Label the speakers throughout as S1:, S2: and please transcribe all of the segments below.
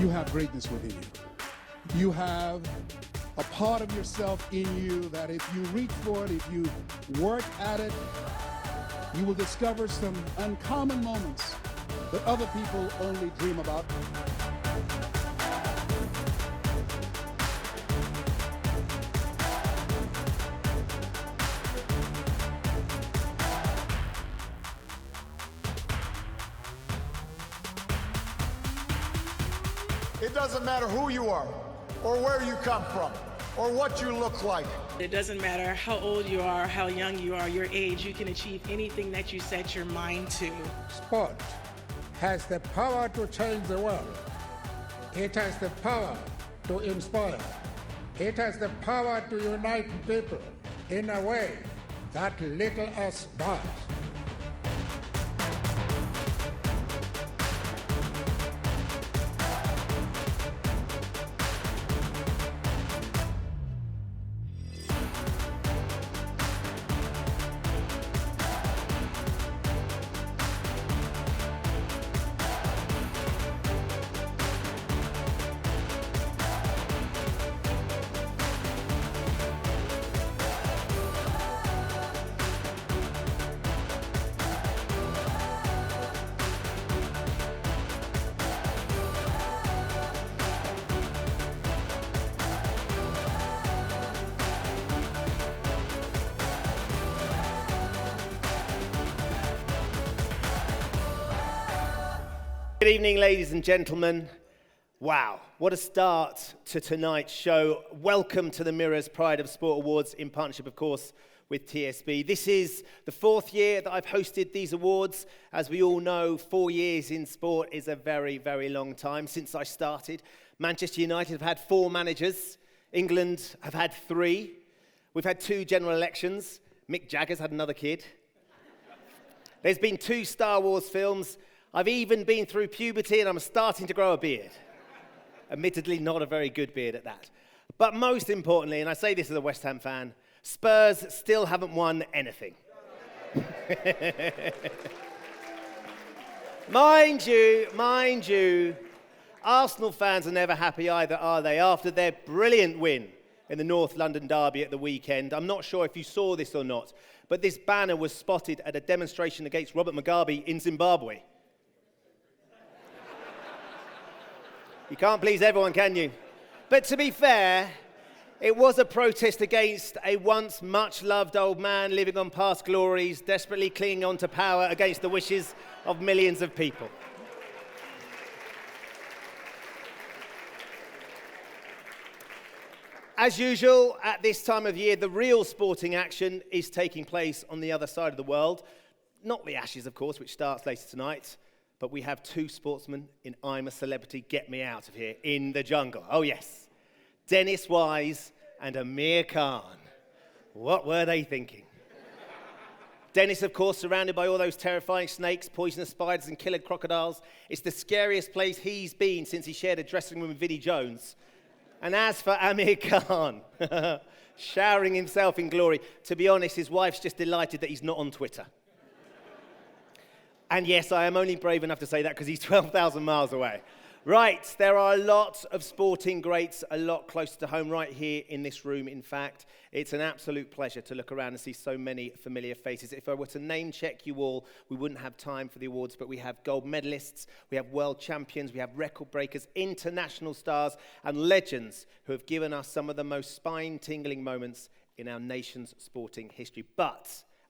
S1: you have greatness within you. You have a part of yourself in you that if you reach for it, if you work at it, you will discover some uncommon moments that other people only dream about.
S2: It doesn't matter who you are, or where you come from, or what you look like.
S3: It doesn't matter how old you are, how young you are, your age, you can achieve anything that you set your mind to.
S4: Sport has the power to change the world. It has the power to inspire. It has the power to unite people in a way that little else does.
S5: Good evening, ladies and gentlemen. Wow, what a start to tonight's show. Welcome to the Mirror's Pride of Sport Awards in partnership, of course, with TSB. This is the fourth year that I've hosted these awards. As we all know, 4 years in sport is a very, very long time. Since I started, Manchester United have had 4 managers. England have had 3. We've had 2 general elections. Mick Jagger's had another kid. There's been 2 Star Wars films. I've even been through puberty and I'm starting to grow a beard. Admittedly, not a very good beard at that. But most importantly, and I say this as a West Ham fan, Spurs still haven't won anything. Mind you, Arsenal fans are never happy either, are they? After their brilliant win in the North London derby at the weekend, I'm not sure if you saw this or not, but this banner was spotted at a demonstration against Robert Mugabe in Zimbabwe. You can't please everyone, can you? But to be fair, it was a protest against a once much-loved old man living on past glories, desperately clinging on to power against the wishes of millions of people. As usual, at this time of year, the real sporting action is taking place on the other side of the world. Not the Ashes, of course, which starts later tonight. But we have 2 sportsmen in I'm a Celebrity, Get Me Out of Here in the jungle. Oh, yes. Dennis Wise and Amir Khan. What were they thinking? Dennis, of course, surrounded by all those terrifying snakes, poisonous spiders, and killer crocodiles. It's the scariest place he's been since he shared a dressing room with Vinnie Jones. And as for Amir Khan, showering himself in glory, to be honest, his wife's just delighted that he's not on Twitter. And yes, I am only brave enough to say that because he's 12,000 miles away. Right, there are a lot of sporting greats a lot closer to home right here in this room, in fact. It's an absolute pleasure to look around and see so many familiar faces. If I were to name check you all, we wouldn't have time for the awards, but we have gold medalists, we have world champions, we have record breakers, international stars, and legends who have given us some of the most spine-tingling moments in our nation's sporting history. But,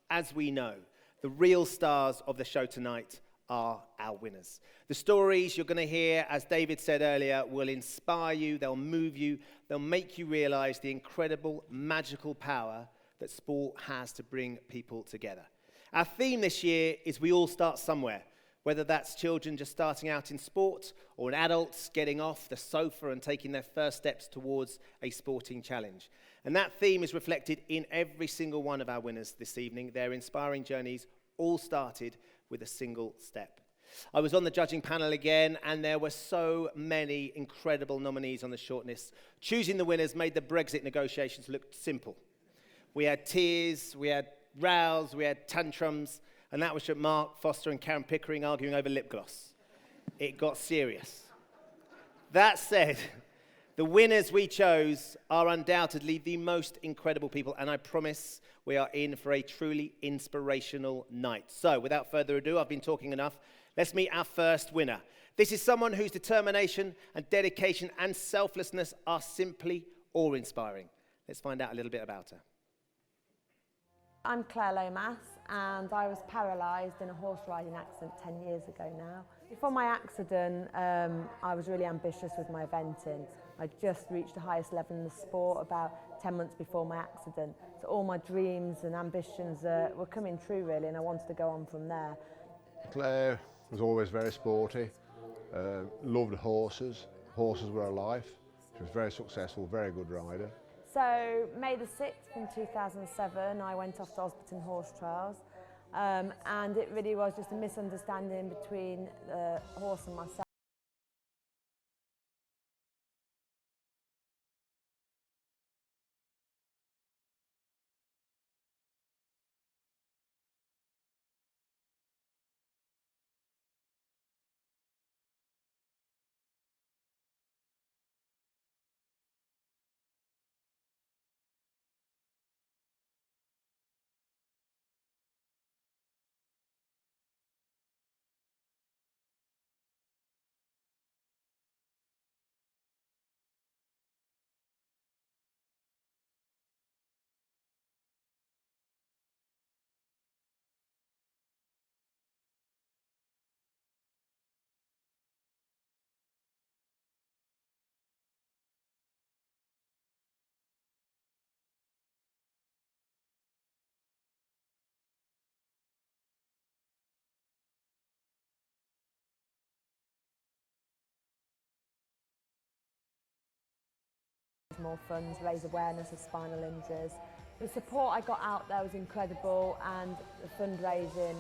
S5: as we know, the real stars of the show tonight are our winners. The stories you're going to hear, as David said earlier, will inspire you, they'll move you, they'll make you realize the incredible, magical power that sport has to bring people together. Our theme this year is We All Start Somewhere, whether that's children just starting out in sport or adults getting off the sofa and taking their first steps towards a sporting challenge. And that theme is reflected in every single one of our winners this evening. Their inspiring journeys all started with a single step. I was on the judging panel again, and there were so many incredible nominees on the shortlist. Choosing the winners made the Brexit negotiations look simple. We had tears, we had rows, we had tantrums, and that was from Mark Foster and Karen Pickering arguing over lip gloss. It got serious. That said, the winners we chose are undoubtedly the most incredible people, and I promise we are in for a truly inspirational night. So, without further ado, I've been talking enough. Let's meet our first winner. This is someone whose determination and dedication and selflessness are simply awe-inspiring. Let's find out a little bit about her.
S6: I'm Claire Lomas, and I was paralysed in a horse riding accident 10 years ago now. Before my accident, I was really ambitious with my eventing. I just reached the highest level in the sport about 10 months before my accident. So all my dreams and ambitions were coming true really, and I wanted to go on from there.
S7: Claire was always very sporty, loved horses. Horses were her life. She was very successful, very good rider.
S6: So May the 6th in 2007, I went off to Osberton Horse Trials, and it really was just a misunderstanding between the horse and myself. More funds, raise awareness of spinal injuries. The support I got out there was incredible, and the fundraising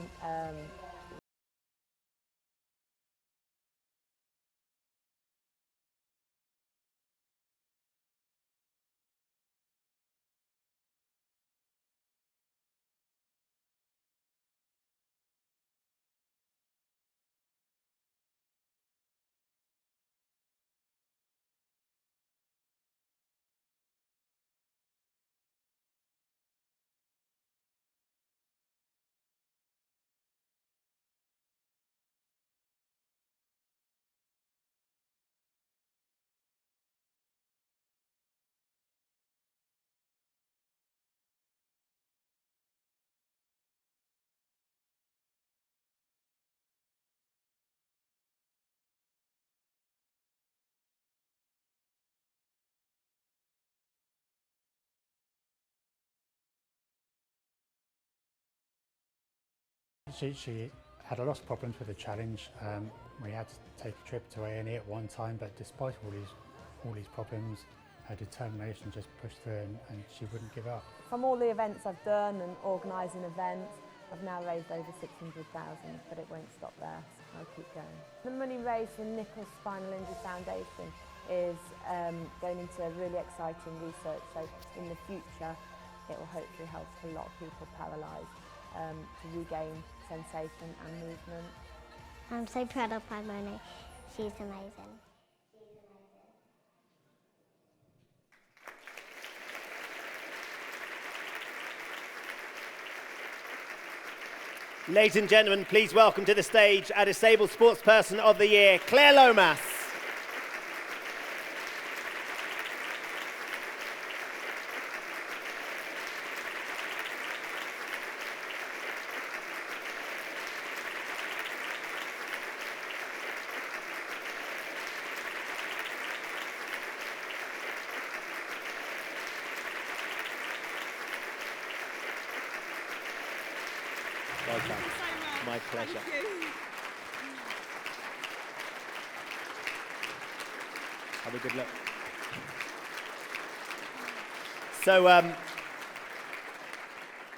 S8: She had a lot of problems with the challenge. We had to take a trip to A&E at one time, but despite all these problems, her determination just pushed through, and she wouldn't give up.
S6: From all the events I've done and organising events, I've now raised over 600,000, but it won't stop there. I'll keep going. The money raised from Nichols Spinal Injury Foundation is going into really exciting research, so in the future it will hopefully help a lot of people paralysed to regain sensation and movement.
S9: I'm so proud of Padmoni. She's amazing.
S5: Ladies and gentlemen, please welcome to the stage our Disabled Sportsperson of the Year, Claire Lomas. Well done.
S10: Thank you so much.
S5: My pleasure.
S10: Thank you.
S5: Have a good look. So,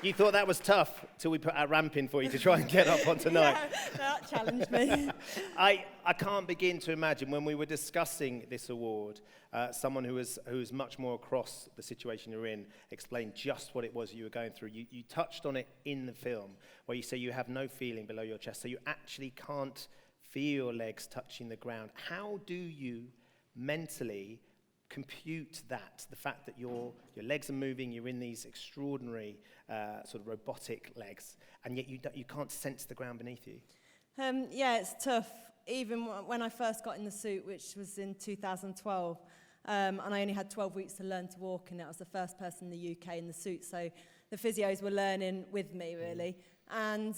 S5: you thought that was tough till we put our ramp in for you to try and get up on tonight.
S10: Yeah, that challenged me.
S5: I can't begin to imagine when we were discussing this award, someone who was much more across the situation you're in explained just what it was you were going through. You touched on it in the film where you say you have no feeling below your chest, so you actually can't feel your legs touching the ground. How do you mentally compute that, the fact that your legs are moving, you're in these extraordinary sort of robotic legs, and yet you can't sense the ground beneath you?
S10: Yeah, it's tough. Even when I first got in the suit, which was in 2012, and I only had 12 weeks to learn to walk in it. I was the first person in the UK in the suit, so the physios were learning with me, really. And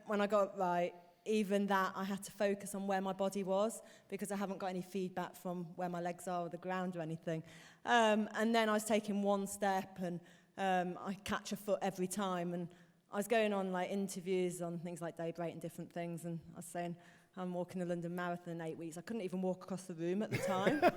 S10: when I got it right, even that, I had to focus on where my body was, because I haven't got any feedback from where my legs are or the ground or anything. And then I was taking one step, and I catch a foot every time. And I was going on like interviews on things like Daybreak and different things, and I was saying, I'm walking the London Marathon in 8 weeks. I couldn't even walk across the room at the time. I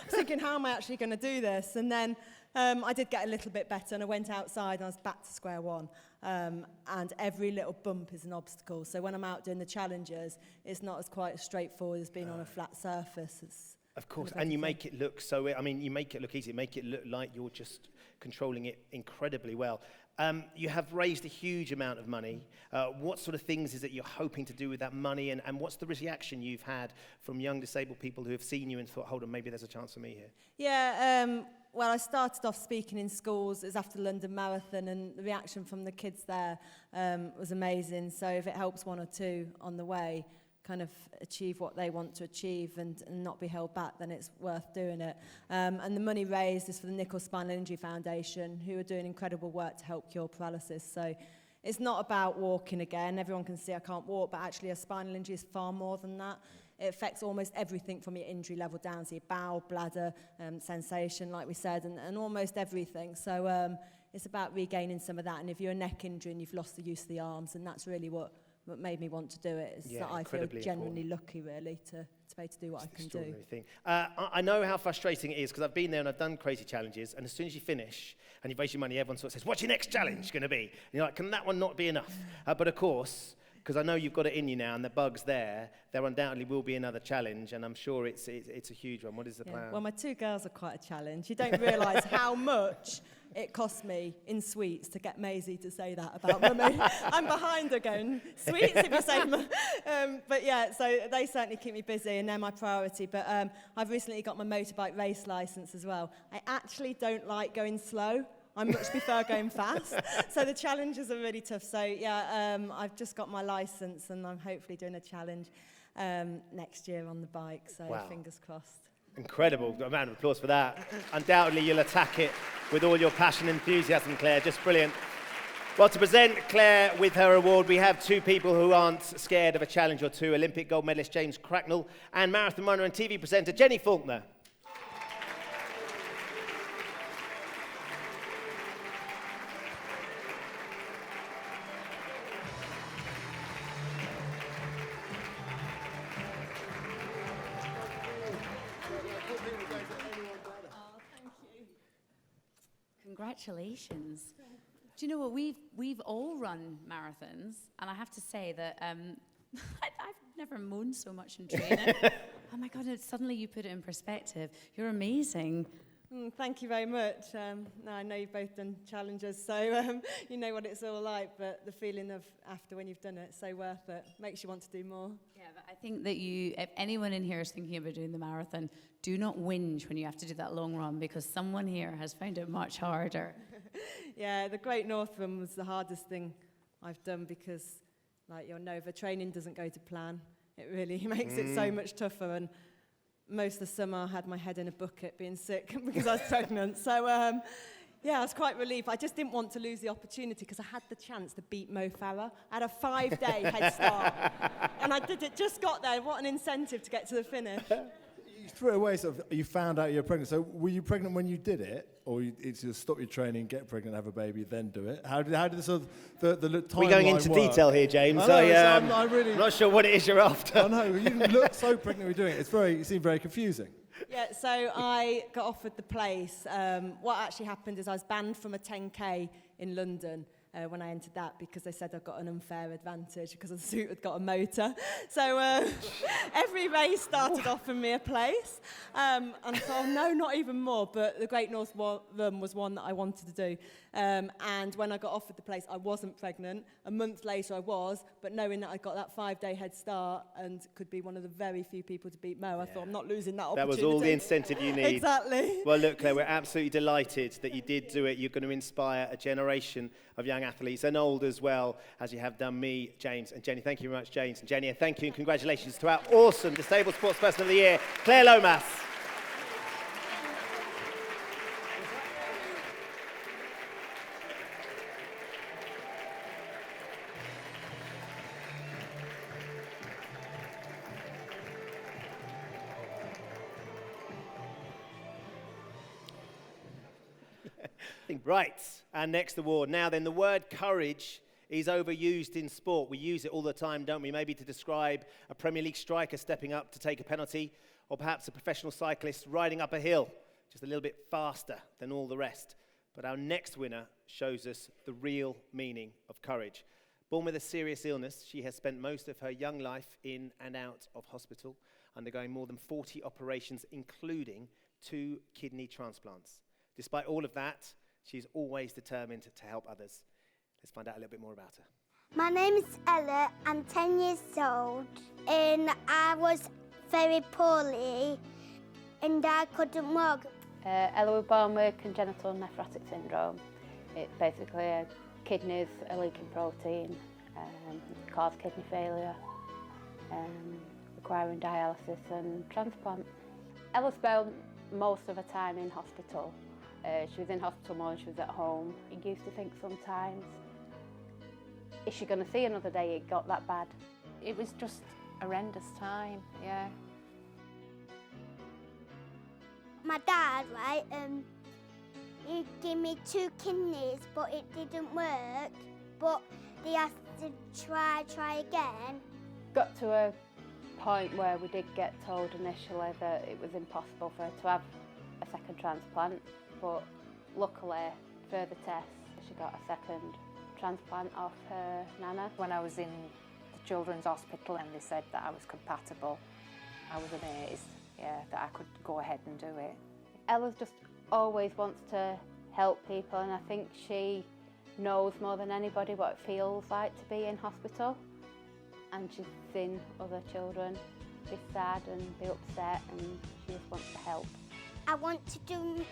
S10: was thinking, how am I actually going to do this? And then I did get a little bit better, and I went outside, and I was back to square one. And every little bump is an obstacle. So when I'm out doing the challenges, it's not as quite as straightforward as being on a flat surface. It's
S5: of course, and you make it look so, I mean, you make it look easy, make it look like you're just controlling it incredibly well. You have raised a huge amount of money. What sort of things is it you're hoping to do with that money, and what's the reaction you've had from young disabled people who have seen you and thought, hold on, maybe there's a chance for me here?
S10: Yeah, well, I started off speaking in schools. It was after the London Marathon, and the reaction from the kids there was amazing. So if it helps one or two on the way kind of achieve what they want to achieve and not be held back, then it's worth doing it. And the money raised is for the Nichols Spinal Injury Foundation, who are doing incredible work to help cure paralysis. So it's not about walking again. Everyone can see I can't walk, but actually a spinal injury is far more than that. It affects almost everything from your injury level down to your bowel, bladder, sensation, like we said, and almost everything. So it's about regaining some of that. And if you're a neck injury and you've lost the use of the arms, and that's really what made me want to do it, is that I feel genuinely lucky, really, to be able to do what I can do.
S5: Thing. I know how frustrating it is, because I've been there and I've done crazy challenges, and as soon as you finish and you've raised your money, everyone sort of says, what's your next challenge going to be? And you're like, can that one not be enough? But of course, because I know you've got it in you now and the bug's there undoubtedly will be another challenge, and I'm sure it's a huge one. What is the plan?
S10: Well, my two girls are quite a challenge. You don't realise how much it cost me in sweets to get Maisie to say that about Mummy. I'm behind her going, sweets if you say but yeah, so they certainly keep me busy, and they're my priority. But I've recently got my motorbike race licence as well. I actually don't like going slow. I much prefer going fast. So the challenges are really tough. So yeah, I've just got my licence, and I'm hopefully doing a challenge next year on the bike. So fingers crossed.
S5: Incredible. A round of applause for that. Undoubtedly, you'll attack it with all your passion and enthusiasm, Claire. Just brilliant. Well, to present Claire with her award, we have two people who aren't scared of a challenge or two, Olympic gold medalist James Cracknell and marathon runner and TV presenter Jenny Faulkner.
S11: Congratulations. Do you know what? We've all run marathons, and I have to say that I've never moaned so much in training. Oh my God, suddenly you put it in perspective. You're amazing.
S10: Thank you very much. No, I know you've both done challenges, so you know what it's all like, but the feeling of after when you've done it, so worth it. Makes you want to do more.
S11: Yeah, but I think that if anyone in here is thinking about doing the marathon, do not whinge when you have to do that long run, because someone here has found it much harder.
S10: Yeah, the Great North Run was the hardest thing I've done, because, like you'll know, the training doesn't go to plan. It really makes it so much tougher, and most of the summer I had my head in a bucket being sick because I was pregnant. So, yeah, I was quite relieved. I just didn't want to lose the opportunity, because I had the chance to beat Mo Farah. I had a 5-day head start, and I did it, just got there. What an incentive to get to the finish.
S12: You threw it away, so you found out you were pregnant. So were you pregnant when you did it? Or it's just stop your training, get pregnant, have a baby, then do it? How did the sort of the timeline
S5: We're going into detail here, James. I'm not sure what it is you're after.
S12: I know, you look so pregnant with doing it. It seemed very confusing.
S10: Yeah, so I got offered the place. What actually happened is I was banned from a 10K in London when I entered that, because they said I got an unfair advantage because the suit had got a motor. So every race started offering me a place. And I thought, no, not even more. But the Great North Run was one that I wanted to do. And when I got offered the place, I wasn't pregnant. A month later I was, but knowing that I got that 5-day head start and could be one of the very few people to beat Mo, I thought I'm not losing that
S5: That
S10: opportunity.
S5: was all the incentive you need.
S10: Exactly.
S5: Well, look, Claire, we're absolutely delighted that you did do it. You're going to inspire a generation of young athletes and old as well, as you have done me, James and Jenny. Thank you very much, James and Jenny. And thank you and congratulations to our awesome Disabled Sportsperson of the Year, Claire Lomas. Right, our next award. Now then, the word courage is overused in sport. We use it all the time, don't we? Maybe to describe a Premier League striker stepping up to take a penalty, or perhaps a professional cyclist riding up a hill just a little bit faster than all the rest. But our next winner shows us the real meaning of courage. Born with a serious illness, she has spent most of her young life in and out of hospital, undergoing more than 40 operations, including 2 kidney transplants. Despite all of that, she's always determined to help others. Let's find out a little bit more about her.
S9: My name is Ella. I'm 10 years old and I was very poorly and I couldn't walk.
S13: Ella was born with congenital nephrotic syndrome. It's basically kidneys are leaking protein, cause kidney failure, requiring dialysis and transplant. Ella spent most of her time in hospital. She was in hospital more than she was at home. I used to think sometimes, is she going to see another day? It got that bad.
S14: It was just a horrendous time, yeah.
S9: My dad, right, he gave me 2 kidneys, but it didn't work. But they had to try again.
S13: Got to a point where we did get told initially that it was impossible for her to have a second transplant. But luckily, further tests, she got a second transplant off her nana.
S14: When I was in the children's hospital and they said that I was compatible, I was amazed, yeah, that I could go ahead and do it.
S13: Ella just always wants to help people, and I think she knows more than anybody what it feels like to be in hospital. And she's seen other children be sad and be upset, and she just wants to help.
S9: I want to do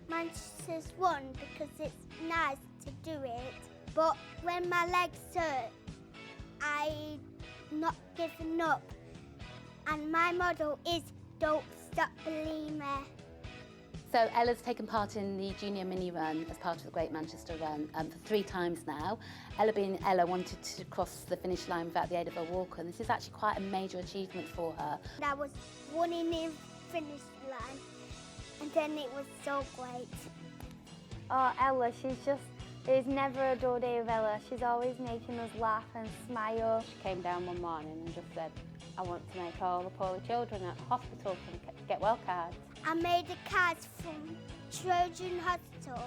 S9: Manchester's one because it's nice to do it, but when my legs hurt, I'm not giving up. And my motto is don't stop believing.
S15: So Ella's taken part in the Junior Mini Run as part of the Great Manchester Run for 3 times now. Ella, being Ella, wanted to cross the finish line without the aid of a walker, and this is actually quite a major achievement for her.
S9: I was running in finish line, and then it was so great.
S16: Oh, Ella, there's never a dull day with Ella. She's always making us laugh and smile.
S13: She came down one morning and just said, I want to make all the poorly children at hospital can get well cards.
S9: I made the cards from Trojan Hospital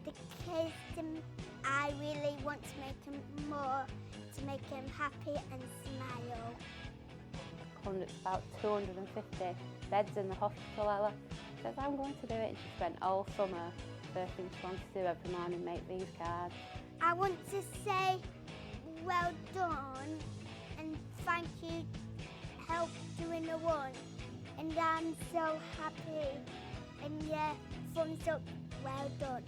S9: because I really want to make them more, to make them happy and smile.
S13: It's about 250 beds in the hospital, Ella. She says, I'm going to do it. And she spent all summer, first thing she wants to do every morning, make these cards.
S9: I want to say well done and thank you, help doing the one. And I'm so happy, and yeah, thumbs up, well done.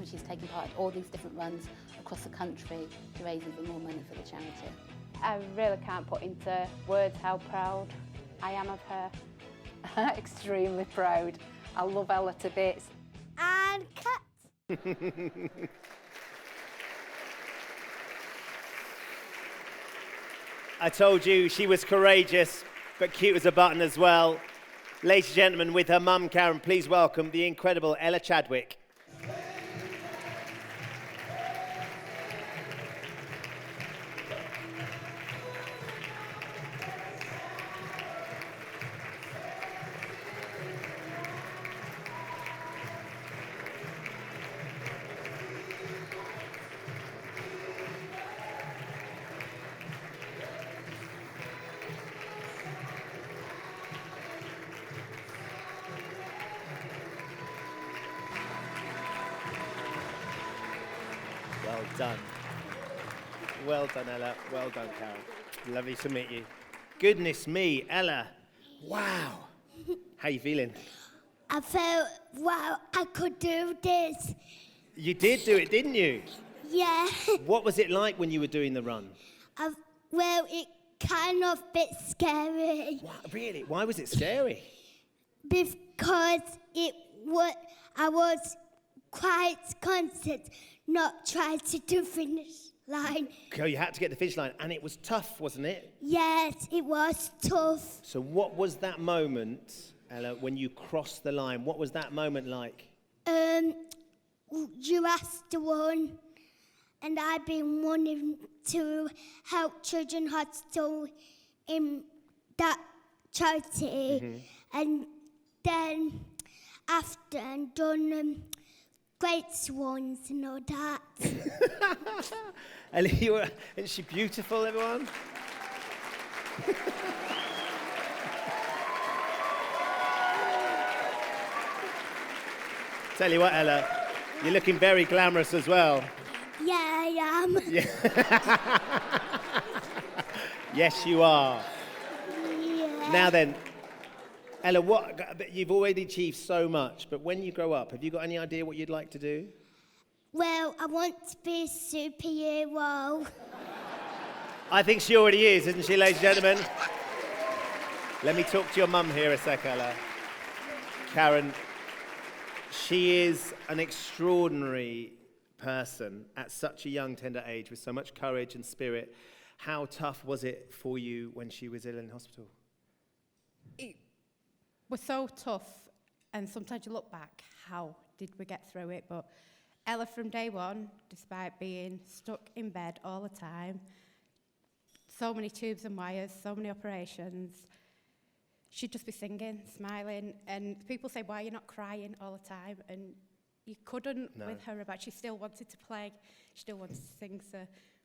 S15: She's taken part in all these different runs across the country to raise even more money for the charity.
S13: I really can't put into words how proud I am of her.
S14: Extremely proud. I love Ella to bits.
S9: And cut!
S5: I told you she was courageous, but cute as a button as well. Ladies and gentlemen, with her mum, Karen, please welcome the incredible Ella Chadwick. done. Well done, Ella. Well done, Karen. Lovely to meet you. Goodness me, Ella. Wow. How you feeling?
S9: I felt, wow, I could do this.
S5: You did do it, didn't you?
S9: Yeah.
S5: What was it like when you were doing the run?
S9: Well, it kind of bit scary.
S5: Really? Why was it scary?
S9: Because I was quite conscious not trying to do finish line.
S5: Oh, you had to get the finish line, and it was tough, wasn't it?
S9: Yes, it was tough.
S5: So what was that moment, Ella, when you crossed the line? What was that moment like?
S9: You asked the one, and I've been wanting to help Children's Hospital in that charity. And then after and done Great Swans and all that.
S5: Ella, isn't she beautiful, everyone? Tell you what, Ella, you're looking very glamorous as well.
S9: Yeah, I am.
S5: Yeah. Yes, you are.
S9: Yeah.
S5: Now then, Ella, you've already achieved so much, but when you grow up, have you got any idea what you'd like to do?
S9: Well, I want to be a superhero.
S5: I think she already is, isn't she, ladies and gentlemen? Let me talk to your mum here a sec, Ella. Karen, she is an extraordinary person at such a young, tender age with so much courage and spirit. How tough was it for you when she was ill in hospital?
S17: It was so tough, and sometimes you look back, how did we get through it? But Ella, from day one, despite being stuck in bed all the time, so many tubes and wires, so many operations, she'd just be singing, smiling, and people say, why are you not crying all the time? And you couldn't with her about, she still wanted to play, she still wanted to sing, so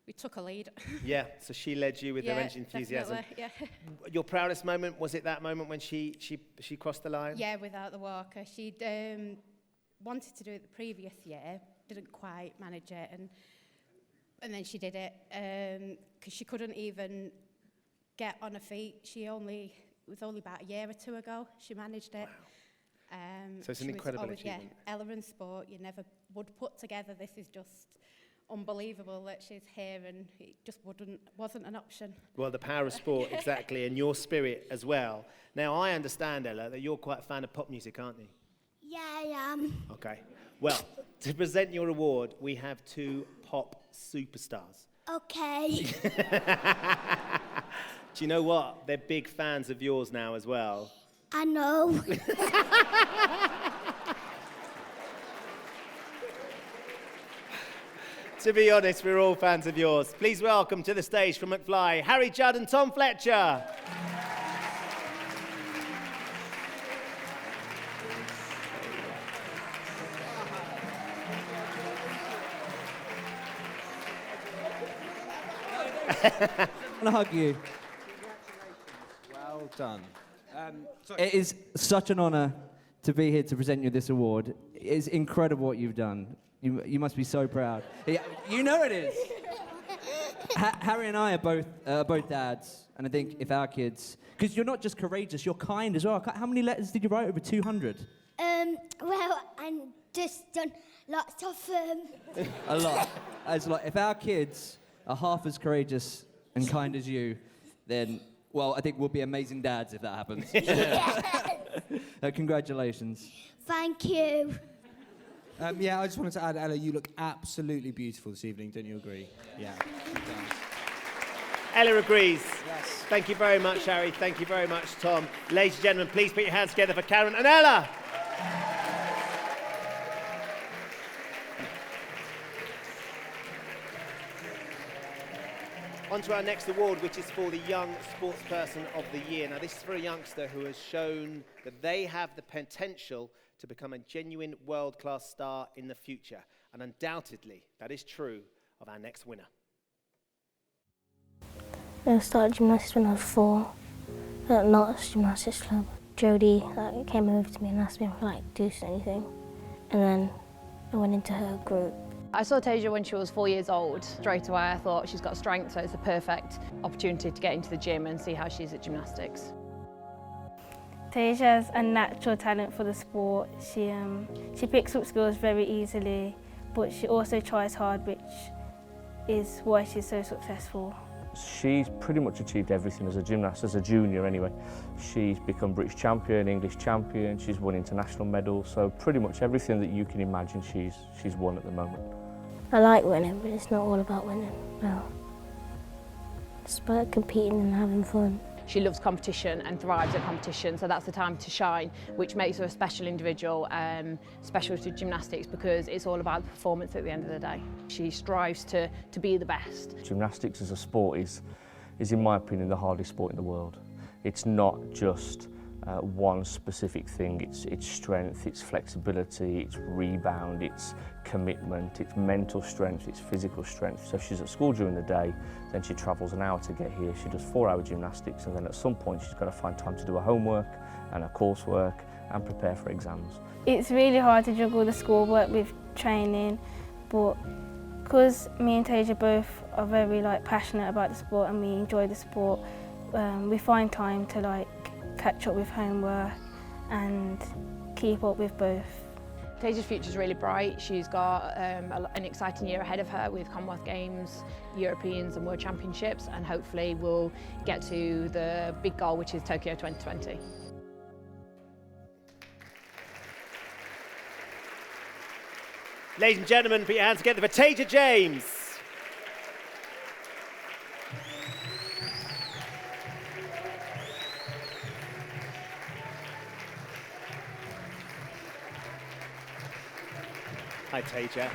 S17: we took a lead.
S5: Yeah, so she led you with her enthusiasm.
S17: Yeah.
S5: Your proudest moment, was it that moment when she crossed the line?
S17: Yeah, without the walker. She'd wanted to do it the previous year, didn't quite manage it, and then she did it because she couldn't even get on her feet. It was only about a year or two ago she managed it.
S5: Wow. So it's an incredible achievement.
S17: Yeah, Ella in sport, you never would put together. This is just unbelievable that she's here, and it just wasn't an option.
S5: Well, the power of sport, exactly, and your spirit as well. Now, I understand, Ella, that you're quite a fan of pop music, aren't you?
S9: Yeah, I am.
S5: Okay. Well, to present your award, we have two pop superstars.
S9: Okay.
S5: Do you know what? They're big fans of yours now as well.
S9: I know.
S5: To be honest, we're all fans of yours. Please welcome to the stage from McFly, Harry Judd and Tom Fletcher.
S18: I want to hug you.
S19: Well done.
S18: It is such an honour to be here to present you this award. It's incredible what you've done. You must be so proud. Yeah, you know it is. Harry and I are both dads, and I think if our kids, because you're not just courageous, you're kind as well. How many letters did you write? Over 200.
S9: Well, I'm just done lots of them.
S18: A lot. That's a lot. If our kids are half as courageous and kind as you, then, well, I think we'll be amazing dads if that happens. Congratulations.
S9: Thank you.
S19: Yeah, I just wanted to add, Ella, you look absolutely beautiful this evening. Don't you agree? Yeah.
S5: Ella agrees. Yes. Thank you very much, Harry. Thank you very much, Tom. Ladies and gentlemen, please put your hands together for Karen and Ella. On to our next award, which is for the Young Sportsperson of the Year. Now, this is for a youngster who has shown that they have the potential to become a genuine world-class star in the future. And undoubtedly, that is true of our next winner.
S20: I started gymnastics when I was 4 at Notts Gymnastics Club. Jodie came over to me and asked me if I could do anything. And then I went into her group.
S21: I saw Tasia when she was 4 years old. Straight away I thought she's got strength, so it's a perfect opportunity to get into the gym and see how she is at gymnastics.
S22: Tasia has a natural talent for the sport. She picks up skills very easily, but she also tries hard, which is why she's so successful.
S23: She's pretty much achieved everything as a gymnast, as a junior anyway. She's become British champion, English champion, she's won international medals, so pretty much everything that you can imagine she's won at the moment.
S20: I like winning, but it's not all about winning, no. It's about competing and having fun.
S21: She loves competition and thrives at competition, so that's the time to shine, which makes her a special individual, special to gymnastics, because it's all about the performance at the end of the day. She strives to be the best.
S23: Gymnastics as a sport is in my opinion, the hardest sport in the world. It's not just one specific thing. It's strength, it's flexibility, it's rebound, it's commitment, it's mental strength, it's physical strength. So if she's at school during the day, then she travels an hour to get here. She does 4-hour gymnastics, and then at some point she's got to find time to do her homework and her coursework and prepare for exams.
S22: It's really hard to juggle the schoolwork with training, but because me and Tasia both are very passionate about the sport and we enjoy the sport, we find time to catch up with homework and keep up with both.
S21: Tasia's future is really bright. She's got an exciting year ahead of her with Commonwealth Games, Europeans and World Championships, and hopefully we'll get to the big goal, which is Tokyo 2020.
S5: Ladies and gentlemen, put your hands together for Tasia James. Hi Tasia,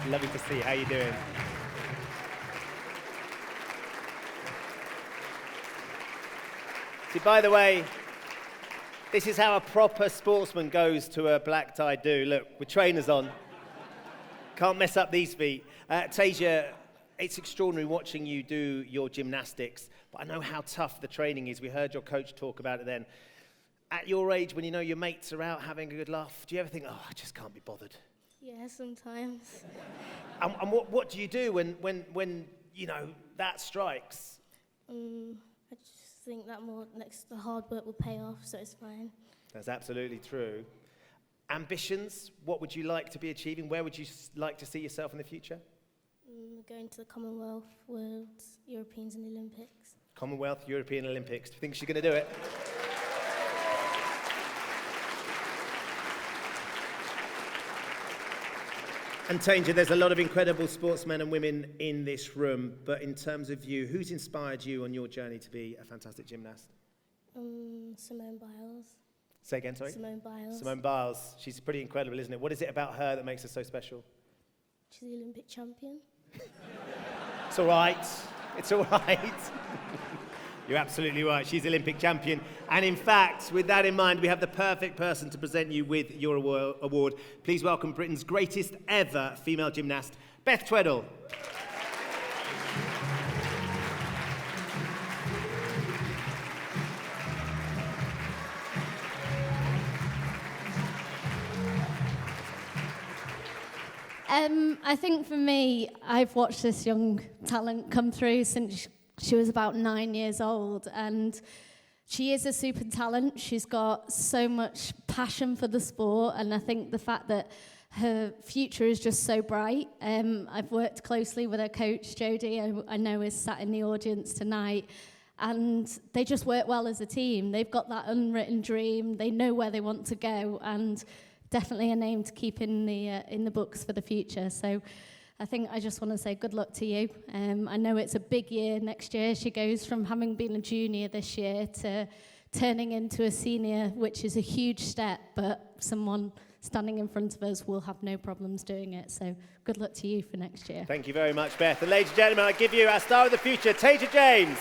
S5: lovely to see you. How you doing? See, by the way, this is how a proper sportsman goes to a black tie do. Look, with trainers on. Can't mess up these feet. Tasia, it's extraordinary watching you do your gymnastics, but I know how tough the training is. We heard your coach talk about it then. At your age, when you know your mates are out having a good laugh, do you ever think, oh, I just can't be bothered?
S16: Yeah, sometimes.
S5: And what do you do when you know, that strikes?
S16: I just think that the hard work will pay off, so it's fine.
S5: That's absolutely true. Ambitions, what would you like to be achieving? Where would you like to see yourself in the future?
S16: Going to the Commonwealth, Worlds, Europeans and Olympics.
S5: Commonwealth, European, Olympics. Do you think she's going to do it? And Tasia, there's a lot of incredible sportsmen and women in this room, but in terms of you, who's inspired you on your journey to be a fantastic gymnast?
S16: Simone Biles.
S5: Say again, sorry?
S16: Simone Biles.
S5: Simone Biles. She's pretty incredible, isn't it? What is it about her that makes her so special?
S16: She's the Olympic champion.
S5: It's all right. It's all right. You're absolutely right. She's Olympic champion. And in fact, with that in mind, we have the perfect person to present you with your award. Please welcome Britain's greatest ever female gymnast, Beth Tweddle.
S24: I think for me, I've watched this young talent come through since she was about 9 years old, and she is a super talent. She's got so much passion for the sport, and I think the fact that her future is just so bright. I've worked closely with her coach, Jodie, I know is sat in the audience tonight, and they just work well as a team. They've got that unwritten dream, they know where they want to go, and definitely a name to keep in the books for the future. So I think I just want to say good luck to you. I know it's a big year next year. She goes from having been a junior this year to turning into a senior, which is a huge step, but someone standing in front of us will have no problems doing it. So good luck to you for next year.
S5: Thank you very much, Beth. And ladies and gentlemen, I give you our star of the future, Tasia James.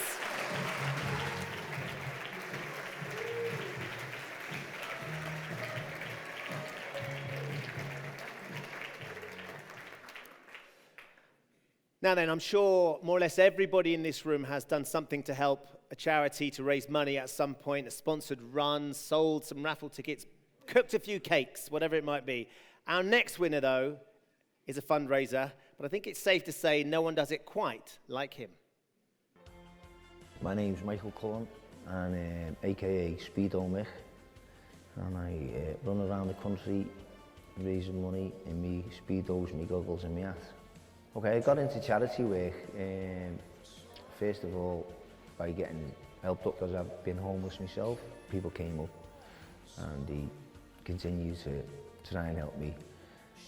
S5: Now then, I'm sure more or less everybody in this room has done something to help a charity to raise money at some point, a sponsored run, sold some raffle tickets, cooked a few cakes, whatever it might be. Our next winner, though, is a fundraiser, but but I think it's safe to say no one does it quite like him.
S1: My name's Michael Cullen, and aka Speedo Mick, and I run around the country raising money in me speedos, me goggles and me hat. Okay, I got into charity work first of all by getting helped up because I've been homeless myself. People came up and he continued to try and help me,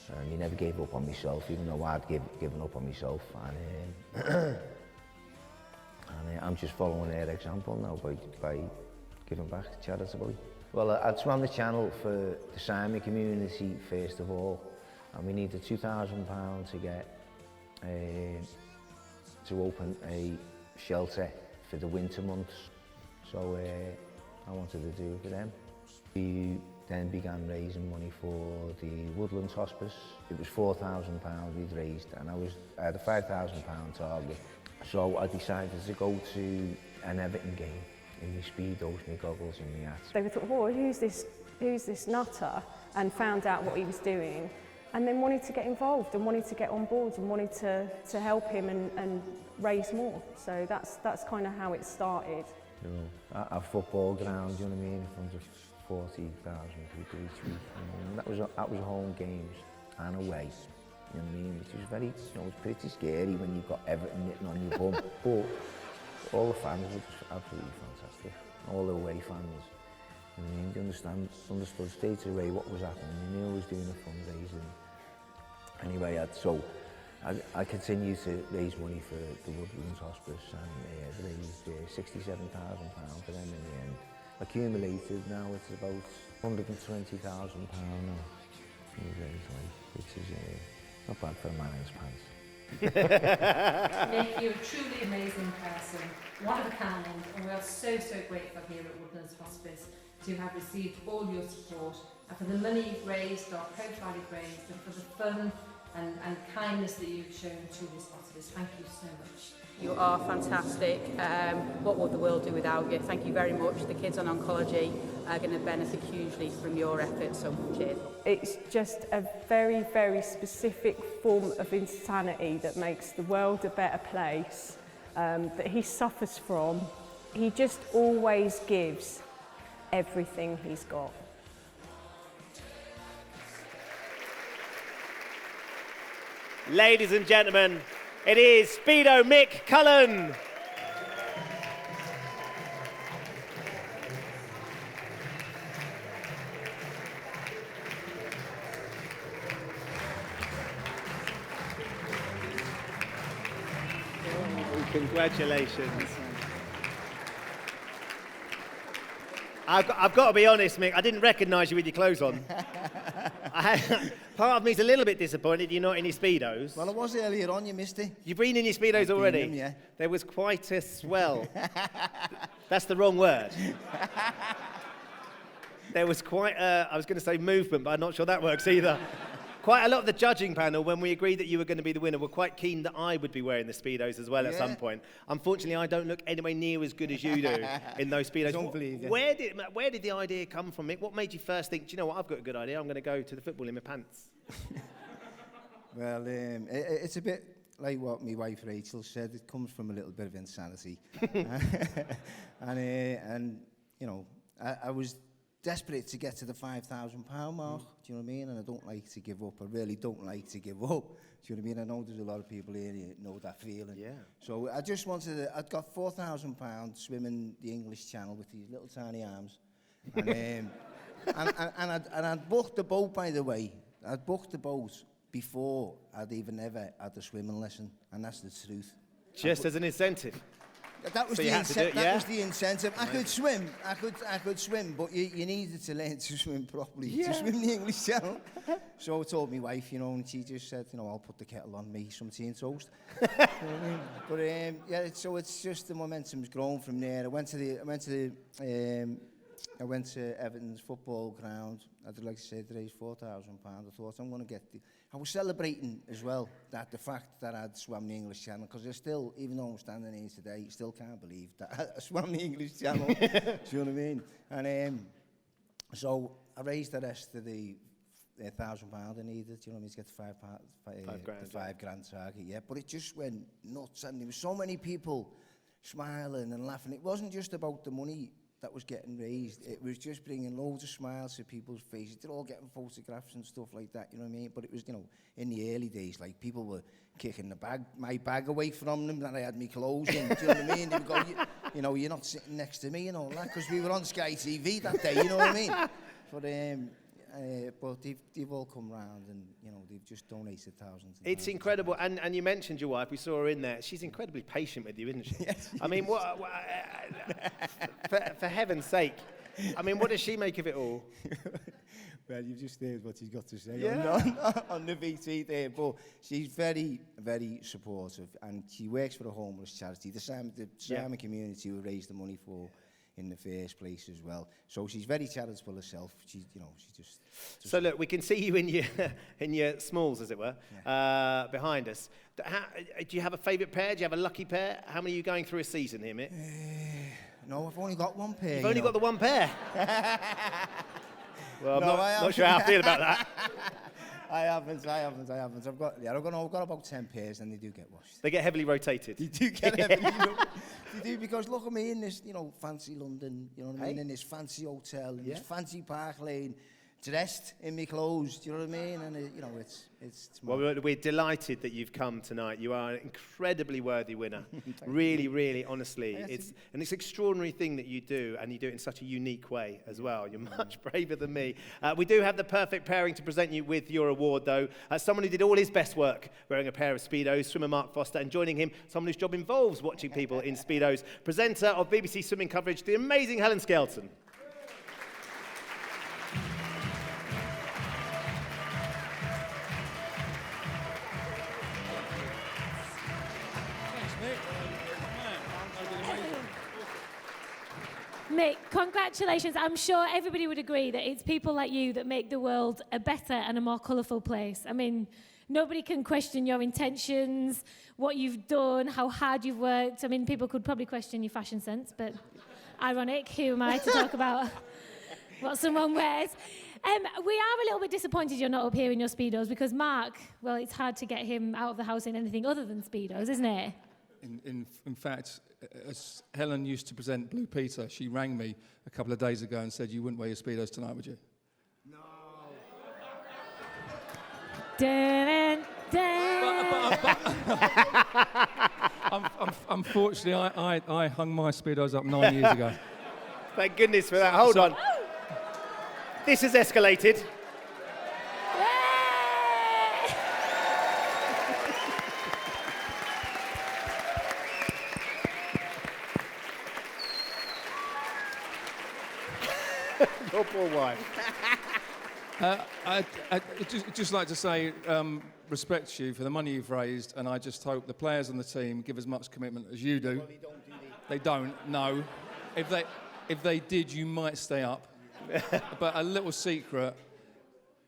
S1: and he never gave up on myself, even though I'd given up on myself. And I'm just following their example now by giving back charitably. Well, I'd swam the channel for the Sami community first of all, and we needed £2,000 to get to open a shelter for the winter months. So I wanted to do it for them. We then began raising money for the Woodlands Hospice. It was £4,000 we'd raised, and I had a £5,000 target. So I decided to go to an Everton game in my speedos, my goggles and my hat.
S2: They thought, oh, who's this nutter? And found out what he was doing, and then wanted to get involved and wanted to get on board and wanted to help him and raise more. So that's kind of how it started.
S1: You know, a football ground, you know what I mean, in front of 40,000 people each week. That was home games and away. You know what I mean? Which was very, you know, it's pretty scary when you've got Everton knitting on your bum. But all the fans were just absolutely fantastic. All the away fans. You know what I mean? They understood straight away what was happening. They knew I was doing a fundraising. Anyway, I continued to raise money for the Woodlands Hospice, and raised £67,000 for them in the end. Accumulated now, it's about £120,000 now. Which is not bad for a man in his pants.
S3: Nick, you're a truly amazing person, one of a kind, and we are so grateful here at Woodlands Hospice to have received all your support, and for the money you've raised, our profile you've raised, and for the fun and kindness that you've shown to this hospice. Thank you so much.
S4: You are fantastic. What would the world do without you? Thank you very much. The kids on oncology are going to benefit hugely from your efforts, so cheers.
S2: It's just a very, very specific form of insanity that makes the world a better place, that he suffers from. He just always gives everything he's got.
S5: Ladies and gentlemen, it is Speedo Mick Cullen. Congratulations. I've got to be honest, Mick, I didn't recognise you with your clothes on. Part of me's a little bit disappointed you're not in your Speedos.
S25: Well, I was earlier on, you missed it.
S5: You've been in your Speedos already?
S25: Them, yeah.
S5: There was quite a swell. That's the wrong word. There was quite a, I was going to say movement, but I'm not sure that works either. Quite a lot of the judging panel, when we agreed that you were going to be the winner, were quite keen that I would be wearing the Speedos as well at some point. Unfortunately, I don't look anywhere near as good as you do in those Speedos.
S25: Don't believe you.
S5: Where did the idea come from, Mick? What made you first think, do you know what, I've got a good idea, I'm going to go to the football in my pants?
S25: Well, it's a bit like what my wife Rachel said. It comes from a little bit of insanity. and you know, I was desperate to get to the £5,000 mark, do you know what I mean? And I don't like to give up. I really don't like to give up. Do you know what I mean? I know there's a lot of people here who know that feeling. Yeah. So I just wanted to, I'd got £4,000 swimming the English Channel with these little tiny arms. And, I'd booked the boat, by the way. I'd booked the boat before I'd even ever had a swimming lesson. And that's the truth.
S5: Just as an incentive?
S25: That was,
S5: so
S25: was the incentive. I could swim, I could swim, but you needed to learn to swim properly, to swim the English Channel. So I told my wife, you know, and she just said, you know, I'll put the kettle on, me some tea and toast. You know what I mean? But yeah, so it's just the momentum's grown from there. I went to Everton's football ground. I'd like to say to raise £4,000. I thought I'm going to get I was celebrating as well that the fact that I'd swam the English Channel, because I still, even though I'm standing here today, still can't believe that I swam the English Channel. Do you know what I mean? And so I raised the rest of the £1,000 I needed, you know what I mean, to get the £5 grand target, yeah. But it just went nuts, and there were so many people smiling and laughing. It wasn't just about the money that was getting raised, it was just bringing loads of smiles to people's faces. They're all getting photographs and stuff like that, you know what I mean? But it was, you know, in the early days, like, people were kicking my bag away from them, that I had my clothes in, do you know what I mean? They would go, you know, you're not sitting next to me and all that, because we were on Sky TV that day, you know what I mean? But they've all come round, and, you know, they've just donated thousands.
S5: It's incredible, and you mentioned your wife. We saw her in there. She's incredibly patient with you, isn't she?
S25: Yes.
S5: I mean, for heaven's sake, I mean, what does she make of it all?
S25: Well, you've just heard what he's got to say
S5: on
S25: the VT there, but she's very, very supportive, and she works for a homeless charity, the Simon community, who raised the money for in the first place as well. So she's very charitable herself. She just.
S5: So look, we can see you in your smalls, as it were, behind us. Do you have a favourite pair? Do you have a lucky pair? How many are you going through a season here, Mick?
S25: No, I've only got one pair.
S5: You've only got the one pair. Well, I'm not sure how I feel about that.
S25: I haven't. I've got about 10 pairs, and they do get washed.
S5: They get heavily rotated.
S25: They do get heavily They do, because look at me in this, you know, fancy London, you know what I mean, in this fancy hotel, in this fancy Park Lane, dressed in my clothes, do you know what I mean? And, you know, it's
S5: well, we're delighted that you've come tonight. You are an incredibly worthy winner. Really, really, honestly. It's an extraordinary thing that you do, and you do it in such a unique way as well. You're much braver than me. We do have the perfect pairing to present you with your award, though. Someone who did all his best work wearing a pair of Speedos, swimmer Mark Foster, and joining him, someone whose job involves watching people in Speedos, presenter of BBC swimming coverage, the amazing Helen Skelton.
S6: Mick, congratulations. I'm sure everybody would agree that it's people like you that make the world a better and a more colourful place. I mean, nobody can question your intentions, what you've done, how hard you've worked. I mean, people could probably question your fashion sense, but ironic, who am I to talk about what someone wears? We are a little bit disappointed you're not up here in your Speedos, because Mark, well, it's hard to get him out of the house in anything other than Speedos, isn't it?
S7: In fact, as Helen used to present Blue Peter, she rang me a couple of days ago and said, "You wouldn't wear your Speedos tonight, would you?"
S25: No.
S6: Dun,
S7: Unfortunately, I hung my Speedos up 9 years ago.
S5: Thank goodness for that. Hold on. This has escalated. Your poor wife.
S7: I'd just like to say respect to you for the money you've raised, and I just hope the players on the team give as much commitment as you do. Well, they don't, do they? They don't, no. If they did, you might stay up. But a little secret,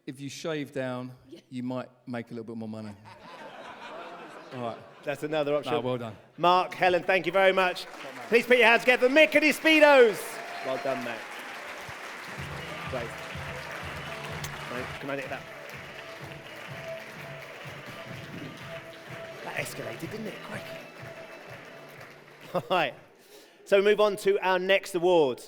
S7: if you shave down, you might make a little bit more money. All right.
S5: That's another option.
S7: No, well done.
S5: Mark, Helen, thank you very much. Please put your hands together for Mick and his Speedos. Well done, mate. Great. Can I get that? That escalated, didn't it? Quick. All right. So we move on to our next award.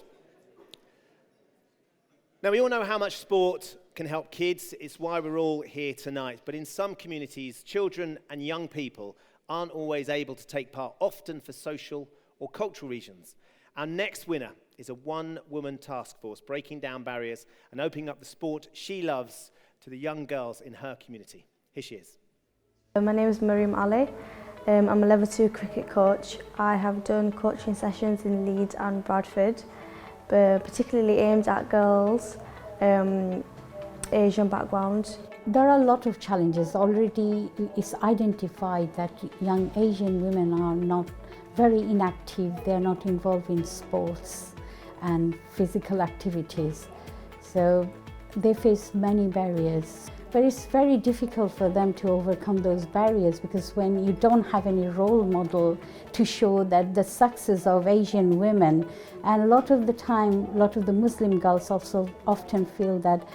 S5: Now, we all know how much sport can help kids. It's why we're all here tonight. But in some communities, children and young people aren't always able to take part, often for social or cultural reasons. Our next winner is a one-woman task force breaking down barriers and opening up the sport she loves to the young girls in her community. Here she is.
S8: My name is Mariam Ali. I'm a level 2 cricket coach. I have done coaching sessions in Leeds and Bradford, particularly aimed at girls, Asian backgrounds.
S11: There are a lot of challenges. Already it's identified that young Asian women are not very inactive. They're not involved in sports and physical activities. So they face many barriers. But it's very difficult for them to overcome those barriers, because when you don't have any role model to show that the success of Asian women, and a lot of the time, a lot of the Muslim girls also often feel that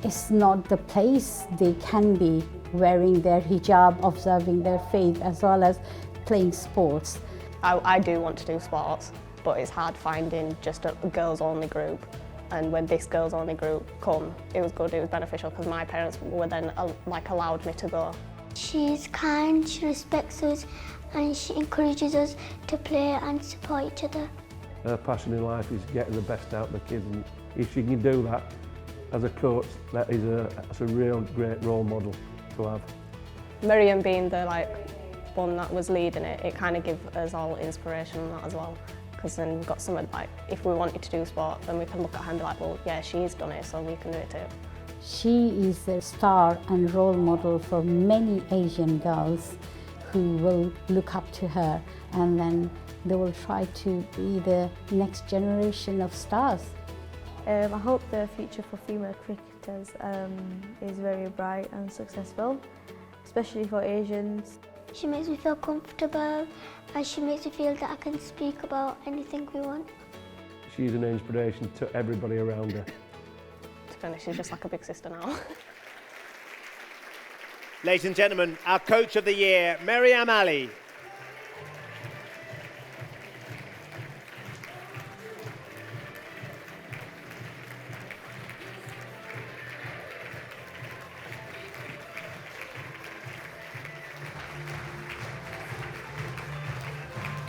S11: it's not the place they can be wearing their hijab, observing their faith, as well as playing sports.
S10: I do want to do sports, but it's hard finding just a girls-only group. And when this girls-only group come, it was good, it was beneficial, because my parents were then allowed me to go.
S9: She's kind, she respects us, and she encourages us to play and support each other.
S12: Her passion in life is getting the best out of the kids, and if she can do that as a coach, that's a real great role model to have.
S10: Miriam being the one that was leading it, it kind of gives us all inspiration on that as well. Because then we've got someone if we wanted to do sport, then we can look at her and be like, well, yeah, she's done it, so we can do it too.
S11: She is a star and role model for many Asian girls who will look up to her, and then they will try to be the next generation of stars.
S8: I hope the future for female cricketers is very bright and successful, especially for Asians.
S9: She makes me feel comfortable, and she makes me feel that I can speak about anything we want.
S12: She's an inspiration to everybody around her.
S10: To be honest, she's just like a big sister now.
S5: Ladies and gentlemen, our Coach of the Year, Maryam Ali.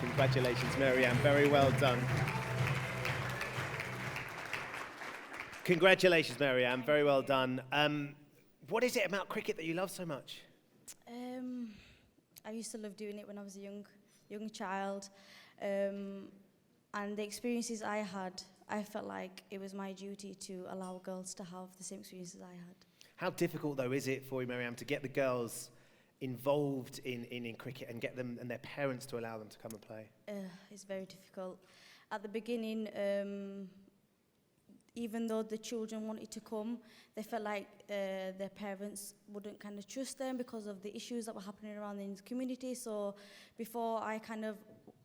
S5: Congratulations, Maryam. Very well done. Congratulations, Maryam. Very well done. What is it about cricket that you love so much?
S13: I used to love doing it when I was a young child. And the experiences I had, I felt like it was my duty to allow girls to have the same experiences I had.
S5: How difficult, though, is it for you, Maryam, to get the girls involved in cricket and get them and their parents to allow them to come and play?
S13: It's very difficult. At the beginning, even though the children wanted to come, they felt like their parents wouldn't kind of trust them because of the issues that were happening around in the community. So before I kind of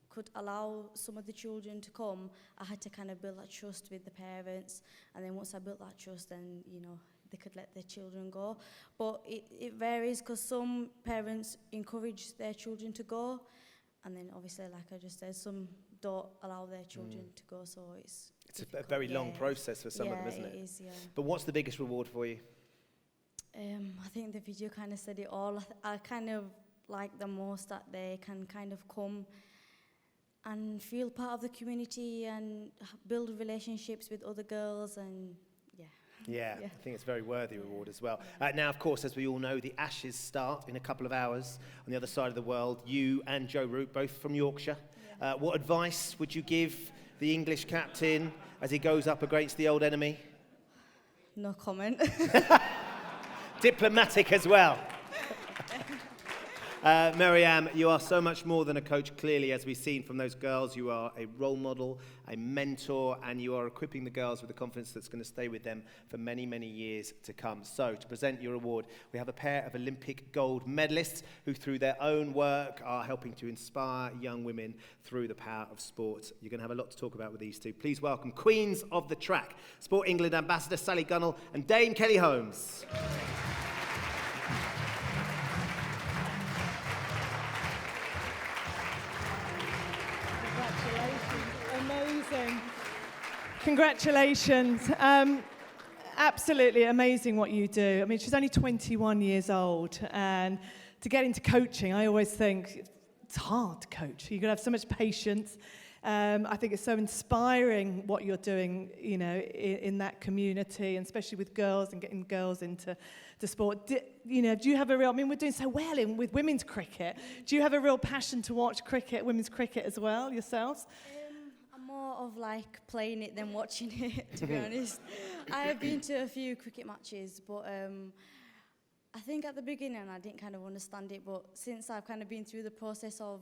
S13: could allow some of the children to come, I had to kind of build that trust with the parents. And then once I built that trust, then, you know, they could let their children go. But it varies, because some parents encourage their children to go, and then obviously, like I just said, some don't allow their children to go, so it's
S5: a very long process for some of them, isn't it?
S13: Yeah, it is, yeah.
S5: But what's the biggest reward for you?
S13: I think the video kind of said it all. I kind of like the most that they can kind of come and feel part of the community and build relationships with other girls, and
S5: Yeah, I think it's a very worthy reward as well. Now, of course, as we all know, the Ashes start in a couple of hours on the other side of the world. You and Joe Root, both from Yorkshire. What advice would you give the English captain as he goes up against the old enemy?
S13: No comment.
S5: Diplomatic as well. Maryam, you are so much more than a coach, clearly, as we've seen from those girls. You are a role model, a mentor, and you are equipping the girls with the confidence that's going to stay with them for many, many years to come. So, to present your award, we have a pair of Olympic gold medalists who, through their own work, are helping to inspire young women through the power of sport. You're going to have a lot to talk about with these two. Please welcome Queens of the Track, Sport England Ambassador Sally Gunnell and Dame Kelly Holmes.
S14: Amazing. Congratulations. Absolutely amazing what you do. I mean, she's only 21 years old, and to get into coaching, I always think it's hard to coach. You've got to have so much patience. I think it's so inspiring what you're doing, you know, in that community, and especially with girls and getting girls into sport. Do you have a real, I mean, we're doing so well with women's cricket. Do you have a real passion to watch cricket, women's cricket as well, yourselves?
S13: I'm more of like playing it than watching it, to be honest. I have been to a few cricket matches, but I think at the beginning I didn't kind of understand it, but since I've kind of been through the process of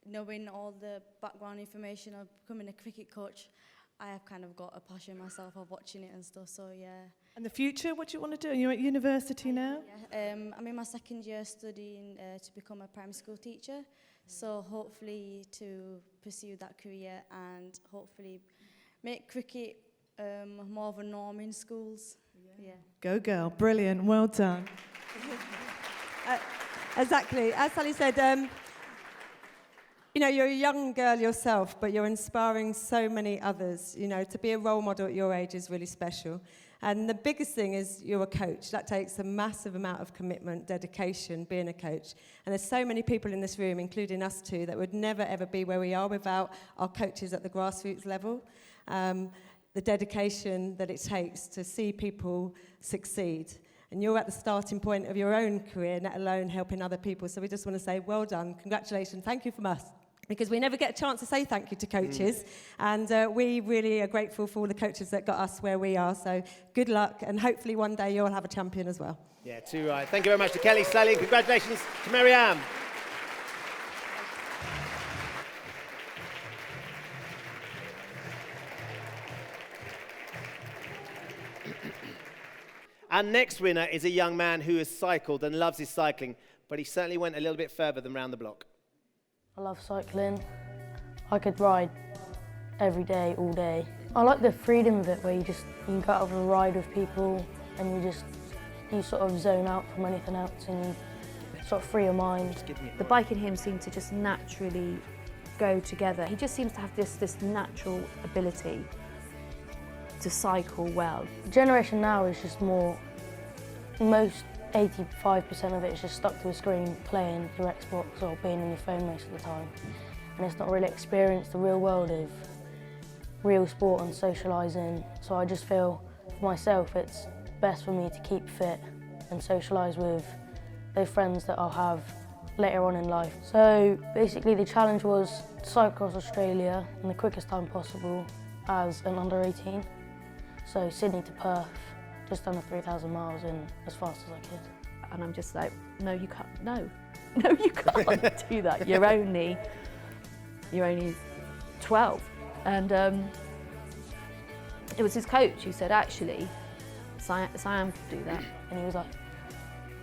S13: knowing all the background information of becoming a cricket coach, I have kind of got a passion myself of watching it and stuff, so yeah.
S14: And the future, what do you want to do? You're at university now?
S13: Yeah, I'm in my second year studying to become a primary school teacher, so hopefully to pursue that career and hopefully make cricket more of a norm in schools.
S14: Go girl, brilliant, well done.
S15: Exactly. As Sally said, you know, you're a young girl yourself, but you're inspiring so many others. You know, to be a role model at your age is really special. And the biggest thing is you're a coach. That takes a massive amount of commitment, dedication, being a coach. And there's so many people in this room, including us two, that would never, ever be where we are without our coaches at the grassroots level. The dedication that it takes to see people succeed. And you're at the starting point of your own career, let alone helping other people. So we just want to say, well done, congratulations, thank you from us. Because we never get a chance to say thank you to coaches. And we really are grateful for all the coaches that got us where we are. So good luck, and hopefully one day you'll have a champion as well.
S5: Yeah, too right. Thank you very much to Kelly, Sally, and congratulations to Mary-Ann. Our next winner is a young man who has cycled and loves his cycling, but he certainly went a little bit further than round the block.
S17: I love cycling. I could ride every day, all day. I like the freedom of it, where you can go out of a ride with people and you sort of zone out from anything else and you sort of free your mind.
S18: The bike and him seem to just naturally go together. He just seems to have this natural ability to cycle well.
S17: The generation now is just most 85% of it is just stuck to a screen playing your Xbox or being on your phone most of the time. And it's not really experienced the real world of real sport and socialising. So I just feel for myself it's best for me to keep fit and socialise with those friends that I'll have later on in life. So basically the challenge was to cycle across Australia in the quickest time possible as an under 18. So Sydney to Perth, just under 3,000 miles in as fast as I could.
S18: And I'm just like, no, you can't. No, you can't do that. You're only 12. And it was his coach who said, actually, Siam could do that.
S17: And he was like,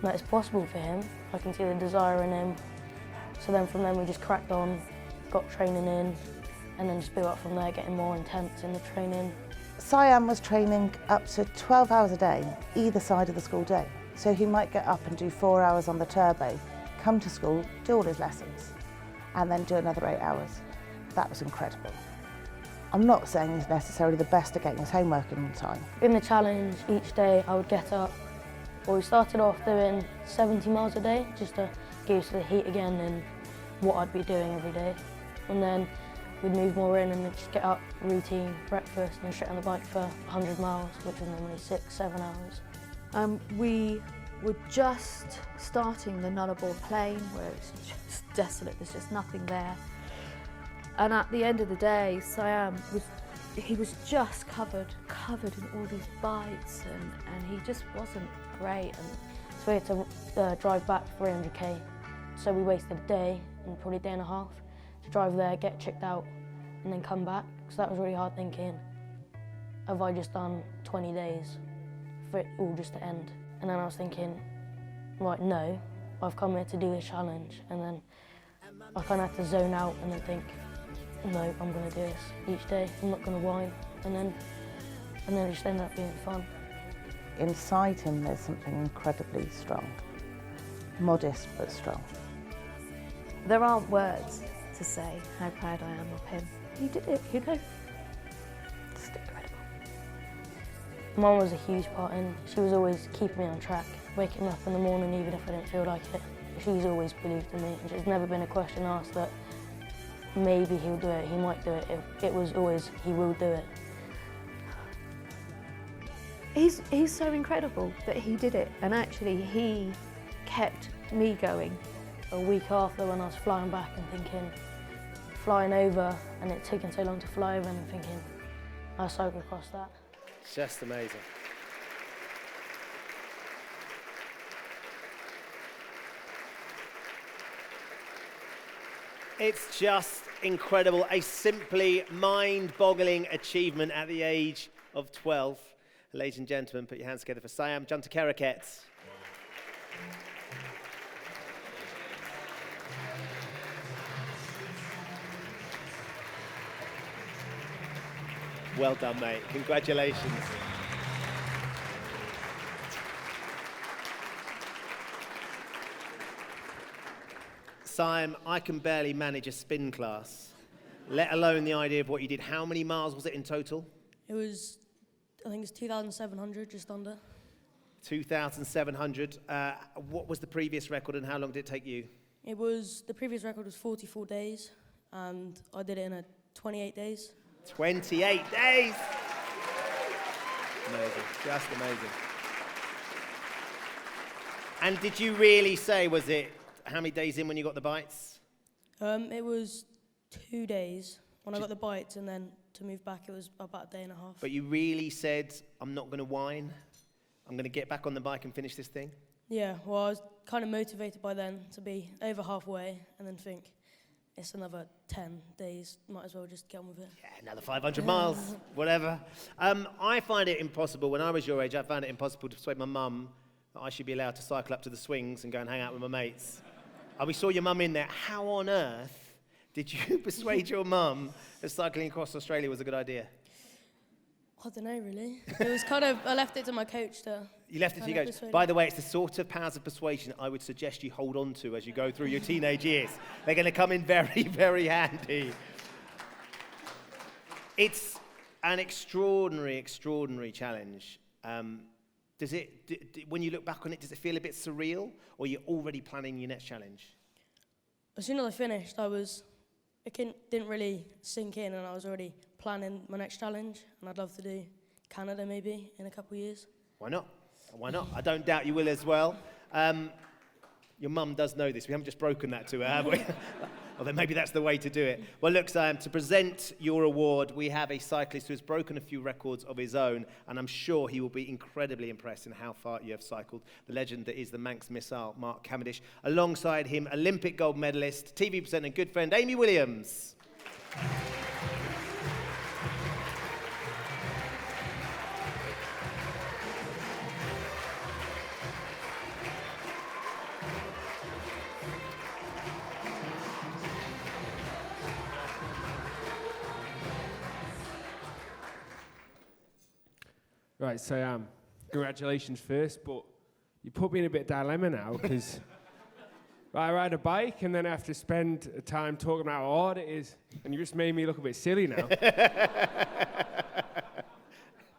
S17: no, it's possible for him. I can see the desire in him. So then from then we just cracked on, got training in, and then just built up from there, getting more intense in the training.
S19: Siam was training up to 12 hours a day, either side of the school day. So he might get up and do 4 hours on the turbo, come to school, do all his lessons, and then do another 8 hours. That was incredible. I'm not saying he's necessarily the best at getting his homework in on time.
S17: In the challenge, each day I would get up. Well, we started off doing 70 miles a day, just to get used to the heat again and what I'd be doing every day. And then we'd move more in and then just get up, routine, breakfast, and then straight on the bike for 100 miles, which was normally 6-7 hours.
S18: We were just starting the Nullarbor Plain, where it's just desolate, there's just nothing there. And at the end of the day, Siam was just covered in all these bites, and he just wasn't great. And so we had to drive back 300k. So we wasted a day, and probably a day and a half, to drive there, get checked out, and then come back. So that was really hard thinking, have I just done 20 days for it all just to end? And then I was thinking, right, no, I've come here to do this challenge. And then I kind of had to zone out and then think, no, I'm going to do this each day. I'm not going to whine. And then it just ended up being fun.
S19: Inside him, there's something incredibly strong. Modest, but strong.
S18: There aren't words to say how proud I am of him. He did it, you know. Just incredible.
S17: Mum was a huge part in. She was always keeping me on track, waking me up in the morning even if I didn't feel like it. She's always believed in me, and there's never been a question asked that maybe he'll do it, he might do it. It was always, he will do it.
S18: He's so incredible that he did it, and actually he kept me going.
S17: A week after, when I was flying back and thinking, flying over, and it taking so long to fly over, and thinking, I cycled across that.
S5: Just amazing. It's just incredible, a simply mind-boggling achievement at the age of 12. Ladies and gentlemen, put your hands together for Siam Jantakaraket. Well done, mate. Congratulations. Simon, I can barely manage a spin class, let alone the idea of what you did. How many miles was it in total?
S16: It was, I think it's 2,700, just under.
S5: 2,700. What was the previous record and how long did it take you?
S16: The previous record was 44 days, and I did it in 28 days.
S5: 28 days! Amazing, just amazing. And did you really say, was it how many days in when you got the bites?
S16: It was 2 days when I got the bites, and then to move back it was about a day and a half.
S5: But you really said, I'm not going to whine, I'm going to get back on the bike and finish this thing?
S16: Yeah, well, I was kind of motivated by then to be over halfway and then think, it's another 10 days, might as well just get on with it.
S5: Yeah, another 500 miles, whatever. I find it impossible, when I was your age, I found it impossible to persuade my mum that I should be allowed to cycle up to the swings and go and hang out with my mates. And we saw your mum in there. How on earth did you persuade your mum that cycling across Australia was a good idea?
S16: I don't know, really. It was kind of, I left it to my coach to...
S5: You left it to your coach. By the way, it's the sort of powers of persuasion I would suggest you hold on to as you go through your teenage years. They're going to come in very, very handy. It's an extraordinary, extraordinary challenge. Does it, when you look back on it, does it feel a bit surreal, or are you already planning your next challenge?
S16: As soon as I finished, didn't really sink in, and I was already planning my next challenge, and I'd love to do Canada maybe in a couple of years.
S5: Why not? Why not? I don't doubt you will as well. Your mum does know this. We haven't just broken that to her, have we? Although maybe that's the way to do it. Well, look, Sam, to present your award, we have a cyclist who has broken a few records of his own, and I'm sure he will be incredibly impressed in how far you have cycled. The legend that is the Manx missile, Mark Cavendish. Alongside him, Olympic gold medalist, TV presenter and good friend, Amy Williams.
S20: Right, so congratulations first, but you put me in a bit of dilemma now, because I ride a bike and then I have to spend time talking about how hard it is, and you just made me look a bit silly now.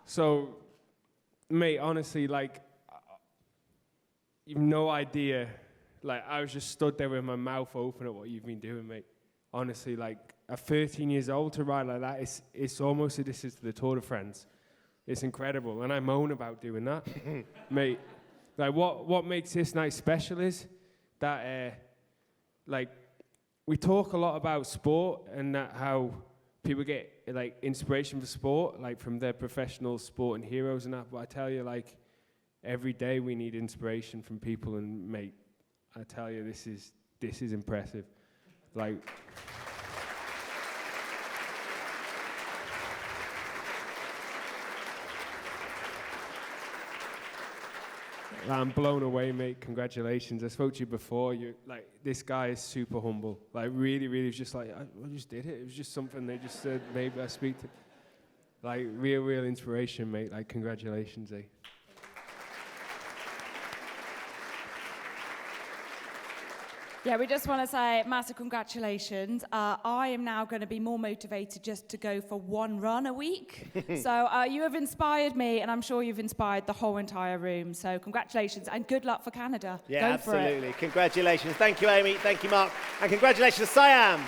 S20: So, mate, honestly, like, you've no idea. Like, I was just stood there with my mouth open at what you've been doing, mate. Honestly, like, at 13 years old to ride like that, it's almost a distance to the Tour de France. It's incredible, and I moan about doing that. Mate, like, what makes this night special is that, like, we talk a lot about sport and that how people get, like, inspiration for sport, like, from their professional sport and heroes and that, but I tell you, like, every day we need inspiration from people, and, mate, I tell you, this is impressive. Like... I'm blown away, mate. Congratulations. I spoke to you before. This guy is super humble. Like, really, really, was just like, I just did it. It was just something they just said, maybe I speak to. Like, real inspiration, mate. Like, congratulations, eh?
S21: Yeah, we just want to say massive congratulations. I am now going to be more motivated just to go for one run a week. So you have inspired me, and I'm sure you've inspired the whole entire room. So congratulations, and good luck for Canada.
S5: Yeah,
S21: go
S5: absolutely.
S21: For it.
S5: Congratulations. Tink you, Amy. Thank you, Mark. And congratulations to Siam.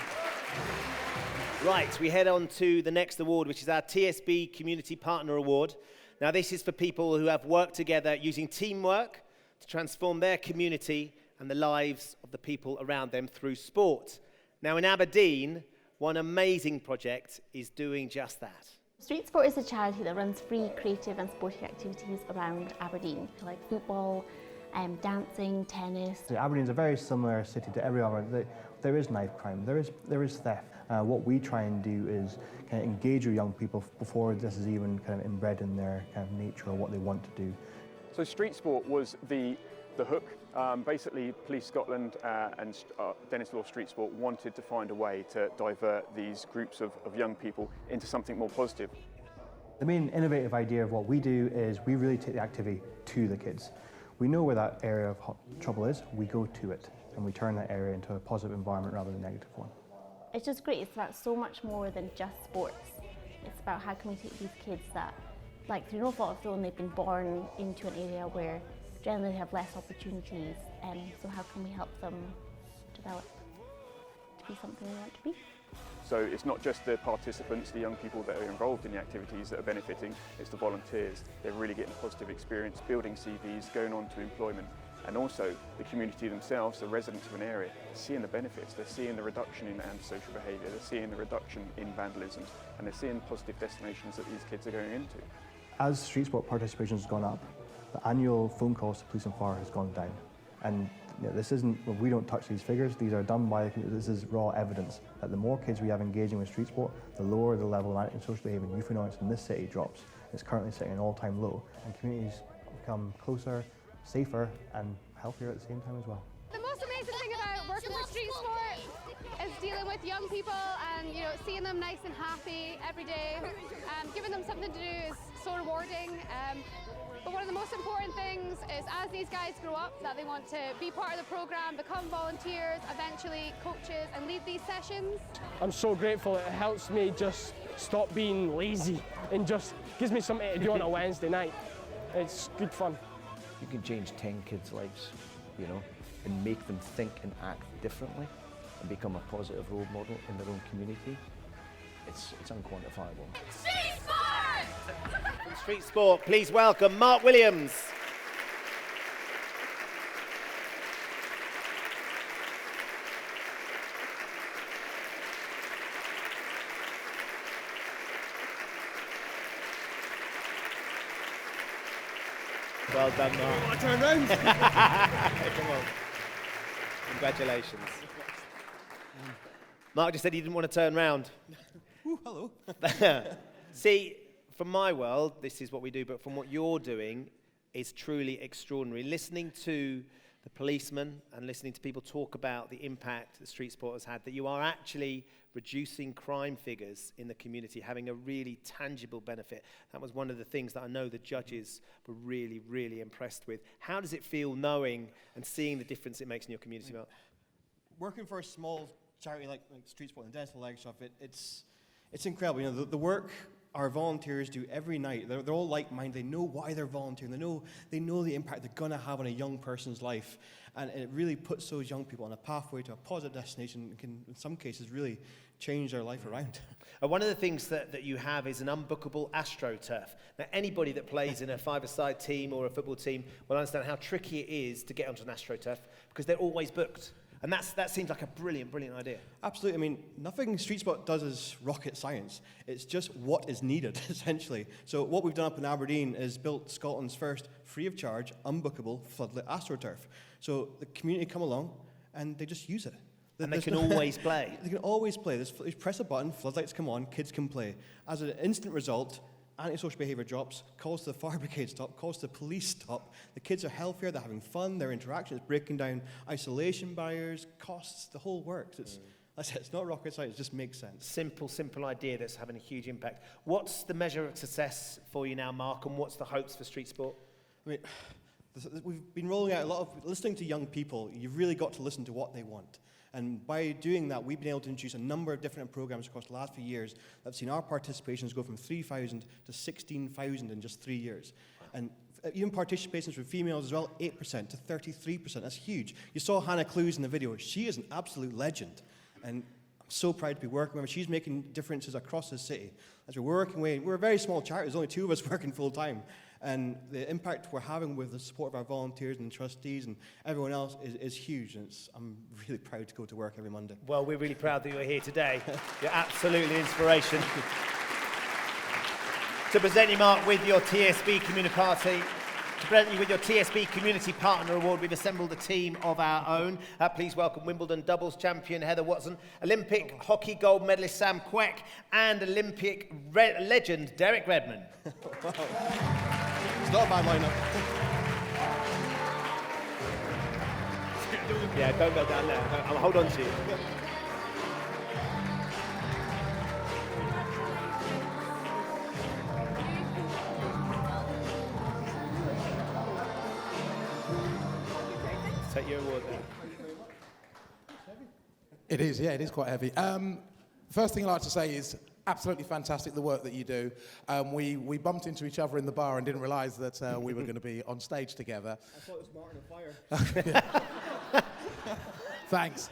S5: Right, we head on to the next award, which is our TSB Community Partner Award. Now, this is for people who have worked together using teamwork to transform their community and the lives of the people around them through sport. Now in Aberdeen, one amazing project is doing just that.
S22: Street Sport is a charity that runs free creative and sporting activities around Aberdeen, like football, dancing, tennis.
S23: Aberdeen's a very similar city to every other. There is knife crime, there is theft. What we try and do is kind of engage with young people before this is even kind of inbred in their kind of nature or what they want to do.
S26: So Street Sport was the hook. Basically, Police Scotland and Dennis Law Street Sport wanted to find a way to divert these groups of young people into something more positive.
S23: The main innovative idea of what we do is we really take the activity to the kids. We know where that area of trouble is, we go to it. and we turn that area into a positive environment rather than a negative one.
S22: It's just great. It's about so much more than just sports. It's about how can we take these kids that, like through no fault of their own, they've been born into an area where generally they have less opportunities, and so how can we help them develop to be something they want to be?
S26: So it's not just the participants, the young people that are involved in the activities that are benefiting, it's the volunteers. They're really getting a positive experience, building CVs, going on to employment. And also the community themselves, the residents of an area, seeing the benefits. They're seeing the reduction in antisocial behaviour, they're seeing the reduction in vandalism, and they're seeing positive destinations that these kids are going into.
S23: As street sport participation has gone up, the annual phone calls to police and fire has gone down. And this isn't, well, we don't touch these figures, these are done by, this is raw evidence that the more kids we have engaging with street sport, the lower the level of antisocial behaviour and youth annoyance in this city drops. It's currently sitting at an all-time low, and communities become closer, safer and healthier at the same time as well.
S1: The most amazing thing about working with street sport is dealing with young people and seeing them nice and happy every day. Giving them something to do is so rewarding. But one of the most important things is as these guys grow up that they want to be part of the programme, become volunteers, eventually coaches and lead these sessions.
S2: I'm so grateful. It helps me just stop being lazy and just gives me something to do on a Wednesday night. It's good fun.
S3: You can change 10 kids' lives, and make them think and act differently and become a positive role model in their own community. It's unquantifiable.
S5: Street Sport! From Street Sport, please welcome Mark Williams. Well done, Mark.
S2: Oh, turn round.
S5: Come on. Congratulations. Mark just said he didn't want to turn round.
S2: Ooh, hello.
S5: See, from my world, this is what we do, but from what you're doing, is truly extraordinary. Listening to the policemen and listening to people talk about the impact that street sport has had, that you are actually reducing crime figures in the community, having a really tangible benefit. That was one of the things that I know the judges were really, really impressed with. How does it feel knowing and seeing the difference it makes in your community, Mark?
S4: Working for a small charity like Street Sport and Dennis Leg Shop, it's incredible. The work our volunteers do every night, they're all like-minded. They know why they're volunteering. They know the impact they're going to have on a young person's life. And it really puts those young people on a pathway to a positive destination and can, in some cases, really change their life around.
S5: One of the things that you have is an unbookable AstroTurf. Now, anybody that plays in a five-a-side team or a football team will understand how tricky it is to get onto an AstroTurf because they're always booked. And that seems like a brilliant, brilliant idea.
S4: Absolutely. I mean, nothing Street Sport does is rocket science. It's just what is needed, essentially. So what we've done up in Aberdeen is built Scotland's first free of charge, unbookable, floodlit AstroTurf. So the community come along and they just use it.
S5: And they can always play.
S4: They can always play. You press a button, floodlights come on, kids can play. As an instant result, antisocial behaviour drops, calls to the fire brigade stop, calls to the police stop. The kids are healthier, they're having fun, their interaction is breaking down isolation barriers, costs, the whole works. It's not rocket science, it just makes sense.
S5: Simple idea that's having a huge impact. What's the measure of success for you now, Mark, and what's the hopes for Street Sport?
S4: I mean, we've been rolling out a lot of, listening to young people, you've really got to listen to what they want. And by doing that, we've been able to introduce a number of different programs across the last few years that have seen our participations go from 3,000 to 16,000 in just 3 years. And even participations from females as well, 8% to 33%. That's huge. You saw Hannah Clues in the video. She is an absolute legend. And I'm so proud to be working with her. She's making differences across the city. As we're working away, we're a very small charity. There's only 2 of us working full time. And the impact we're having with the support of our volunteers and trustees and everyone else is huge. And I'm really proud to go to work every Monday.
S5: Well, we're really proud that you're here today. You're absolutely inspiration. To present you, Mark, with your TSB Community Party, to present you with your TSB Community Partner Award, we've assembled a team of our own. Please welcome Wimbledon doubles champion Heather Watson, Olympic hockey gold medalist Sam Queck, and Olympic legend Derek Redmond.
S4: It's not a bad lineup.
S5: Yeah, don't go down there. I'll hold on to you. Take your award there.
S6: It is, yeah, it is quite heavy. First thing I'd like to say is absolutely fantastic, the work that you do. We bumped into each other in the bar and didn't realise that we were going to be on stage together.
S4: I thought it was Martin and Fire.
S6: Thanks.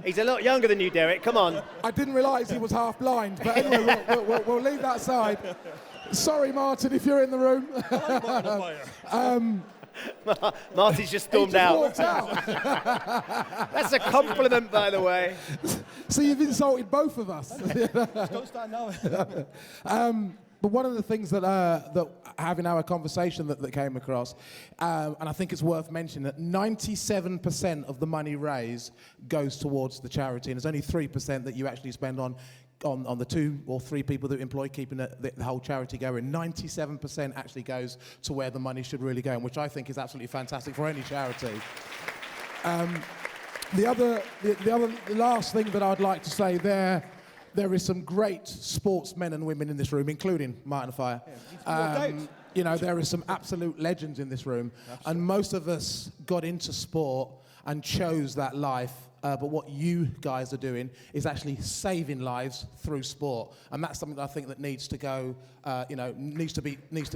S5: He's a lot younger than you, Derek. Come on.
S6: I didn't realise he was half blind, but anyway, we'll leave that aside. Sorry, Martin, if you're in the room.
S5: Marty's just stormed
S6: He just
S5: out.
S6: walked out.
S5: That's a compliment, by the way.
S6: So you've insulted both of us.
S4: Don't start now.
S6: But one of the things that having our conversation that came across, and I think it's worth mentioning that 97% of the money raised goes towards the charity, and there's only 3% that you actually spend on the 2 or 3 people that you employ keeping the whole charity going. 97% actually goes to where the money should really go, and which I think is absolutely fantastic for any charity. The last thing that I'd like to say there is some great sportsmen and women in this room, including Martin Fire. You know, there are some absolute legends in this room, and most of us got into sport and chose that life. But what you guys are doing is actually saving lives through sport, and that's something that I think that needs to go. Needs to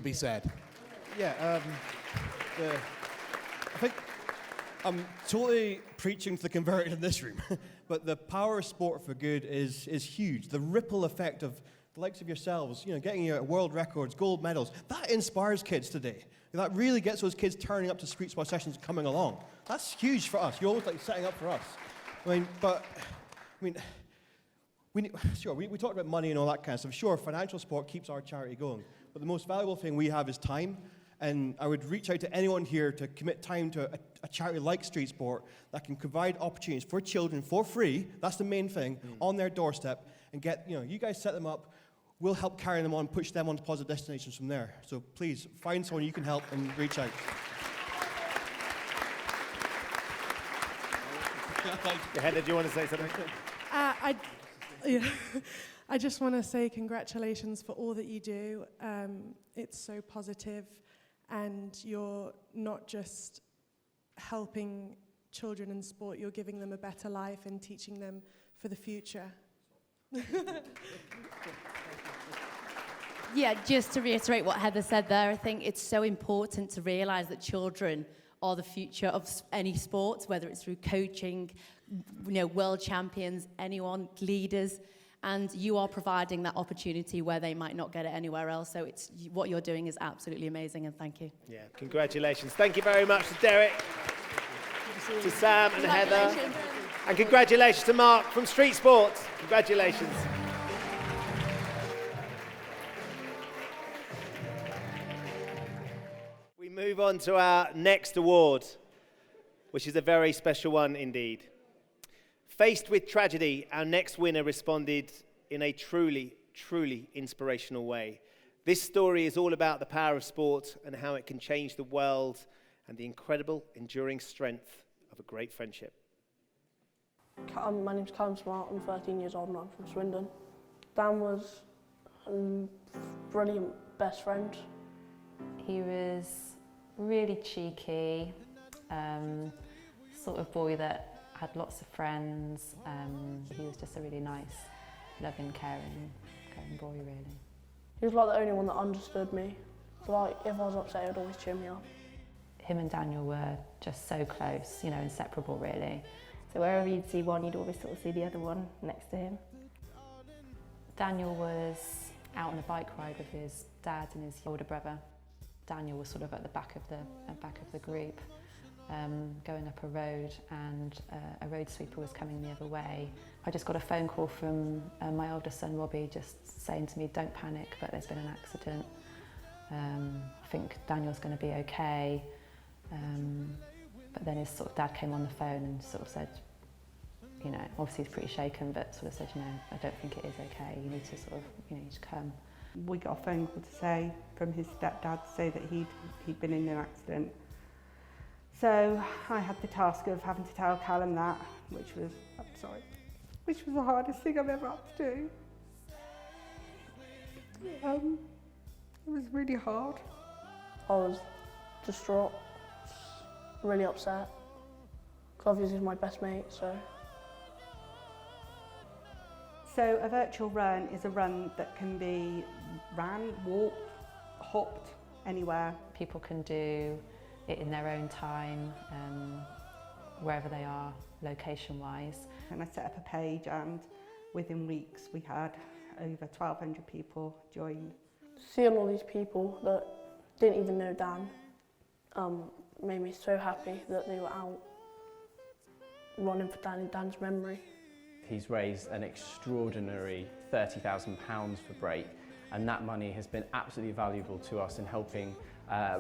S6: be said.
S4: Yeah, I think I'm totally preaching to the converted in this room, but the power of sport for good is huge. The ripple effect of the likes of yourselves, getting your world records, gold medals, that inspires kids today. That really gets those kids turning up to street sport sessions and coming along. That's huge for us. You're always like setting up for us. We talked about money and all that kind of stuff. Sure, financial support keeps our charity going, but the most valuable thing we have is time. And I would reach out to anyone here to commit time to a charity like Street Sport that can provide opportunities for children for free. That's the main thing, on their doorstep, and you guys set them up. We'll help carry them on, push them on to positive destinations from there. So please find someone you can help and reach out.
S5: Heather, do you want to say something?
S7: I just want to say congratulations for all that you do. It's so positive, and you're not just helping children in sport, you're giving them a better life and teaching them for the future.
S8: Yeah, just to reiterate what Heather said there, I think it's so important to realise that children are the future of any sport, whether it's through coaching, world champions, anyone, leaders, and you are providing that opportunity where they might not get it anywhere else. So what you're doing is absolutely amazing, and thank you.
S5: Yeah, congratulations. Thank you very much to Derek, to Sam and Heather, and congratulations to Mark from Street Sports. Congratulations. We move on to our next award, which is a very special one indeed. Faced with tragedy, our next winner responded in a truly, truly inspirational way. This story is all about the power of sport and how it can change the world and the incredible, enduring strength of a great friendship.
S11: My name's Callum Smart, I'm 13 years old and I'm from Swindon. Dan was a brilliant best friend.
S24: He was really cheeky, sort of boy that had lots of friends. He was just a really nice, loving, caring boy, really.
S11: He was like the only one that understood me. So like, if I was upset, he'd always cheer me up.
S24: Him and Daniel were just so close, inseparable, really.
S22: So wherever you'd see one, you'd always sort of see the other one next to him.
S24: Daniel was out on a bike ride with his dad and his older brother. Daniel was sort of at the back of the group. Going up a road, and a road sweeper was coming the other way. I just got a phone call from my oldest son Robbie, just saying to me, don't panic, but there's been an accident. I think Daniel's going to be okay. But then his sort of dad came on the phone and sort of said, obviously he's pretty shaken, but sort of said, I don't think it is okay. You need to sort of, you need to come.
S25: We got a phone call to say from his stepdad to say that he'd been in an accident. So I had the task of having to tell Callum that, which was the hardest thing I've ever had to do. It was really hard.
S11: I was distraught, really upset, because obviously he's my best mate, so
S25: So a virtual run is a run that can be ran, walked, hopped, anywhere.
S24: People can do it in their own time, wherever they are, location-wise.
S25: And I set up a page, and within weeks we had over 1,200 people join.
S11: Seeing all these people that didn't even know Dan made me so happy that they were out running for Dan in Dan's memory.
S9: He's raised an extraordinary £30,000 for Break, and that money has been absolutely valuable to us in helping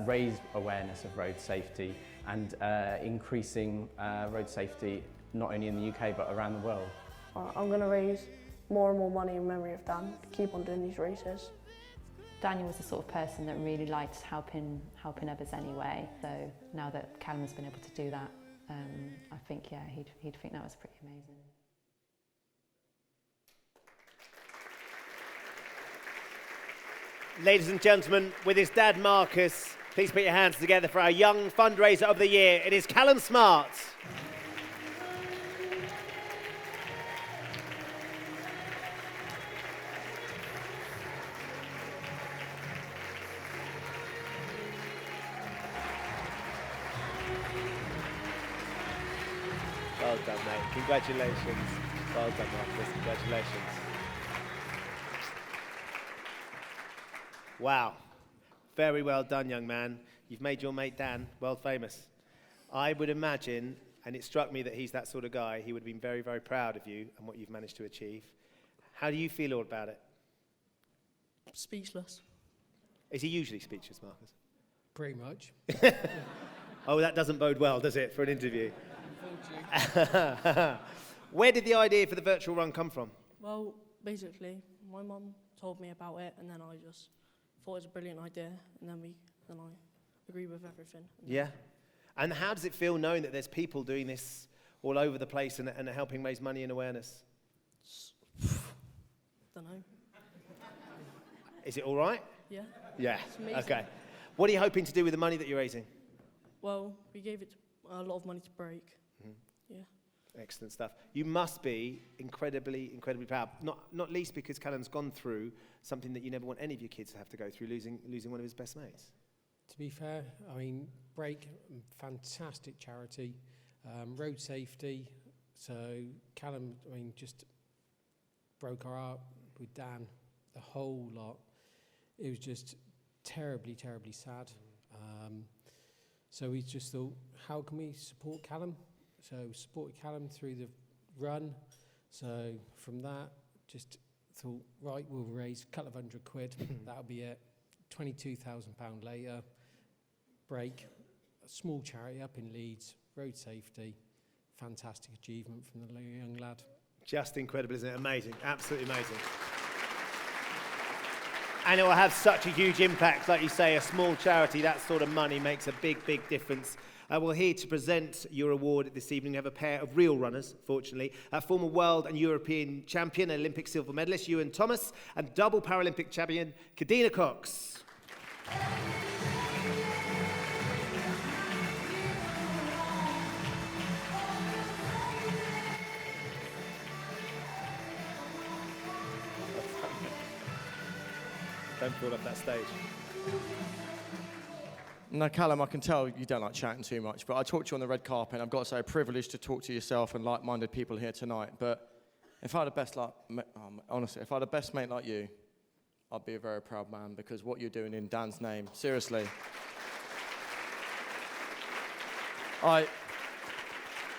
S9: raise awareness of road safety and increasing road safety not only in the UK but around the world.
S11: I'm going to raise more and more money in memory of Dan to keep on doing these races.
S24: Daniel was the sort of person that really liked helping others anyway. So now that Callum's been able to do that, I think he'd think that was pretty amazing.
S5: Ladies and gentlemen, with his dad Marcus, please put your hands together for our Young Fundraiser of the Year. It is Callum Smart. Well done, mate. Congratulations. Well done, Marcus. Congratulations. Wow. Very well done, young man. You've made your mate Dan world famous. I would imagine, and it struck me that he's that sort of guy, he would have been very, very proud of you and what you've managed to achieve. How do you feel all about it?
S10: Speechless.
S5: Is he usually speechless, Marcus?
S10: Pretty much.
S5: Oh, that doesn't bode well, does it, for an interview? Where did the idea for the virtual run come from?
S10: Well, basically, my mum told me about it, and then I just thought it was a brilliant idea, and then I agree with everything.
S5: Yeah. And how does it feel knowing that there's people doing this all over the place and helping raise money and awareness?
S10: Don't know.
S5: Is it all right?
S10: Yeah.
S5: Yeah.
S10: It's amazing.
S5: Okay. What are you hoping to do with the money that you're raising?
S10: Well, we gave it a lot of money to Break.
S5: Mhm.
S10: Yeah.
S5: Excellent stuff. You must be incredibly, incredibly proud. Not least because Callum's gone through something that you never want any of your kids to have to go through, losing one of his best mates.
S10: To be fair, I mean, Break, fantastic charity, road safety. So Callum, I mean, just broke our heart with Dan, the whole lot. It was just terribly, terribly sad. So we just thought, how can we support Callum? So supported Callum through the run. So from that, just thought, right, we'll raise a couple of £100. That'll be it. £22,000 later. Break, a small charity up in Leeds, road safety. Fantastic achievement from the young lad.
S5: Just incredible, isn't it? Amazing. Absolutely amazing. And it will have such a huge impact. Like you say, a small charity, that sort of money makes a big, big difference. We're here to present your award this evening. We have a pair of real runners, fortunately. Former world and European champion, Olympic silver medalist, Ewan Thomas, and double Paralympic champion, Kadina Cox. Don't fall off that stage.
S12: Now, Callum, I can tell you don't like chatting too much, but I talked to you on the red carpet, and I've got to say, a privilege to talk to yourself and like-minded people here tonight. But if I had a best honestly, if I had a best mate like you, I'd be a very proud man, because what you're doing in Dan's name, seriously. I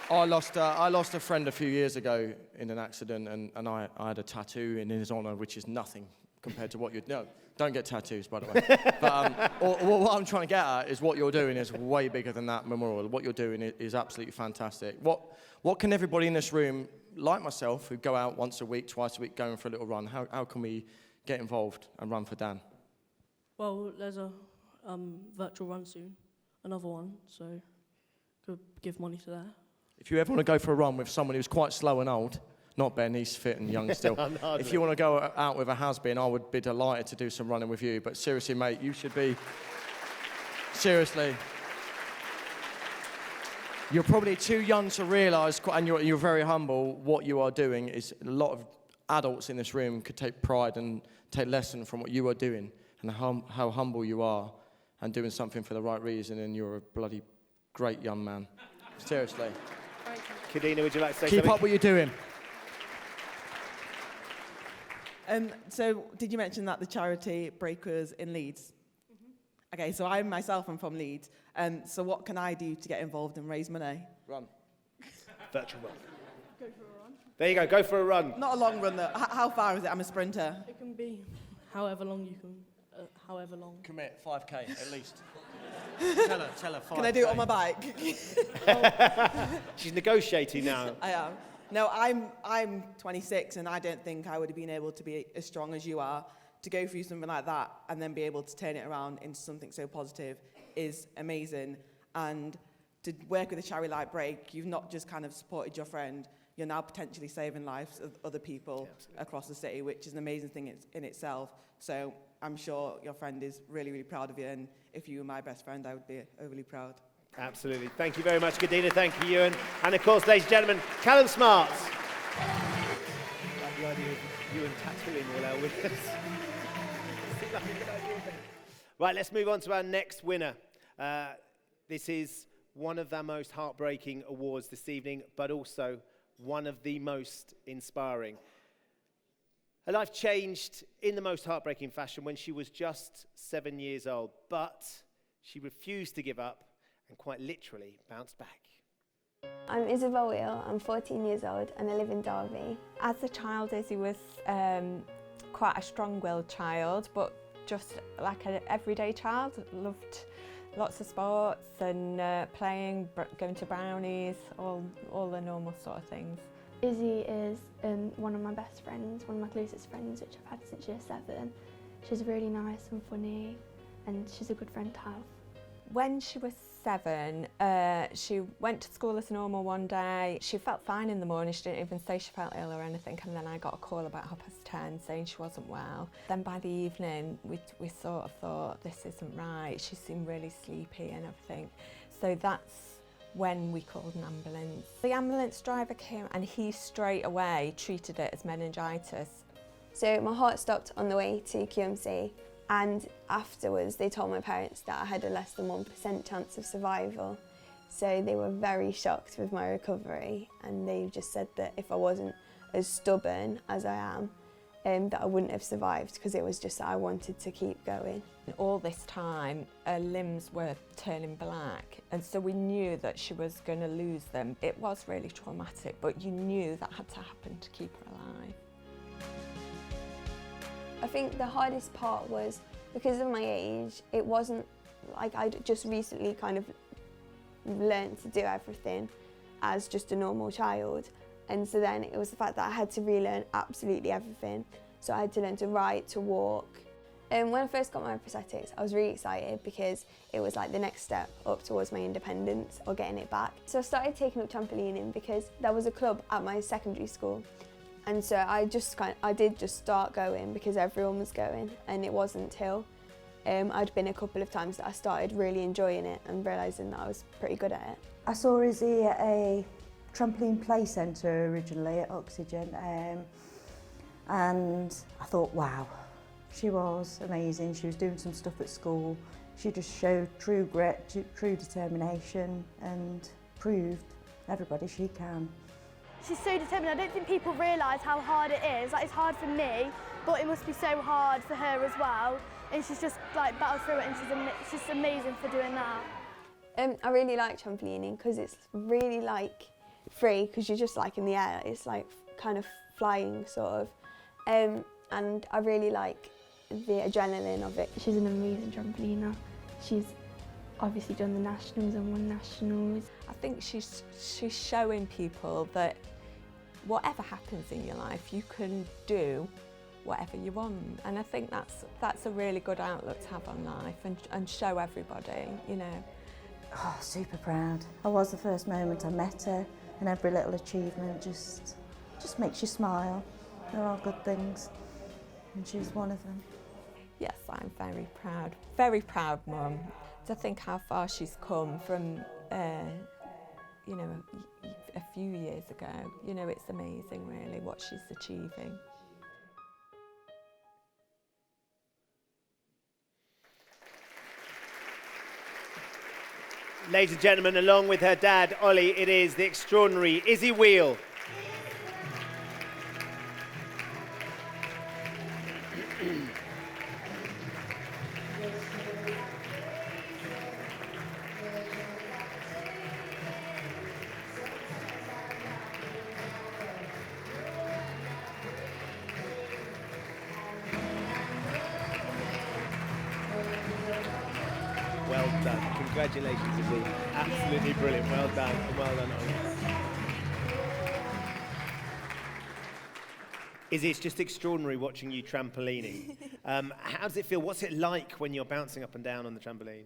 S12: lost a friend a few years ago in an accident, and I had a tattoo in his honour, which is nothing compared to what you'd know. Don't get tattoos, by the way. But what I'm trying to get at is what you're doing is way bigger than that memorial. What you're doing is absolutely fantastic. What can everybody in this room, like myself, who go out once a week, twice a week, going for a little run, how can we get involved and run for Dan?
S10: Well, there's a virtual run soon, another one, so could give money to that.
S12: If you ever want to go for a run with someone who's quite slow and old, not Ben, he's fit and young still. If you want to go out with a has-been, I would be delighted to do some running with you. But seriously, mate, you should be... Seriously. You're probably too young to realise, and you're very humble, what you are doing is a lot of adults in this room could take pride and take lesson from what you are doing and how humble you are and doing something for the right reason, and you're a bloody great young man. Seriously.
S5: Kadina, would you like to say
S12: Keep
S5: something?
S12: up what you're doing.
S13: So did you mention that the charity break was in Leeds? Okay, so I myself am from Leeds. So what can I do to get involved and raise money?
S12: Run.
S5: Virtual run. Go for a run. There you go for a run.
S13: Not a long run though. How far is it? I'm a sprinter.
S16: It can be however long you can, however long.
S12: Commit 5K at least. tell her 5K.
S13: Can I do it on my bike?
S5: She's negotiating now.
S13: I am. No, I'm 26 and I don't think I would have been able to be as strong as you are. To go through something like that and then be able to turn it around into something so positive is amazing. And to work with a charity like Break, you've not just kind of supported your friend, you're now potentially saving lives of other people across the city, which is an amazing thing in itself. So I'm sure your friend is really, really proud of you. And if you were my best friend, I would be overly proud.
S5: Absolutely. Thank you very much, Kadina. Thank you, Ewan. And of course, ladies and gentlemen, Callum Smarts. I like the idea of Ewan tattooing all our winners. Right, let's move on to our next winner. This is one of the most heartbreaking awards this evening, but also one of the most inspiring. Her life changed in the most heartbreaking fashion when she was just 7 years old, but she refused to give up and quite literally bounced back.
S14: I'm Isabel Wheel, I'm 14 years old and I live in Derby.
S15: As a child, Izzy was quite a strong-willed child, but just like an everyday child, loved lots of sports and playing, going to brownies, all the normal sort of things.
S14: Izzy is one of my best friends, one of my closest friends, which I've had since year 7. She's really nice and funny, and she's a good friend to have.
S15: When she was 7, she went to school as normal one day. She felt fine in the morning. She didn't even say she felt ill or anything, and then I got a call about 10:30 saying she wasn't well. Then by the evening, we sort of thought, this isn't right. She seemed really sleepy and everything. So that's when we called an ambulance. The ambulance driver came and he straight away treated it as meningitis.
S14: So my heart stopped on the way to QMC, and afterwards they told my parents that I had a less than 1% chance of survival. So they were very shocked with my recovery, and they just said that if I wasn't as stubborn as I am, that I wouldn't have survived, because it was just that I wanted to keep going.
S15: All this time, her limbs were turning black, and so we knew that she was going to lose them. It was really traumatic, but you knew that had to happen to keep her alive.
S14: I think the hardest part was, because of my age, it wasn't like I'd just recently kind of learned to do everything as just a normal child. And so then it was the fact that I had to relearn absolutely everything. So I had to learn to write, to walk. And when I first got my prosthetics, I was really excited because it was like the next step up towards my independence or getting it back. So I started taking up trampolining because there was a club at my secondary school. And so I did just start going because everyone was going, and it wasn't till I'd been a couple of times that I started really enjoying it and realising that I was pretty good at it.
S17: I saw Izzy at a trampoline play centre originally at Oxygen, and I thought, wow, she was amazing. She was doing some stuff at school. She just showed true grit, true determination, and proved everybody she can.
S18: She's so determined. I don't think people realise how hard it is. Like, it's hard for me, but it must be so hard for her as well. And she's just like battled through it, and she's just amazing for doing that.
S14: I really like trampolining because it's really like free, because you're just like in the air. It's like kind of flying sort of. And I really like the adrenaline of it.
S18: She's an amazing trampoliner. She's obviously done the nationals and won nationals.
S15: I think she's showing people that whatever happens in your life, you can do whatever you want. And I think that's a really good outlook to have on life, and show everybody, you know.
S17: Oh, super proud. I was the first moment I met her, and every little achievement just makes you smile. They're all good things, and she's one of them.
S15: Yes, I'm very proud mum, to think how far she's come from, you know, a few years ago. You know, it's amazing really what she's achieving.
S5: Ladies and gentlemen, along with her dad, Ollie, it is the extraordinary Izzy Wheel. Well done. Congratulations, Izzy. Absolutely brilliant. Well done. And well done, Ollie. Izzy, it's just extraordinary watching you trampolining. How does it feel? What's it like when you're bouncing up and down on the trampoline?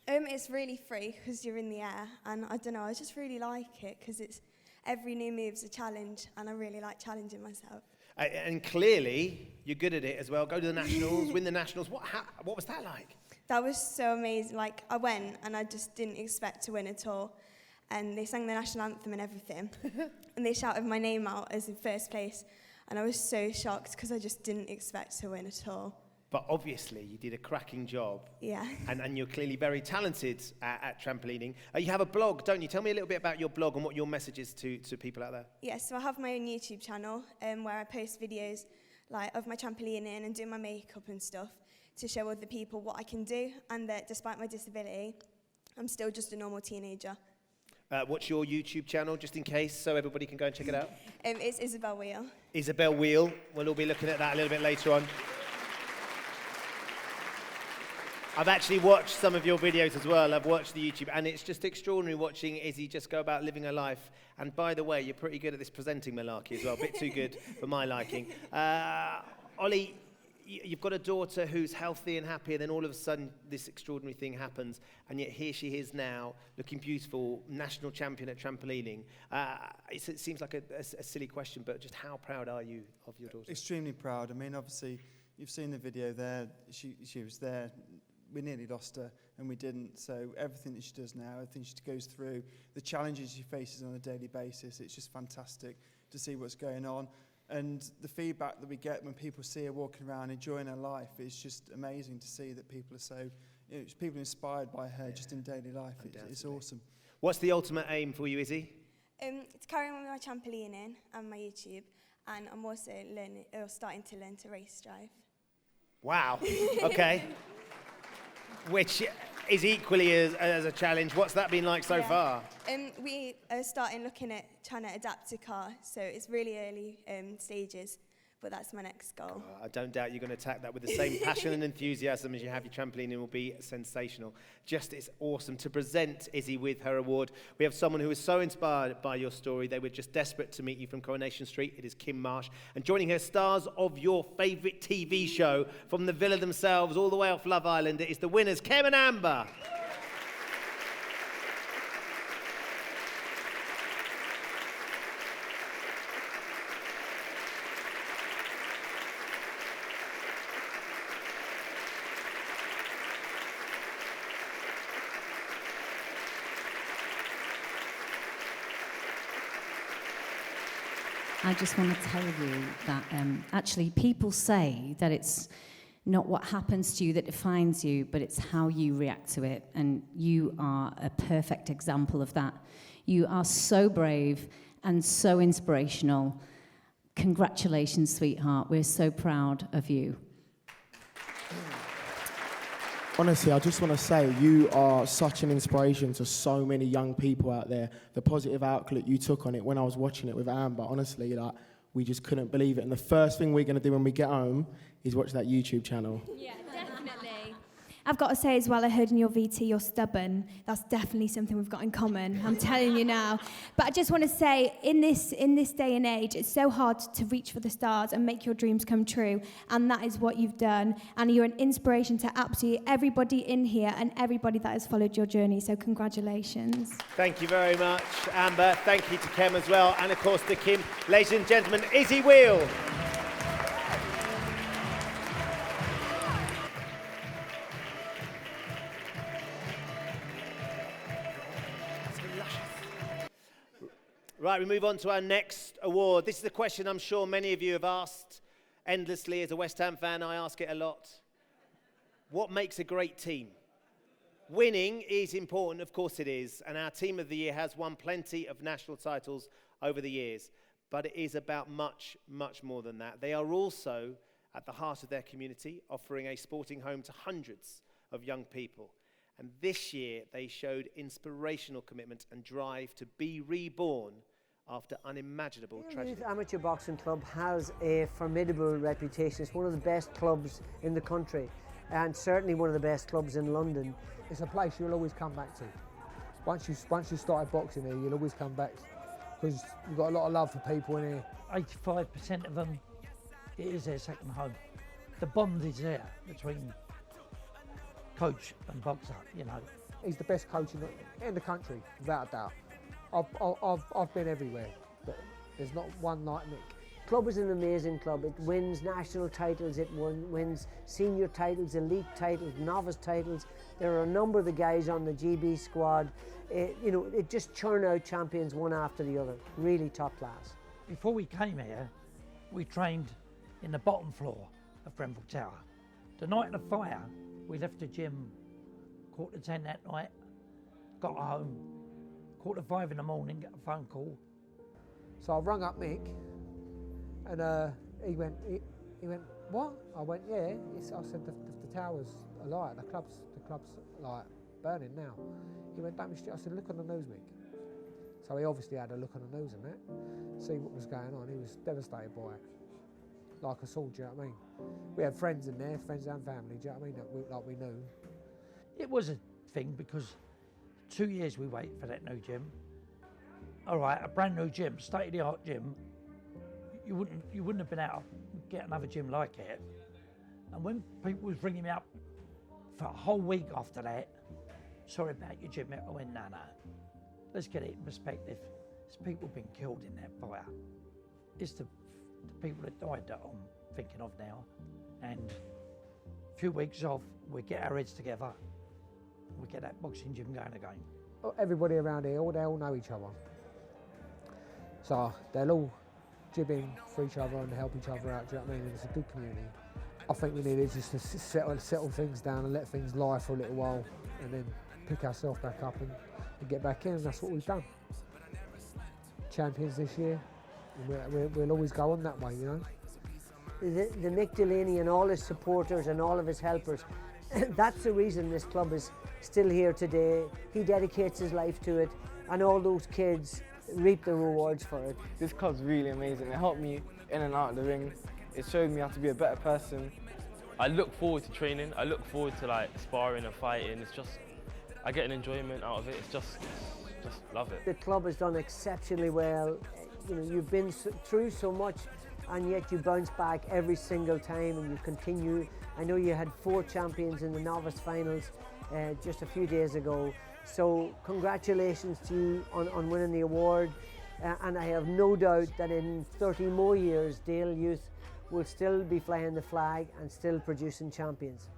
S14: It's really free because you're in the air, and I don't know, I just really like it because it's every new move's a challenge, and I really like challenging myself.
S5: And clearly, you're good at it as well. Go to the Nationals, win the Nationals. What was that like?
S14: That was so amazing. Like, I went and I just didn't expect to win at all. And they sang the national anthem and everything. And they shouted my name out as in first place. And I was so shocked because I just didn't expect to win at all.
S5: But obviously, you did a cracking job.
S14: Yeah.
S5: And you're clearly very talented at trampolining. You have a blog, don't you? Tell me a little bit about your blog and what your message is to people out there.
S14: Yeah, so I have my own YouTube channel where I post videos like of my trampolining and doing my makeup and stuff to show other people what I can do, and that despite my disability, I'm still just a normal teenager.
S5: What's your YouTube channel, just in case, so everybody can go and check it out?
S14: It's Isabel Wheel.
S5: Isabel Wheel. We'll all be looking at that a little bit later on. I've actually watched some of your videos as well. I've watched the YouTube, and it's just extraordinary watching Izzy just go about living her life. And by the way, you're pretty good at this presenting malarkey as well. A bit too good for my liking. Ollie, you've got a daughter who's healthy and happy, and then all of a sudden this extraordinary thing happens, and yet here she is now, looking beautiful, national champion at trampolining. It seems like a silly question, but just how proud are you of your daughter?
S1: Extremely proud. I mean, obviously, you've seen the video there. She was there. We nearly lost her, and we didn't. So everything that she does now, everything she goes through, the challenges she faces on a daily basis, it's just fantastic to see what's going on. And the feedback that we get when people see her walking around enjoying her life is just amazing to see that people are so, people are inspired by her just in daily life. It's awesome.
S5: What's the ultimate aim for you, Izzy?
S14: To carry on with my trampolining and my YouTube, and I'm also starting to learn to race drive.
S5: Wow. Okay. Which is equally as a challenge. What's that been like so far?
S14: We are starting looking at trying to adapt a car, so it's really early stages, but that's my next goal.
S5: I don't doubt you're going to attack that with the same passion and enthusiasm as you have your trampoline. It will be sensational. Just it's awesome to present Izzy with her award. We have someone who is so inspired by your story. They were just desperate to meet you from Coronation Street. It is Kim Marsh. And joining her, stars of your favourite TV show from the Villa themselves all the way off Love Island. It is the winners, Kem and Amber.
S19: I just want to tell you that actually people say that it's not what happens to you that defines you, but it's how you react to it. And you are a perfect example of that. You are so brave and so inspirational. Congratulations, sweetheart. We're so proud of you.
S20: Honestly, I just want to say you are such an inspiration to so many young people out there. The positive outlook you took on it when I was watching it with Amber, honestly, like, we just couldn't believe it. And the first thing we're going to do when we get home is watch that YouTube channel.
S21: Yeah, definitely. I've got to say as well, I heard in your VT you're stubborn. That's definitely something we've got in common, I'm telling you now. But I just want to say, in this day and age, it's so hard to reach for the stars and make your dreams come true. And that is what you've done. And you're an inspiration to absolutely everybody in here and everybody that has followed your journey. So congratulations.
S5: Thank you very much, Amber. Thank you to Kem as well. And of course to Kim. Ladies and gentlemen, Izzy Wheel. Right, we move on to our next award. This is a question I'm sure many of you have asked endlessly. As a West Ham fan, I ask it a lot. What makes a great team? winning is important, of course it is, and our Team of the Year has won plenty of national titles over the years, but it is about much, much more than that. They are also at the heart of their community, offering a sporting home to hundreds of young people. And this year, they showed inspirational commitment and drive to be reborn after unimaginable tragedy.
S2: Youth Amateur Boxing Club has a formidable reputation. It's one of the best clubs in the country, and certainly one of the best clubs in London.
S3: It's a place you'll always come back to. Once you started boxing here, you'll always come back, because you've got a lot of love for people in here.
S4: 85% of them, it is their second home. The bond is there between coach and boxer, you know.
S3: He's the best coach in the country, without a doubt. I've been everywhere, but there's not one like Mick.
S2: The club is an amazing club. It wins national titles, it wins senior titles, elite titles, novice titles. There are a number of the guys on the GB squad. It just churn out champions one after the other. Really top class.
S4: Before we came here, we trained in the bottom floor of Grenfell Tower. The night of the fire, we left the gym 10:15 that night, got home, 4:45 in the morning, got a phone call.
S3: So I rung up Mick, and he went, what? I went, yeah. I said, the tower's alight, the club's like burning now. He went, don't be stupid. I said, look on the news, Mick. So he obviously had a look on the news and that, see what was going on. He was devastated by it, like us all, do you know what I mean? We had friends in there, friends and family, do you know what I mean, like we knew.
S4: It was a thing because 2 years we waited for that new gym. All right, a brand new gym, state-of-the-art gym. You wouldn't have been able to get another gym like it. And when people was ringing me up for a whole week after that, sorry about your gym, I went, no. Let's get it in perspective. There's people been killed in that fire. It's the people that died that I'm thinking of now. And a few weeks off, we get our heads together, we get that boxing gym going again.
S3: Everybody around here, they all know each other. So they'll all jib in for each other and help each other out, do you know what I mean? And it's a good community. I think we needed just to settle things down and let things lie for a little while and then pick ourselves back up and get back in, and that's what we've done. Champions this year, and we'll always go on that way, you know.
S2: The Mick Delaney and all his supporters and all of his helpers, that's the reason this club is still here today. He dedicates his life to it, and all those kids reap the rewards for it.
S6: This club's really amazing. It helped me in and out of the ring. It showed me how to be a better person.
S23: I look forward to training. I look forward to like sparring and fighting. It's just, I get an enjoyment out of it. It's just love it.
S2: The club has done exceptionally well. You know, you've been through so much, and yet you bounce back every single time, and you continue. I know you had 4 champions in the novice finals just a few days ago. So congratulations to you on winning the award. And I have no doubt that in 30 more years, Dale Youth will still be flying the flag and still producing champions.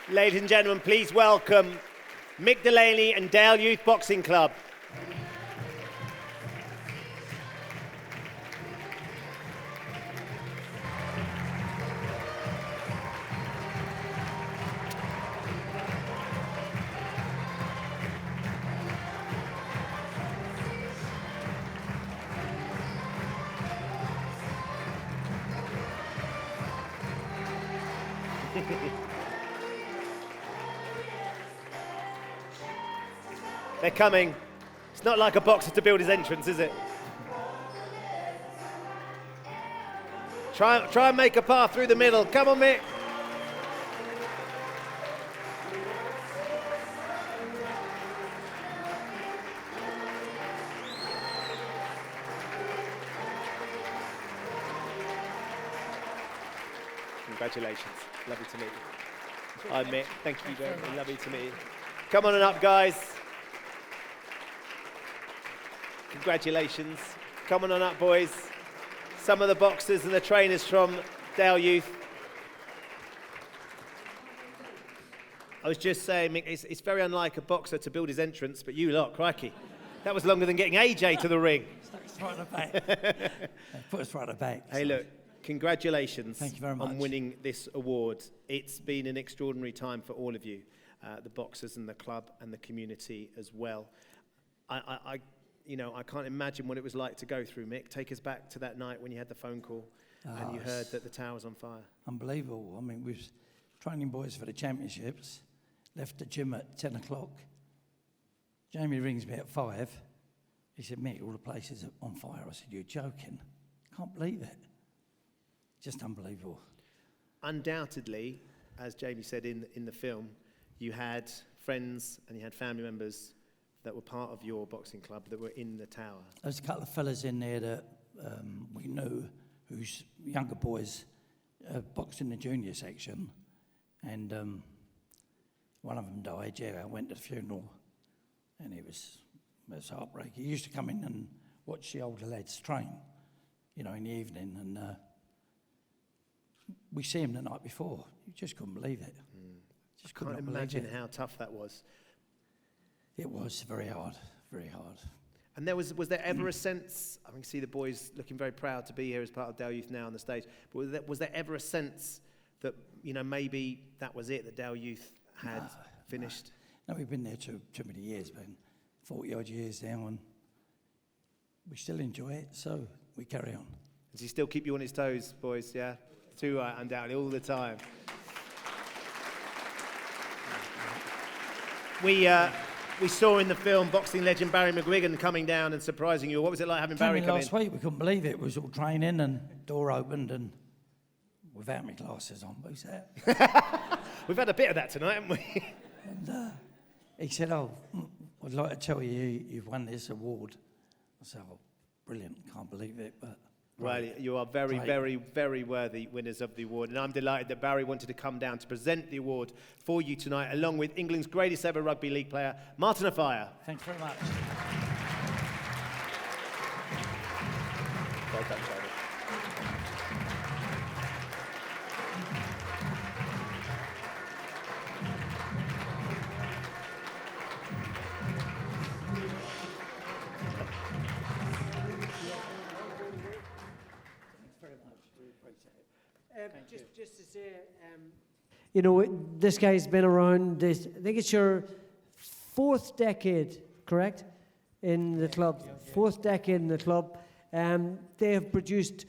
S5: Ladies and gentlemen, please welcome Mick Delaney and Dale Youth Boxing Club. They're coming. It's not like a boxer to build his entrance, is it? Try and make a path through the middle. Come on, Mick. Congratulations. Lovely to meet you. Hi, Mick. Thank you very much. Lovely to meet you. Come on and up, guys. Congratulations. Come on up, boys. Some of the boxers and the trainers from Dale Youth. I was just saying, Mick, it's very unlike a boxer to build his entrance, but you lot, crikey. That was longer than getting AJ to the ring.
S4: Stuck us right at the back. Put us right at the back.
S5: Hey, look, congratulations
S4: Thank you very
S5: on
S4: much.
S5: winning this award. It's been an extraordinary time for all of you, the boxers and the club and the community as well. I can't imagine what it was like to go through, Mick. Take us back to that night when you had the phone call and you heard that the tower was on fire.
S4: Unbelievable. I mean, we was training boys for the championships, left the gym at 10 o'clock. Jamie rings me at 5. He said, Mick, all the places are on fire. I said, you're joking. Can't believe it. Just unbelievable.
S5: Undoubtedly, as Jamie said in the film, you had friends and you had family members that were part of your boxing club that were in the tower.
S4: There's a couple of fellas in there that we knew, whose younger boys boxed in the junior section, and one of them died. Yeah, I went to the funeral, and it was heartbreaking. He used to come in and watch the older lads train, in the evening, and we see him the night before. You just couldn't believe it. Just could
S5: Can't
S4: not believe
S5: imagine
S4: it.
S5: how tough that was.
S4: It was very hard, very hard.
S5: And was there ever a sense, I can see the boys looking very proud to be here as part of Dale Youth now on the stage, but was there ever a sense that, maybe that was it, that Dale Youth had finished?
S4: No, we've been there too many years, been 40 odd years now, and we still enjoy it, so we carry on.
S5: Does he still keep you on his toes, boys, yeah? Too right, undoubtedly, all the time. We saw in the film boxing legend Barry McGuigan coming down and surprising you. What was it like having Barry come in?
S4: Last week, we couldn't believe it. We was all training and door opened and without my glasses on, who's that?
S5: We've had a bit of that tonight, haven't we?
S4: And he said, I'd like to tell you you've won this award. I said, brilliant, can't believe it, but...
S5: Right, you are very, very, very worthy winners of the award, and I'm delighted that Barry wanted to come down to present the award for you tonight, along with England's greatest ever rugby league player, Martin Offiah.
S4: Thanks very much.
S5: Well done, Charlie.
S2: Just to say, this guy's been around. I think it's your 4th decade, correct, in the club. 4th decade in the club. They have produced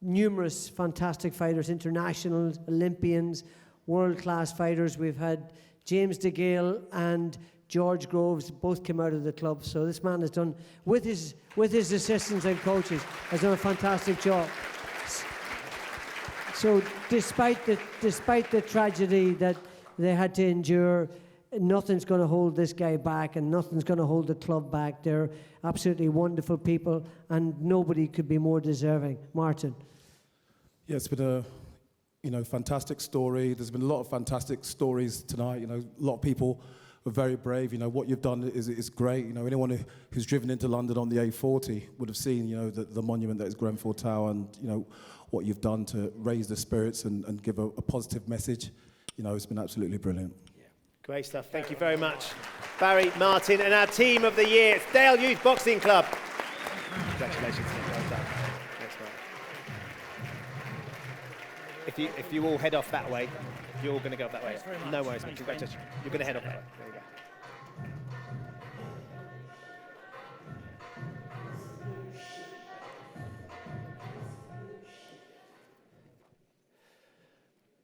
S2: numerous fantastic fighters, international Olympians, world-class fighters. We've had James DeGale and George Groves both came out of the club. So this man has done, with his assistants and coaches, has done a fantastic job. So despite the tragedy that they had to endure, nothing's going to hold this guy back and nothing's going to hold the club back. They're absolutely wonderful people and nobody could be more deserving. Martin.
S7: Yeah, it's been a fantastic story. There's been a lot of fantastic stories tonight. A lot of people are very brave. What you've done is great. Anyone who's driven into London on the A40 would have seen, the monument that is Grenfell Tower and, what you've done to raise the spirits and give a positive message. It's been absolutely brilliant.
S5: Great stuff. Thank you very much, Barry, Martin, and our team of the year. It's Dale Youth Boxing Club. Congratulations. Well done. Thanks, Mark. If you all head off that way, you're all going to go up that way. No worries, mate. Congratulations. You're going to head off that way. There you go.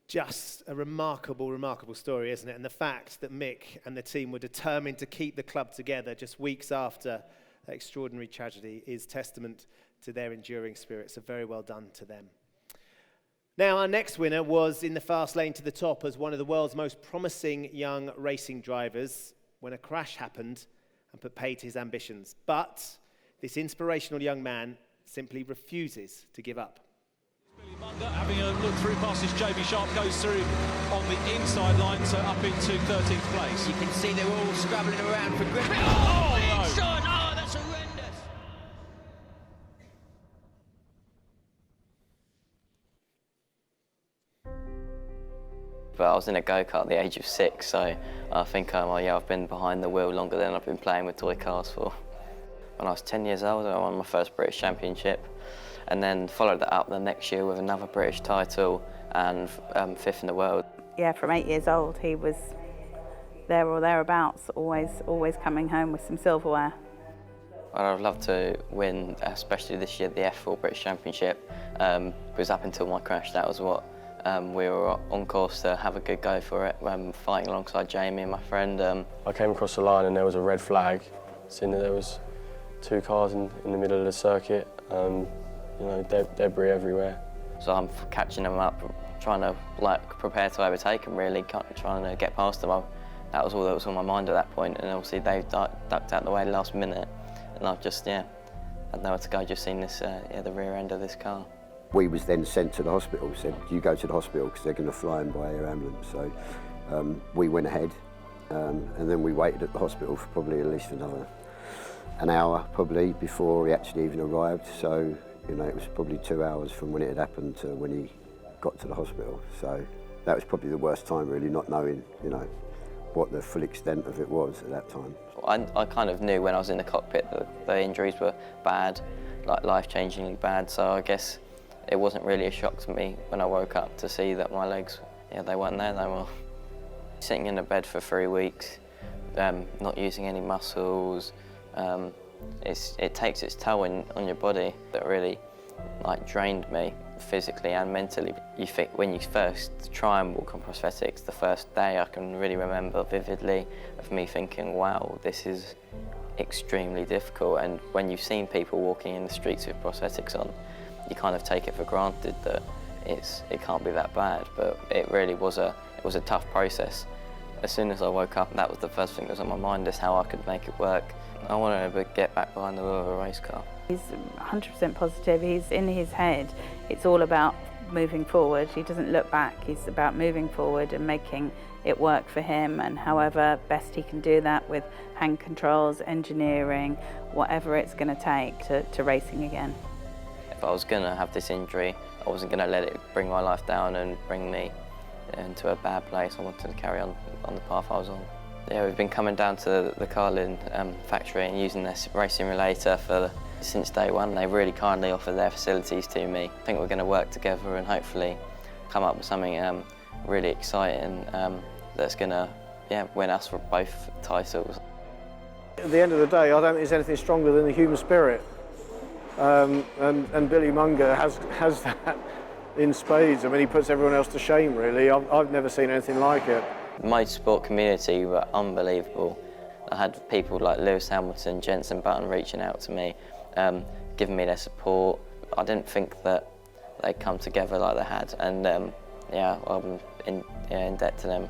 S5: Just a remarkable, remarkable story, isn't it? And the fact that Mick and the team were determined to keep the club together just weeks after that extraordinary tragedy is testament to their enduring spirit. So very well done to them. Now, our next winner was in the fast lane to the top as one of the world's most promising young racing drivers when a crash happened and put paid to his ambitions. But this inspirational young man simply refuses to give up.
S8: Having a look through passes, Jamie Sharp goes through on the inside line, so up into 13th place. You can see they're all scrabbling around for grip. Oh, no! Oh, that's horrendous!
S9: But I was in a go-kart at the age of 6, so I think I've been behind the wheel longer than I've been playing with toy cars for. When I was 10 years old, I won my first British Championship. and then followed that up the next year with another British title and 5th in the world.
S10: Yeah, from 8 years old, he was there or thereabouts, always coming home with some silverware.
S9: I'd love to win, especially this year, the F4 British Championship, because up until my crash, that was what we were on course to have a good go for it, fighting alongside Jamie and my friend.
S11: I came across the line and there was a red flag, seeing that there was 2 cars in the middle of the circuit, you know, debris everywhere.
S9: So I'm catching them up, trying to prepare to overtake them, really, trying to get past them. That was all that was on my mind at that point, and obviously they ducked out the way last minute, and I've just, had nowhere to go, just seen this, the rear end of this car.
S22: We was then sent to the hospital, said, you go to the hospital because they're going to fly in by air ambulance. So we went ahead, and then we waited at the hospital for probably at least an hour probably before he actually even arrived. So, you know, it was probably 2 hours from when it had happened to when he got to the hospital. So that was probably the worst time, really, not knowing, you know, what the full extent of it was at that time.
S9: I kind of knew when I was in the cockpit that the injuries were bad, like life-changingly bad, so I guess it wasn't really a shock to me when I woke up to see that my legs, they weren't there no more. Sitting in a bed for 3 weeks, not using any muscles, it takes its toll on your body. That really drained me physically and mentally. You think when you first try and walk on prosthetics, the first day I can really remember vividly of me thinking, wow, this is extremely difficult. And when you've seen people walking in the streets with prosthetics on, you kind of take it for granted that it can't be that bad, but it really was a tough process. As soon as I woke up, that was the first thing that was on my mind, is how I could make it work. I wanted to get back behind the wheel of a race car.
S10: He's 100% positive. He's in his head. It's all about moving forward. He doesn't look back. He's about moving forward and making it work for him, and however best he can do that with hand controls, engineering, whatever it's going to take to racing again.
S9: If I was going to have this injury, I wasn't going to let it bring my life down and bring me into a bad place. I wanted to carry on the path I was on. Yeah, we've been coming down to the Carlin factory and using their race simulator since day one. They really kindly offered their facilities to me. I think we're going to work together and hopefully come up with something really exciting that's going to win us for both titles.
S24: At the end of the day, I don't think there's anything stronger than the human spirit. And Billy Munger has that in spades. I mean, he puts everyone else to shame, really. I've never seen anything like it.
S9: The motorsport community were unbelievable. I had people like Lewis Hamilton, Jenson Button reaching out to me, giving me their support. I didn't think that they'd come together like they had, and I'm in debt to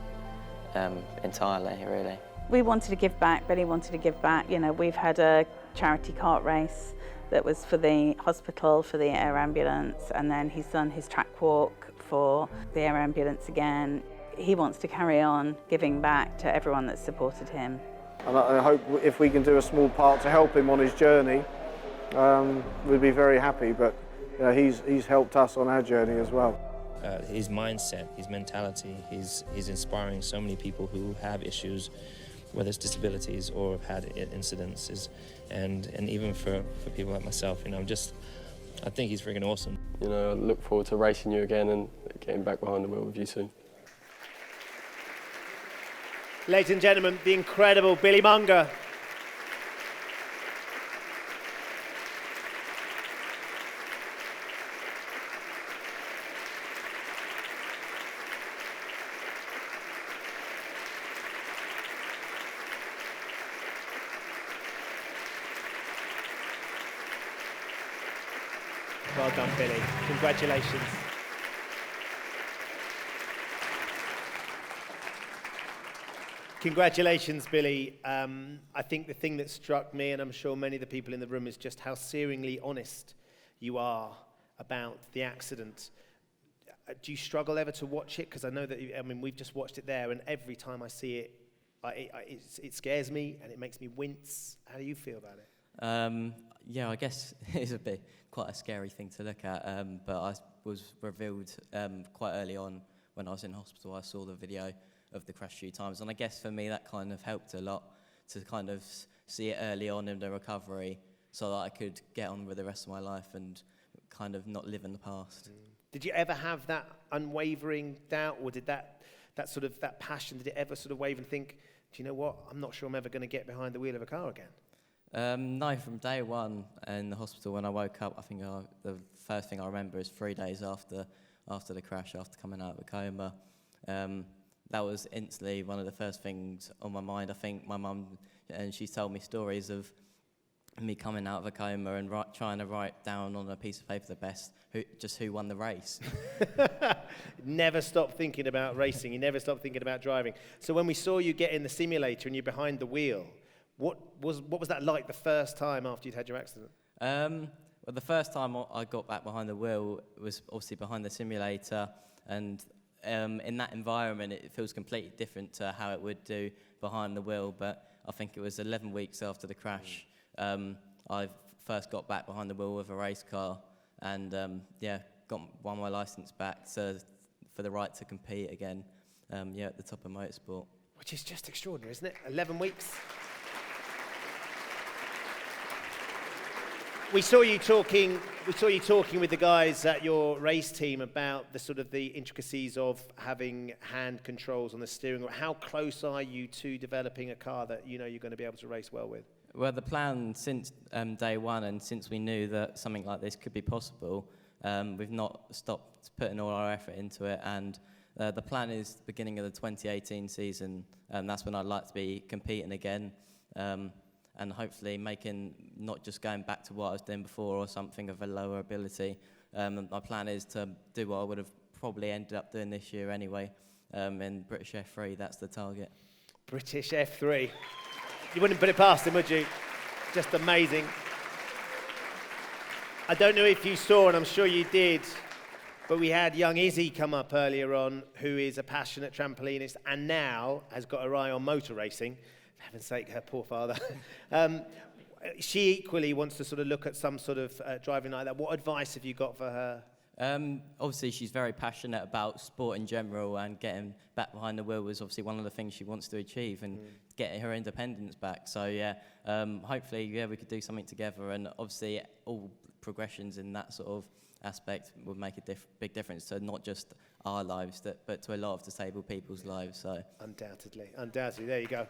S9: them entirely, really.
S10: We wanted to give back. Billy wanted to give back. You know, we've had a charity kart race that was for the hospital, for the air ambulance, and then he's done his track walk for the air ambulance again. He wants to carry on giving back to everyone that's supported him.
S24: And I hope if we can do a small part to help him on his journey, we'd be very happy, but you know, he's helped us on our journey as well.
S25: His mindset, his mentality, he's inspiring so many people who have issues, whether it's disabilities or have had incidences, and even for people like myself, you know, I think he's freaking awesome.
S11: You know, I look forward to racing you again and getting back behind the wheel with you soon.
S5: Ladies and gentlemen, the incredible Billy Munger. Well done, Billy. Congratulations. Congratulations, Billy. I think the thing that struck me, and I'm sure many of the people in the room, is just how searingly honest you are about the accident. Do you struggle ever to watch it? Because I know that, we've just watched it there, and every time I see it, it scares me and it makes me wince. How do you feel about it?
S26: Yeah, I guess it's quite a scary thing to look at, but I was revealed quite early on when I was in hospital. I saw the video of the crash a few times, and I guess for me that kind of helped a lot to kind of see it early on in the recovery so that I could get on with the rest of my life and kind of not live in the past.
S5: Did you ever have that unwavering doubt, or did that passion, did it ever sort of wave and think, do you know what, I'm not sure I'm ever going to get behind the wheel of a car again?
S26: No, from day one in the hospital when I woke up, I think the first thing I remember is 3 days after the crash, after coming out of a coma. That was instantly one of the first things on my mind. I think my mum, and she's told me stories of me coming out of a coma and trying to write down on a piece of paper who won the race.
S5: Never stop thinking about racing. You never stop thinking about driving. So when we saw you get in the simulator and you're behind the wheel, what was that like the first time after you'd had your accident?
S26: Well, the first time I got back behind the wheel was obviously behind the simulator, and in that environment it feels completely different to how it would do behind the wheel. But I think it was 11 weeks after the crash I first got back behind the wheel of a race car, and won my licence back for the right to compete again at the top of motorsport.
S5: Which is just extraordinary, isn't it? 11 weeks. We saw you talking with the guys at your race team about the intricacies of having hand controls on the steering wheel. How close are you to developing a car that you know you're going to be able to race well with?
S26: Well, the plan since day one, and since we knew that something like this could be possible, we've not stopped putting all our effort into it. And the plan is the beginning of the 2018 season, and that's when I'd like to be competing again. And hopefully not just going back to what I was doing before or something of a lower ability. My plan is to do what I would have probably ended up doing this year anyway, in British F3, that's the target.
S5: British F3. You wouldn't put it past him, would you? Just amazing. I don't know if you saw, and I'm sure you did, but we had young Izzy come up earlier on, who is a passionate trampolinist and now has got her eye on motor racing. For heaven's sake, her poor father. She equally wants to sort of look at some sort of driving like that. What advice have you got for her?
S26: Obviously, she's very passionate about sport in general, and getting back behind the wheel was obviously one of the things she wants to achieve, and getting her independence back. So, hopefully, we could do something together, and obviously all progressions in that sort of aspect would make a big difference to not just our lives, but to a lot of disabled people's lives. So
S5: Undoubtedly. There you go.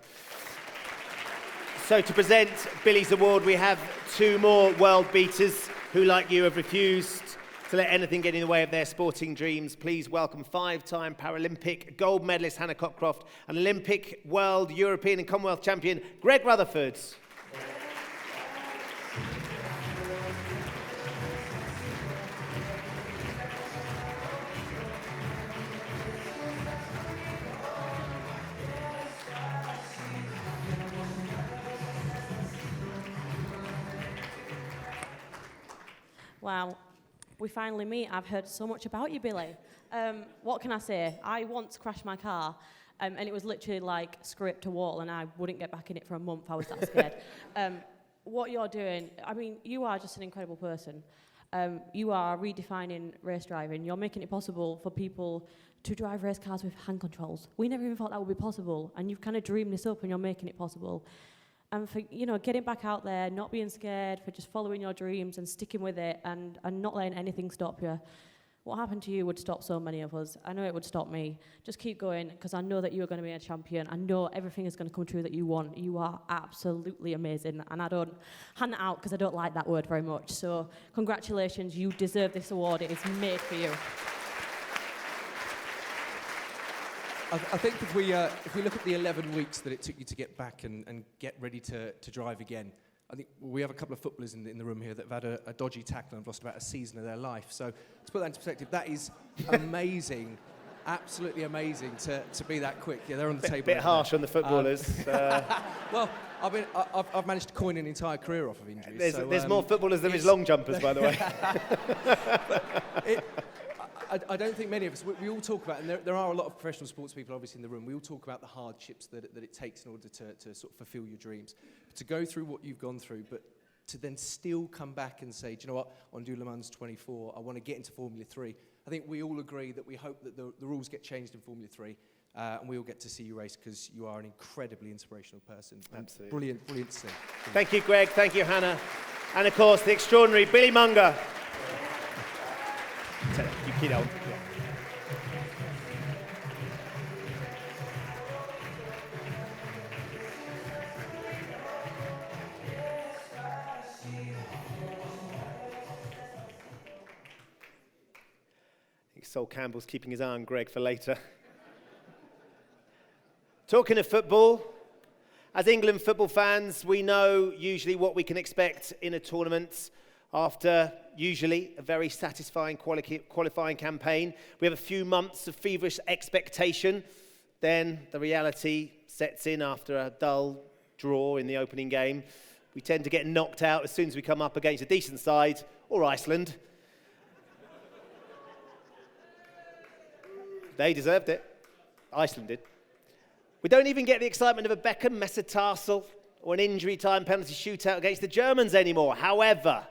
S5: So to present Billy's award, we have two more world beaters who, like you, have refused to let anything get in the way of their sporting dreams. Please welcome 5-time Paralympic gold medalist Hannah Cockcroft and Olympic, World, European and Commonwealth champion Greg Rutherford.
S12: Wow, we finally meet. I've heard so much about you, Billy. What can I say? I once crashed my car, and it was literally like scraped a wall, and I wouldn't get back in it for a month. I was that scared. What you're doing, I mean, you are just an incredible person. You are redefining race driving. You're making it possible for people to drive race cars with hand controls. We never even thought that would be possible, and you've kind of dreamed this up, and you're making it possible. And for, getting back out there, not being scared, for just following your dreams and sticking with it, and not letting anything stop you. What happened to you would stop so many of us. I know it would stop me. Just keep going, because I know that you are going to be a champion. I know everything is going to come true that you want. You are absolutely amazing, and I don't hand that out because I don't like that word very much. So congratulations, you deserve this award. It is made for you.
S13: I think if we look at the 11 weeks that it took you to get back and get ready to drive again, I think we have a couple of footballers in the room here that have had a dodgy tackle and have lost about a season of their life. So to put that into perspective, that is amazing, absolutely amazing to be that quick. Yeah, they're on the table.
S5: Bit harsh on the footballers.
S13: Well, I've managed to coin an entire career off of injuries.
S5: There's more footballers than there's long jumpers, by the way.
S13: I don't think many of us, we all talk about, and there are a lot of professional sports people obviously in the room, we all talk about the hardships that it takes in order to sort of fulfill your dreams. But to go through what you've gone through, but to then still come back and say, do you know what, I want to do Le Mans 24, I want to get into Formula 3. I think we all agree that we hope that the rules get changed in Formula 3, and we all get to see you race, because you are an incredibly inspirational person.
S5: Absolutely.
S13: Brilliant to see.
S5: Thank you, Greg. Thank you, Hannah. And of course, the extraordinary Billy Munger. You know. Sol Campbell's keeping his eye on Greg for later. Talking of football, as England football fans, we know usually what we can expect in a tournament after usually a very satisfying qualifying campaign. We have a few months of feverish expectation. Then the reality sets in after a dull draw in the opening game. We tend to get knocked out as soon as we come up against a decent side, or Iceland. They deserved it. Iceland did. We don't even get the excitement of a Beckham metatarsal or an injury time penalty shootout against the Germans anymore. However,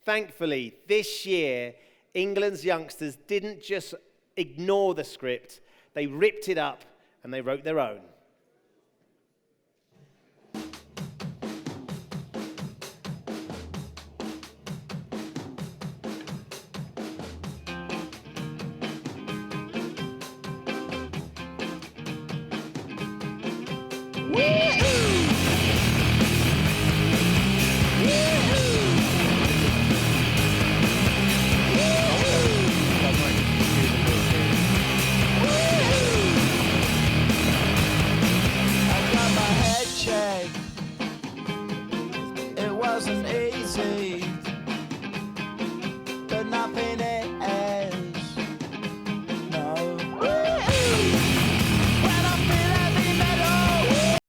S5: thankfully, this year, England's youngsters didn't just ignore the script. They ripped it up and they wrote their own.
S1: It wasn't easy, but nothing is. No. When I feel heavy metal.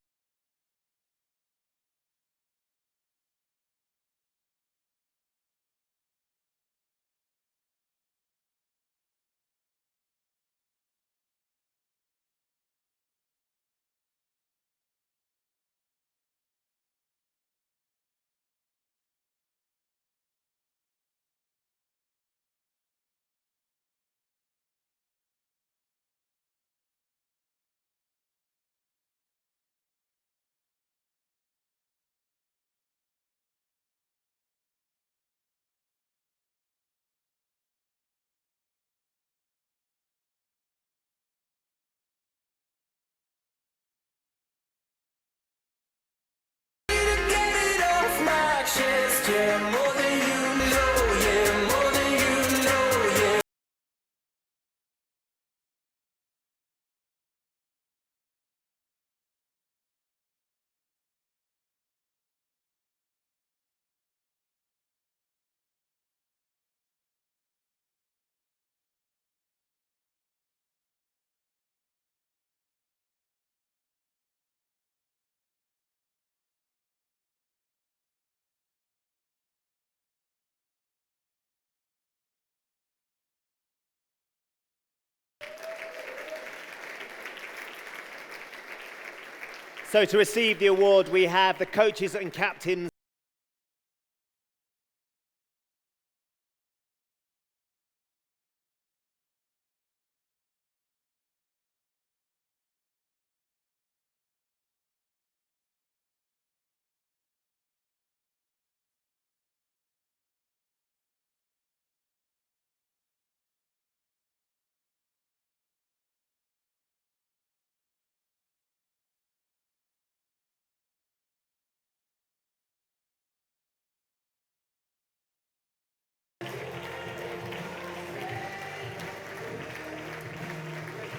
S5: So to receive the award, we have the coaches and captains.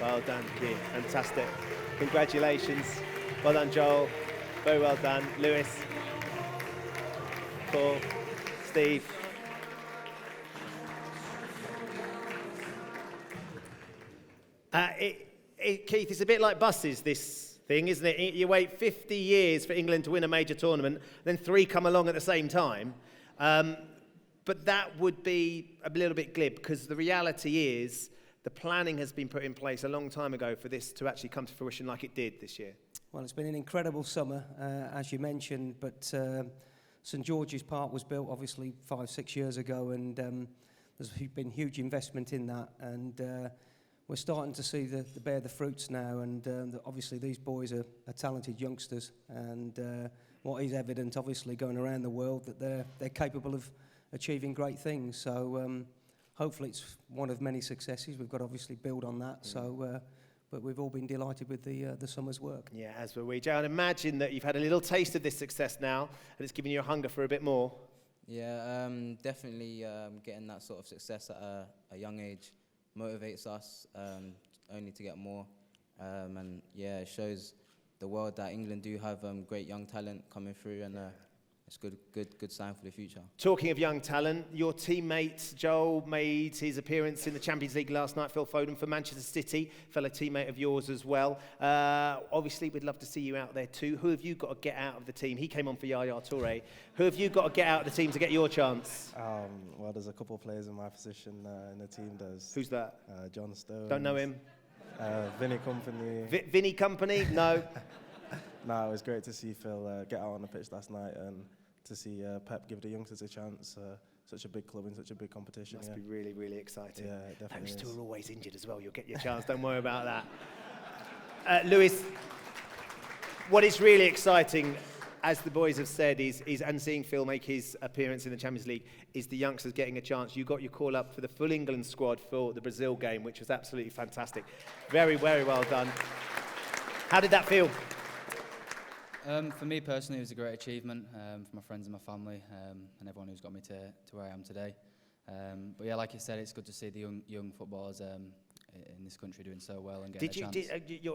S5: Well done, Keir. Fantastic. Congratulations. Well done, Joel. Very well done. Lewis. Paul. Steve. Keith, it's a bit like buses, this thing, isn't it? You wait 50 years for England to win a major tournament, then 3 come along at the same time. But that would be a little bit glib, because the reality is the planning has been put in place a long time ago for this to actually come to fruition like it did this year.
S14: Well, it's been an incredible summer, as you mentioned, but St George's Park was built obviously 5-6 years ago, and there's been huge investment in that, and we're starting to see the bear the fruits now, and obviously these boys are talented youngsters, and what is evident obviously going around the world that they're capable of achieving great things. So hopefully it's one of many successes. We've got to obviously build on that. So, but we've all been delighted with the summer's work.
S5: Yeah, as were we. Joe, I'd imagine that you've had a little taste of this success now, and it's given you a hunger for a bit more.
S15: Yeah, definitely getting that sort of success at a young age motivates us only to get more. And yeah, it shows the world that England do have great young talent coming through, and it's good sign for the future.
S5: Talking of young talent, your teammate Joel made his appearance in the Champions League last night. Phil Foden for Manchester City, fellow teammate of yours as well. Obviously, we'd love to see you out there too. Who have you got to get out of the team? He came on for Yaya Toure. Who have you got to get out of the team to get your chance?
S16: Well, there's a couple of players in my position in the team.
S5: Who's that?
S16: John Stones.
S5: Don't know him.
S16: Vinny Company.
S5: Vinny Company? No.
S16: No, it was great to see Phil get out on the pitch last night and to see Pep give the youngsters a chance. Such a big club in such a big competition.
S5: Must be really, really exciting.
S16: Yeah, it definitely
S5: Those two
S16: is.
S5: are always injured as well. You'll get your chance. Don't worry about that. Lewis, what is really exciting, as the boys have said, is and seeing Phil make his appearance in the Champions League, is the youngsters getting a chance. You got your call up for the full England squad for the Brazil game, which was absolutely fantastic. Very, very well done. How did that feel?
S17: For me personally, it was a great achievement for my friends and my family and everyone who's got me to where I am today. But yeah, like you said, it's good to see the young footballers in this country doing so well and getting a chance.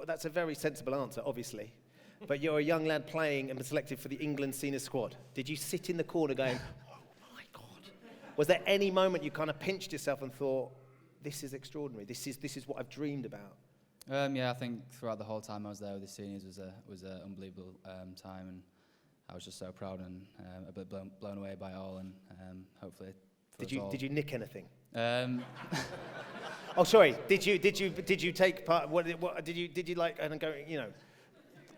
S5: That's a very sensible answer, obviously. But you're a young lad playing and selected for the England senior squad. Did you sit in the corner going, oh my God? Was there any moment you kind of pinched yourself and thought, this is extraordinary, this is what I've dreamed about?
S17: Yeah, I think throughout the whole time I was there with the seniors was an unbelievable time, and I was just so proud and a bit blown away by it all, and hopefully.
S5: Did you nick anything? Oh, sorry. Did you take part? What did you like? And go, you know,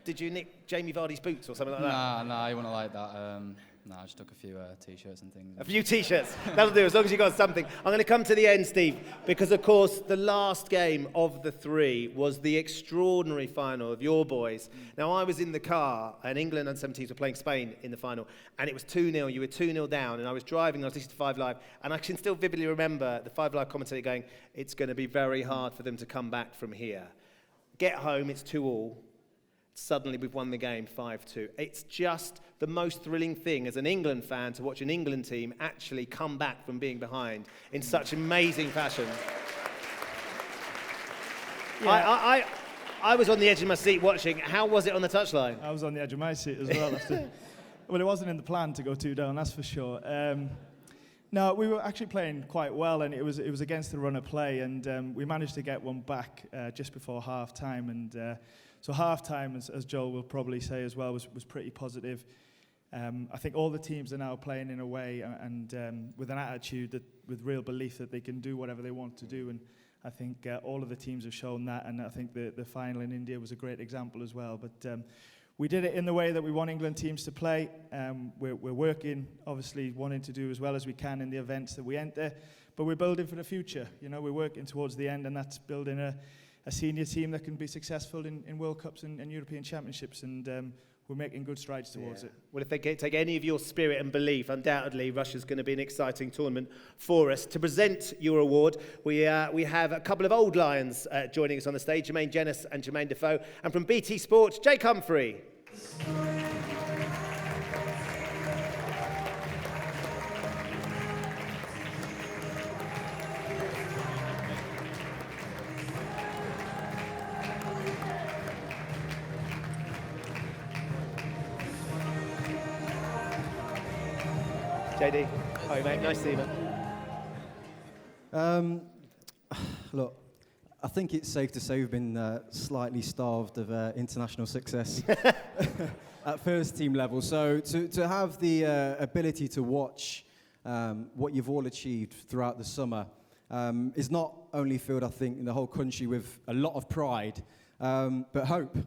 S5: did you nick Jamie Vardy's boots or something like that?
S17: No, you wouldn't like that. No, I just took a few T-shirts and things.
S5: A few T-shirts. That'll do, as long as you got something. I'm going to come to the end, Steve, because, of course, the last game of the three was the extraordinary final of your boys. Now, I was in the car, and England under-17s were playing Spain in the final, and it was 2-0. You were 2-0 down, and I was driving, I was listening to 5 Live, and I can still vividly remember the 5 Live commentator going, it's going to be very hard for them to come back from here. Get home, it's 2-2. Suddenly we've won the game 5-2. It's just the most thrilling thing as an England fan to watch an England team actually come back from being behind in such amazing fashion. Yeah. I was on the edge of my seat watching. How was it on the touchline?
S18: I was on the edge of my seat as well. Well, it wasn't in the plan to go 2 down, that's for sure. No, we were actually playing quite well, and it was against the run of play, and we managed to get one back just before half-time, and so half-time, as Joel will probably say as well, was pretty positive. I think all the teams are now playing in a way and with an attitude with real belief that they can do whatever they want to do, and I think all of the teams have shown that, and I think the final in India was a great example as well. But we did it in the way that we want England teams to play. We're working, obviously, wanting to do as well as we can in the events that we enter, but we're building for the future. You know, we're working towards the end, and that's building a senior team that can be successful in World Cups and European Championships, and we're making good strides towards it.
S5: Well, if they take any of your spirit and belief, undoubtedly Russia's going to be an exciting tournament for us. To present your award, we have a couple of old Lions joining us on the stage, Jermaine Jenas and Jermaine Defoe, and from BT Sports, Jake Humphrey. JD, hi mate, nice to see you, man.
S19: Look, I think it's safe to say we've been slightly starved of international success at first team level. So to have the ability to watch what you've all achieved throughout the summer is not only filled, I think, in the whole country with a lot of pride, but hope.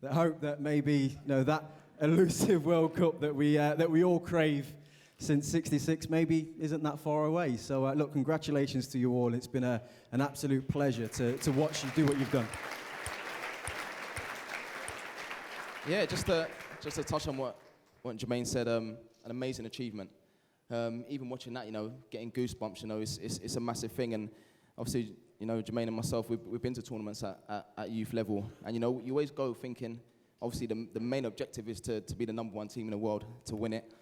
S19: That hope that maybe that elusive World Cup that we all crave since '66 maybe isn't that far away. So look, congratulations to you all. It's been an absolute pleasure to watch you do what you've done.
S20: Yeah, just to touch on what Jermaine said, an amazing achievement.
S3: even watching that, you know, getting goosebumps, you know, it's a massive thing. And obviously, you know, Jermaine and myself, we've been to tournaments at youth level. And, you know, you always go thinking, obviously, the main objective is to be the #1 team in the world, to win it.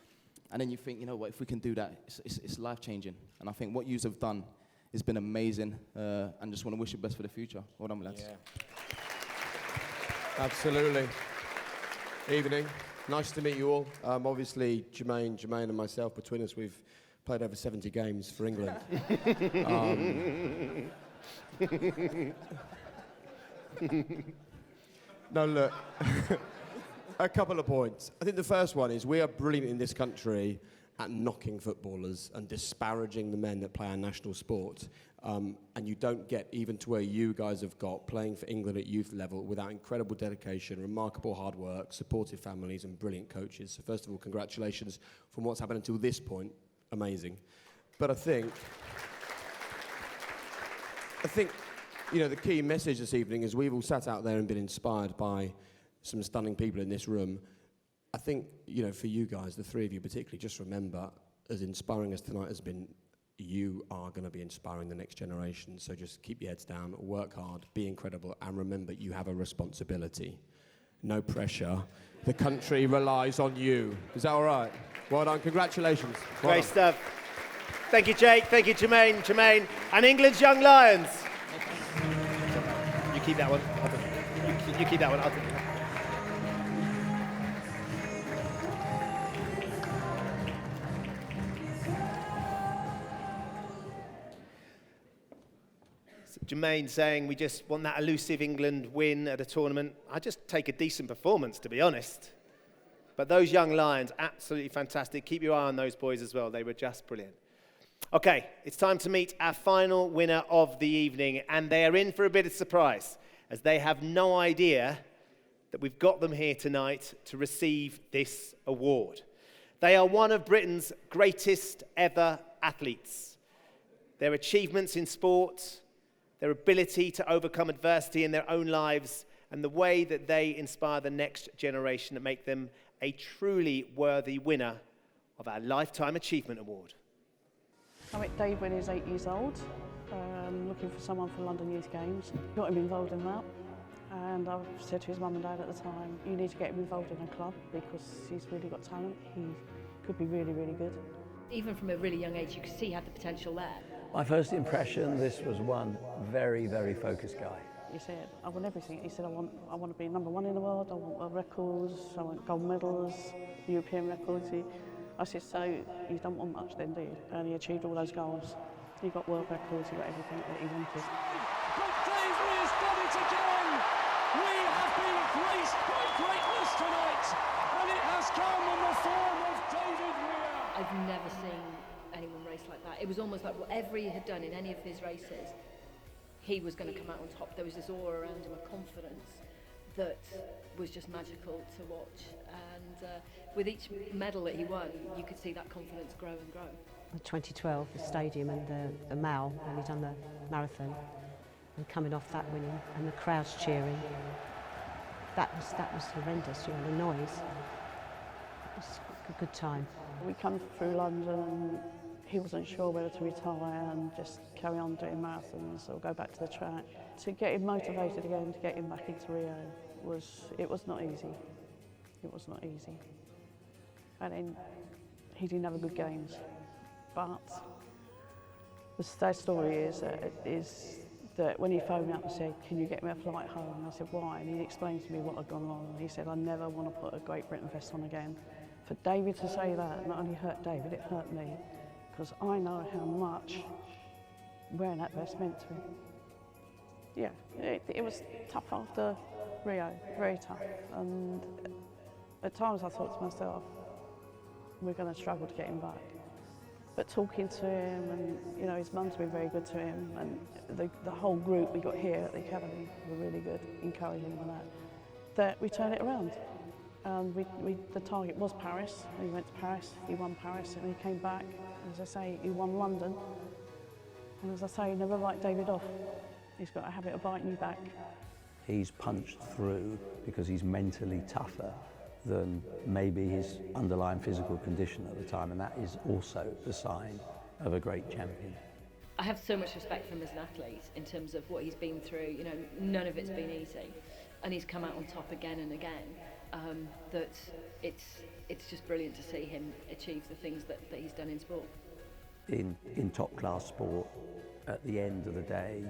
S3: And then you think, you know what, if we can do that, it's life-changing. And I think what yous have done has been amazing. And just want to wish you best for the future. Well done, lads.
S4: Yeah. Absolutely. Evening. Nice to meet you all. Obviously, Jermaine and myself, between us, we've played over 70 games for England. No, look, a couple of points. I think the first one is we are brilliant in this country at knocking footballers and disparaging the men that play our national sport. And you don't get even to where you guys have got playing for England at youth level without incredible dedication, remarkable hard work, supportive families and brilliant coaches. So first of all, congratulations from what's happened until this point. Amazing. But I think, you know, the key message this evening is we've all sat out there and been inspired by some stunning people in this room. I think, you know, for you guys, the three of you particularly, just remember, as inspiring as tonight has been, you are going to be inspiring the next generation. So just keep your heads down, work hard, be incredible, and remember you have a responsibility. No pressure. The country relies on you. Is that all right? Well done. Congratulations. Well
S5: Great
S4: done.
S5: stuff. Thank you, Jake. Thank you, Jermaine. And England's Young Lions. You keep that one. You keep that one. I'll take it. Jermaine saying we just want that elusive England win at a tournament. I just take a decent performance, to be honest. But those Young Lions, absolutely fantastic. Keep your eye on those boys as well. They were just brilliant. Okay, it's time to meet our final winner of the evening, and they are in for a bit of surprise, as they have no idea that we've got them here tonight to receive this award. They are one of Britain's greatest ever athletes. Their achievements in sport, their ability to overcome adversity in their own lives, and the way that they inspire the next generation that make them a truly worthy winner of our Lifetime Achievement Award.
S6: I met Dave when he was 8 years old, looking for someone for London Youth Games. Got him involved in that, and I said to his mum and dad at the time, you need to get him involved in a club because he's really got talent. He could be really, really good.
S20: Even from a really young age, you could see he had the potential there.
S21: My first impression, this was one very, very focused guy.
S6: He said, I want everything. He said, I want to be #1 in the world, I want records, I want gold medals, European records. I said, so you don't want much then, do you? And he achieved all those goals. He got world records, he got everything that he wanted.
S8: But Dave Weir's done it again! We have been graced by greatness tonight, and it has come in the form of David Weir.
S20: I've never seen anyone race like that. It was almost like whatever he had done in any of his races, he was going to come out on top. There was this aura around him, a confidence that was just magical to watch. And with each medal that he won, you could see that confidence grow and grow.
S23: In 2012, the stadium and the Mall, when he'd done the marathon, and coming off that winning, and the crowds cheering, that was horrendous, you know, the noise. It was a good time.
S6: We come through London and he wasn't sure whether to retire and just carry on doing marathons or go back to the track. To get him motivated again, to get him back into Rio, it was not easy. It was not easy. And then he didn't have a good games. But the sad story is that when he phoned me up and said, can you get me a flight home? I said, why? And he explained to me what had gone wrong. And he said, I never want to put a Great Britain vest on again. For David to say that not only hurt David, it hurt me. Because I know how much wearing that vest meant to him. Yeah, it was tough after Rio, very tough. And at times I thought to myself, we're going to struggle to get him back. But talking to him, and you know, his mum's been very good to him, and the whole group we got here at the academy were really good, encouraging him and that we turned it around. The target was Paris. He went to Paris, he won Paris, and he came back. As I say, he won London. And as I say, never write David off. He's got a habit of biting you back.
S21: He's punched through because he's mentally tougher than maybe his underlying physical condition at the time, and that is also the sign of a great champion.
S20: I have so much respect for him as an athlete in terms of what he's been through. You know, none of it's been easy, and he's come out on top again and again. That it's just brilliant to see him achieve the things that he's done in sport.
S21: In top class sport, at the end of the day,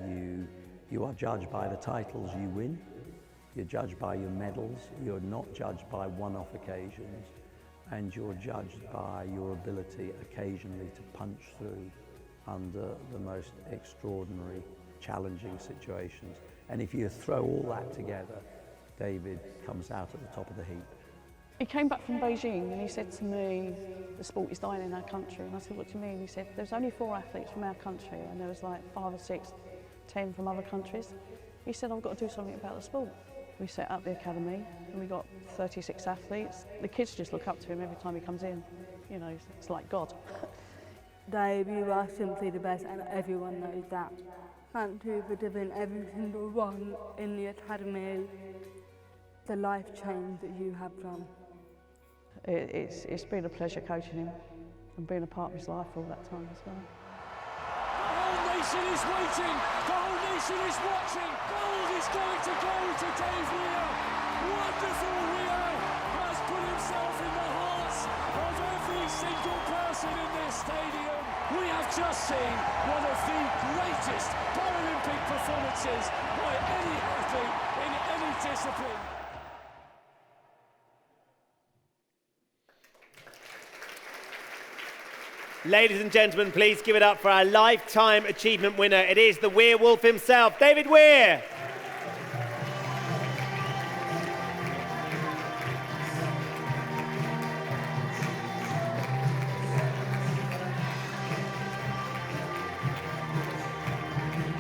S21: you are judged by the titles you win. You're judged by your medals. You're not judged by one-off occasions, and you're judged by your ability occasionally to punch through under the most extraordinary, challenging situations. And if you throw all that together, David comes out at the top of the heap.
S6: He came back from Beijing and he said to me, the sport is dying in our country. And I said, what do you mean? He said, there's only 4 athletes from our country and there was like 5 or 6, 10 from other countries. He said, I've got to do something about the sport. We set up the academy and we got 36 athletes. The kids just look up to him every time he comes in. You know, it's like God.
S2: Dave, you are simply the best and everyone knows that. Thank you for giving every single one in the academy the life change that you have done.
S6: It's been a pleasure coaching him and being a part of his life for all that time as well.
S8: The whole nation is waiting. The whole nation is watching. Gold is going to go to Dave Weir. Wonderful Weir has put himself in the hearts of every single person in this stadium. We have just seen one of the greatest Paralympic performances by any athlete in any discipline.
S5: Ladies and gentlemen, please give it up for our Lifetime Achievement winner. It is the Werewolf himself, David Weir.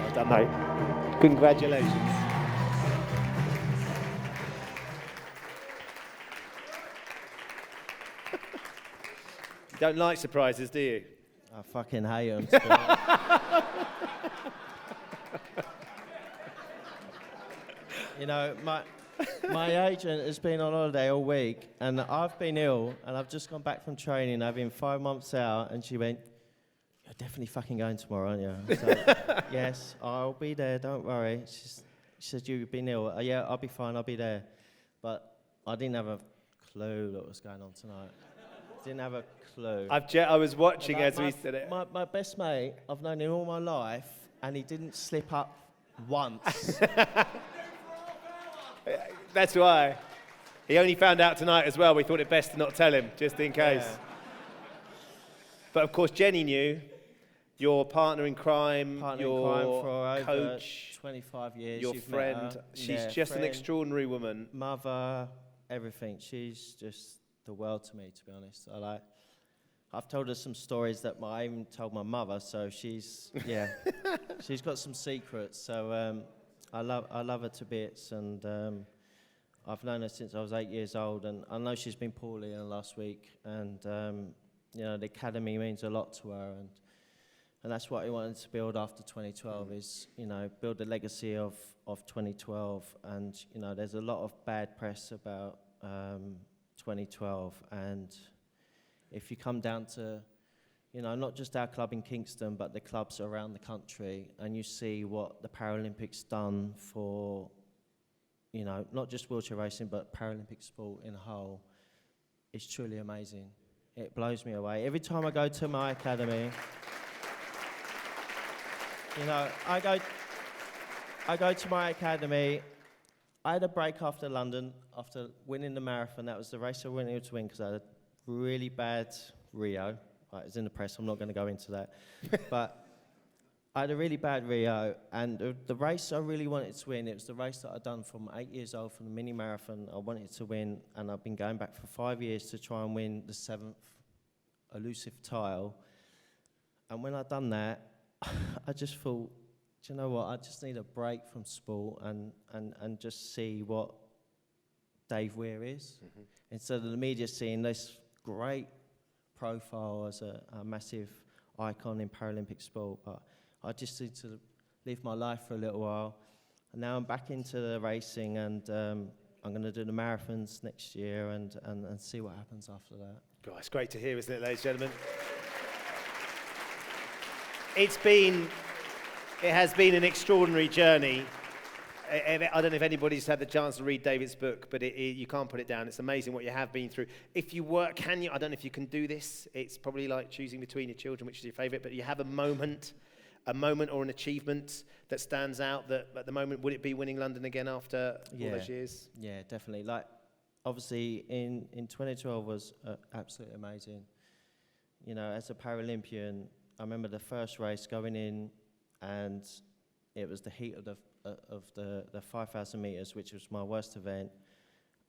S5: Well done, mate. Congratulations. You don't like surprises, do you?
S7: I fucking hate them. You know, my agent has been on holiday all week, and I've been ill, and I've just gone back from training. I've been 5 months out, and she went, "You're definitely fucking going tomorrow, aren't you?" So, yes, I'll be there. Don't worry. She said, "You've been ill." Yeah, I'll be fine. I'll be there. But I didn't have a clue what was going on tonight. Didn't have a clue.
S5: I was watching as we said it.
S7: My best mate, I've known him all my life, and he didn't slip up once.
S5: That's why. He only found out tonight as well. We thought it best to not tell him, just in case.
S7: Yeah.
S5: But of course, Jenny knew. Your partner in crime, your
S7: for over
S5: coach,
S7: 25 years.
S5: your
S7: You've met
S5: friend.
S7: her.
S5: She's
S7: Yeah,
S5: just an
S7: friend,
S5: extraordinary woman.
S7: Mother, everything. She's just the world to me, to be honest. I've told her some stories that I even told my mother, so she's she's got some secrets. So I love her to bits, and I've known her since I was 8 years old, and I know she's been poorly in the last week, and you know, the academy means a lot to her, and that's what we wanted to build after 2012 is, you know, build the legacy of 2012, and you know, there's a lot of bad press about 2012, and if you come down to, you know, not just our club in Kingston, but the clubs around the country, and you see what the Paralympics done for, you know, not just wheelchair racing, but Paralympic sport in a whole, it's truly amazing. It blows me away. Every time I go to my academy, you know, I go to my academy. I had a break after London, after winning the marathon. That was the race I wanted to win because I had a really bad Rio. Right, it's in the press, I'm not going to go into that. But I had a really bad Rio, and the race I really wanted to win, it was the race that I'd done from 8 years old, from the mini marathon. I wanted to win, and I've been going back for 5 years to try and win the 7th elusive tile. And when I'd done that, I just thought, do you know what, I just need a break from sport and just see what Dave Weir is. Mm-hmm. Instead of the media seeing this great profile as a massive icon in Paralympic sport, but I just need to live my life for a little while. And now I'm back into the racing, and I'm going to do the marathons next year and see what happens after that.
S5: God, it's great to hear, isn't it, ladies and gentlemen? It has been an extraordinary journey. I don't know if anybody's had the chance to read David's book, but you can't put it down. It's amazing what you have been through. If you were, I don't know if you can do this. It's probably like choosing between your children, which is your favourite, but you have a moment or an achievement that stands out that at the moment, would it be winning London again after all those years?
S7: Yeah, definitely. Like, obviously, in 2012 was absolutely amazing. You know, as a Paralympian, I remember the first race going in, and it was the heat of the 5,000 metres, which was my worst event.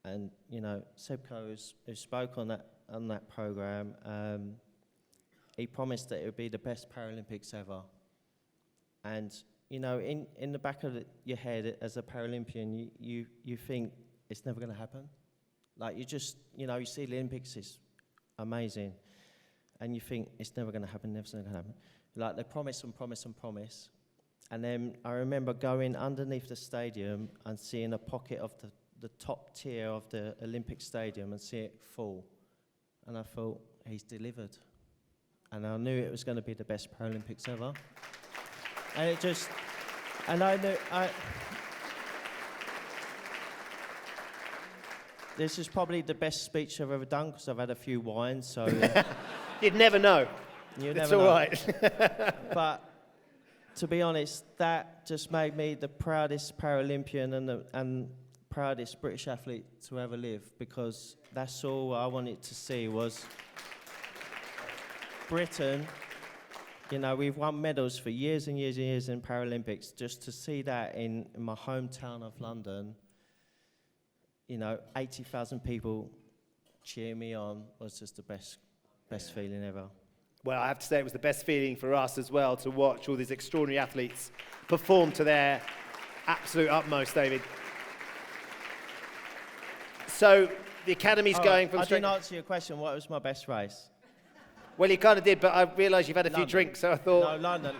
S7: And, you know, Seb Coe, who spoke on that programme, he promised that it would be the best Paralympics ever. And, you know, in the back of your head as a Paralympian, you think it's never going to happen. Like, you just, you know, you see the Olympics, it's amazing. And you think it's never going to happen, never going to happen. Like, they promise and promise and promise. And then I remember going underneath the stadium and seeing a pocket of the top tier of the Olympic stadium and see it full. And I thought, he's delivered. And I knew it was going to be the best Paralympics ever. And it just, and I knew, this is probably the best speech I've ever done because I've had a few wines, so.
S5: You'd never know.
S7: It's all right. But to be honest, that just made me the proudest Paralympian and proudest British athlete to ever live, because that's all I wanted to see was Britain. You know, we've won medals for years and years and years in Paralympics. Just to see that in my hometown of London, you know, 80,000 people cheer me on was just the best feeling ever.
S5: Well, I have to say it was the best feeling for us as well to watch all these extraordinary athletes perform to their absolute utmost, David. So the Academy's going from...
S7: I didn't answer your question. What was my best race?
S5: Well, you kind of did, but I realised you've had a few drinks, so I thought...
S7: No, London.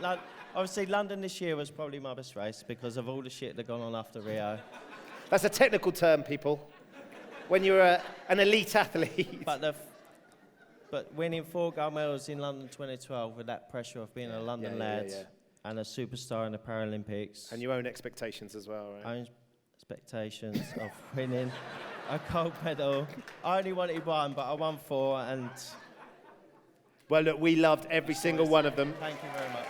S7: Obviously, London this year was probably my best race because of all the shit that gone on after Rio.
S5: That's a technical term, people. When you're an elite athlete.
S7: But winning 4 gold medals in London 2012 with that pressure of being a London lad and a superstar in the Paralympics.
S5: And your own expectations as well, right?
S7: Own expectations of winning a gold medal. I only wanted 1, but I won 4, and...
S5: Well, look, we loved every single one of them.
S7: Thank you very much.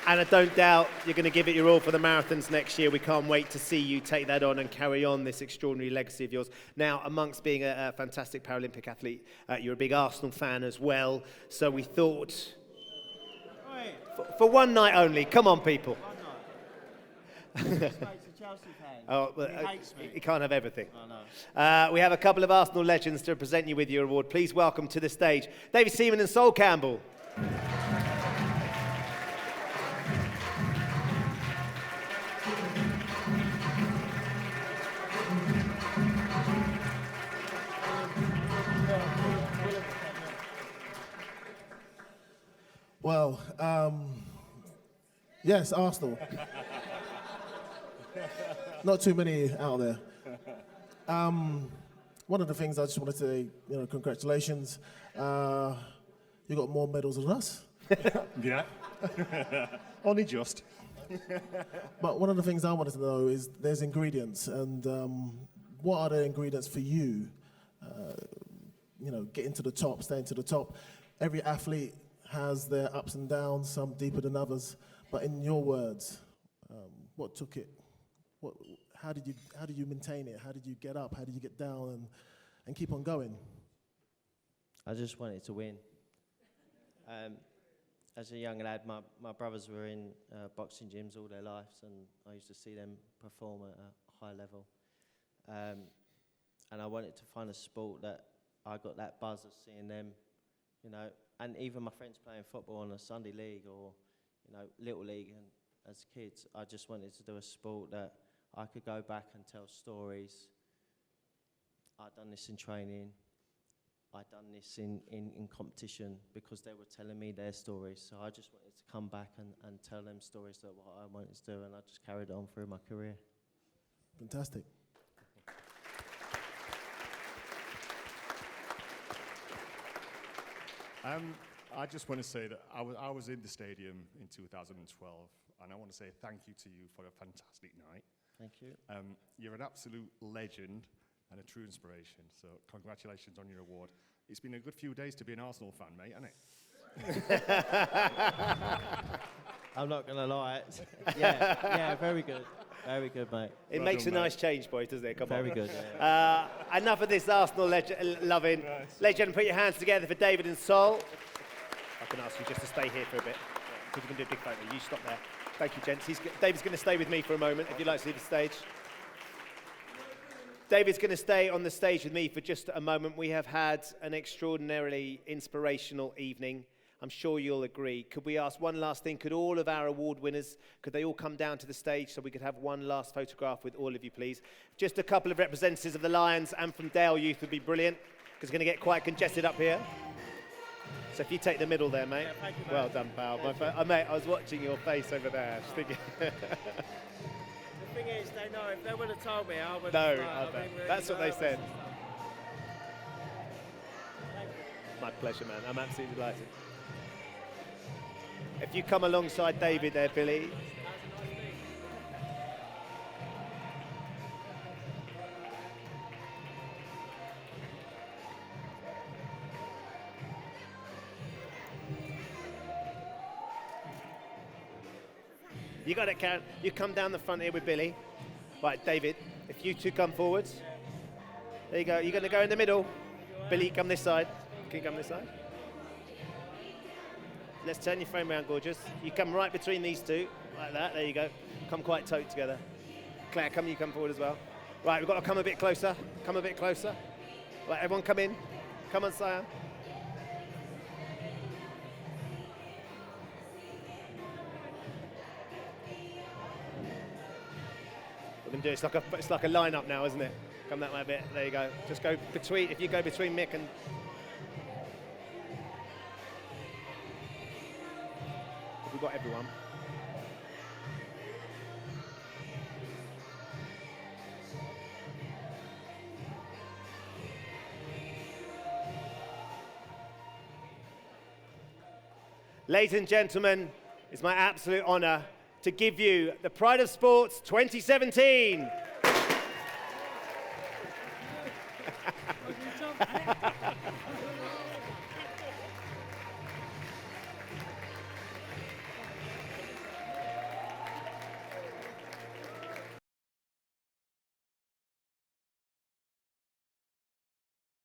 S5: And I don't doubt you're going to give it your all for the marathons next year. We can't wait to see you take that on and carry on this extraordinary legacy of yours. Now, amongst being a fantastic Paralympic athlete, you're a big Arsenal fan as well. So we thought, for one night only, come on, people. Oh, well, you can't have everything. We have a couple of Arsenal legends to present you with your award. Please welcome to the stage David Seaman and Sol Campbell.
S9: Well, yes, Arsenal. Not too many out there. One of the things I just wanted to say, congratulations. You got more medals than us.
S10: Yeah. Only just.
S9: But one of the things I wanted to know is there's ingredients, and what are the ingredients for you? Getting to the top, staying to the top. Every athlete has their ups and downs, some deeper than others. But in your words, what took it? How did you maintain it? How did you get up? How did you get down and keep on going?
S7: I just wanted to win. As a young lad, my brothers were in boxing gyms all their lives, and I used to see them perform at a high level. And I wanted to find a sport that I got that buzz of seeing them, and even my friends playing football in a Sunday league or, Little League, and as kids, I just wanted to do a sport that I could go back and tell stories. I'd done this in training. I'd done this in competition because they were telling me their stories. So I just wanted to come back and tell them stories that what I wanted to do, and I just carried on through my career.
S9: Fantastic.
S10: I just want to say that I was in the stadium in 2012, and I want to say thank you to you for a fantastic night.
S7: Thank you.
S10: You're an absolute legend and a true inspiration, so congratulations on your award. It's been a good few days to be an Arsenal fan, mate, hasn't it?
S7: I'm not going to lie. Yeah, very good. Very good, mate.
S5: It makes a nice change, boys, doesn't it? Come on.
S7: Very good.
S5: Enough of this Arsenal loving. Legend, put your hands together for David and Sol. I can ask you just to stay here for a bit, because you can do a big photo. You stop there. Thank you, gents. David's going to stay with me for a moment, if you'd like to leave the stage. David's going to stay on the stage with me for just a moment. We have had an extraordinarily inspirational evening. I'm sure you'll agree. Could we ask one last thing? Could all of our award winners, could they all come down to the stage so we could have one last photograph with all of you, please? Just a couple of representatives of the Lions and from Dale Youth would be brilliant, because it's going to get quite congested up here. So if you take the middle there, mate.
S7: Thank you, mate.
S5: Well done, pal. Mate, I was watching your face over there. Thinking
S7: The thing is, they know if they would have told me, I would
S5: no,
S7: have.
S5: I bet. That's what they said. My pleasure, man. I'm absolutely delighted. If you come alongside David there, Billy. You got it, Karen. You come down the front here with Billy. Right, David, if you two come forwards. There you go. You're going to go in the middle. Billy, come this side. Can you come this side? Let's turn your frame around, gorgeous. You come right between these two, like that. There you go. Come quite tight together. Claire, you come forward as well. Right, we've got to come a bit closer. Come a bit closer. Right, everyone come in. Come on, Sian. We're going to do it's like a line-up now, isn't it? Come that way a bit. There you go. Just go between. If you go between Mick and. We've got everyone. Ladies and gentlemen, it's my absolute honour to give you the Pride of Sports 2017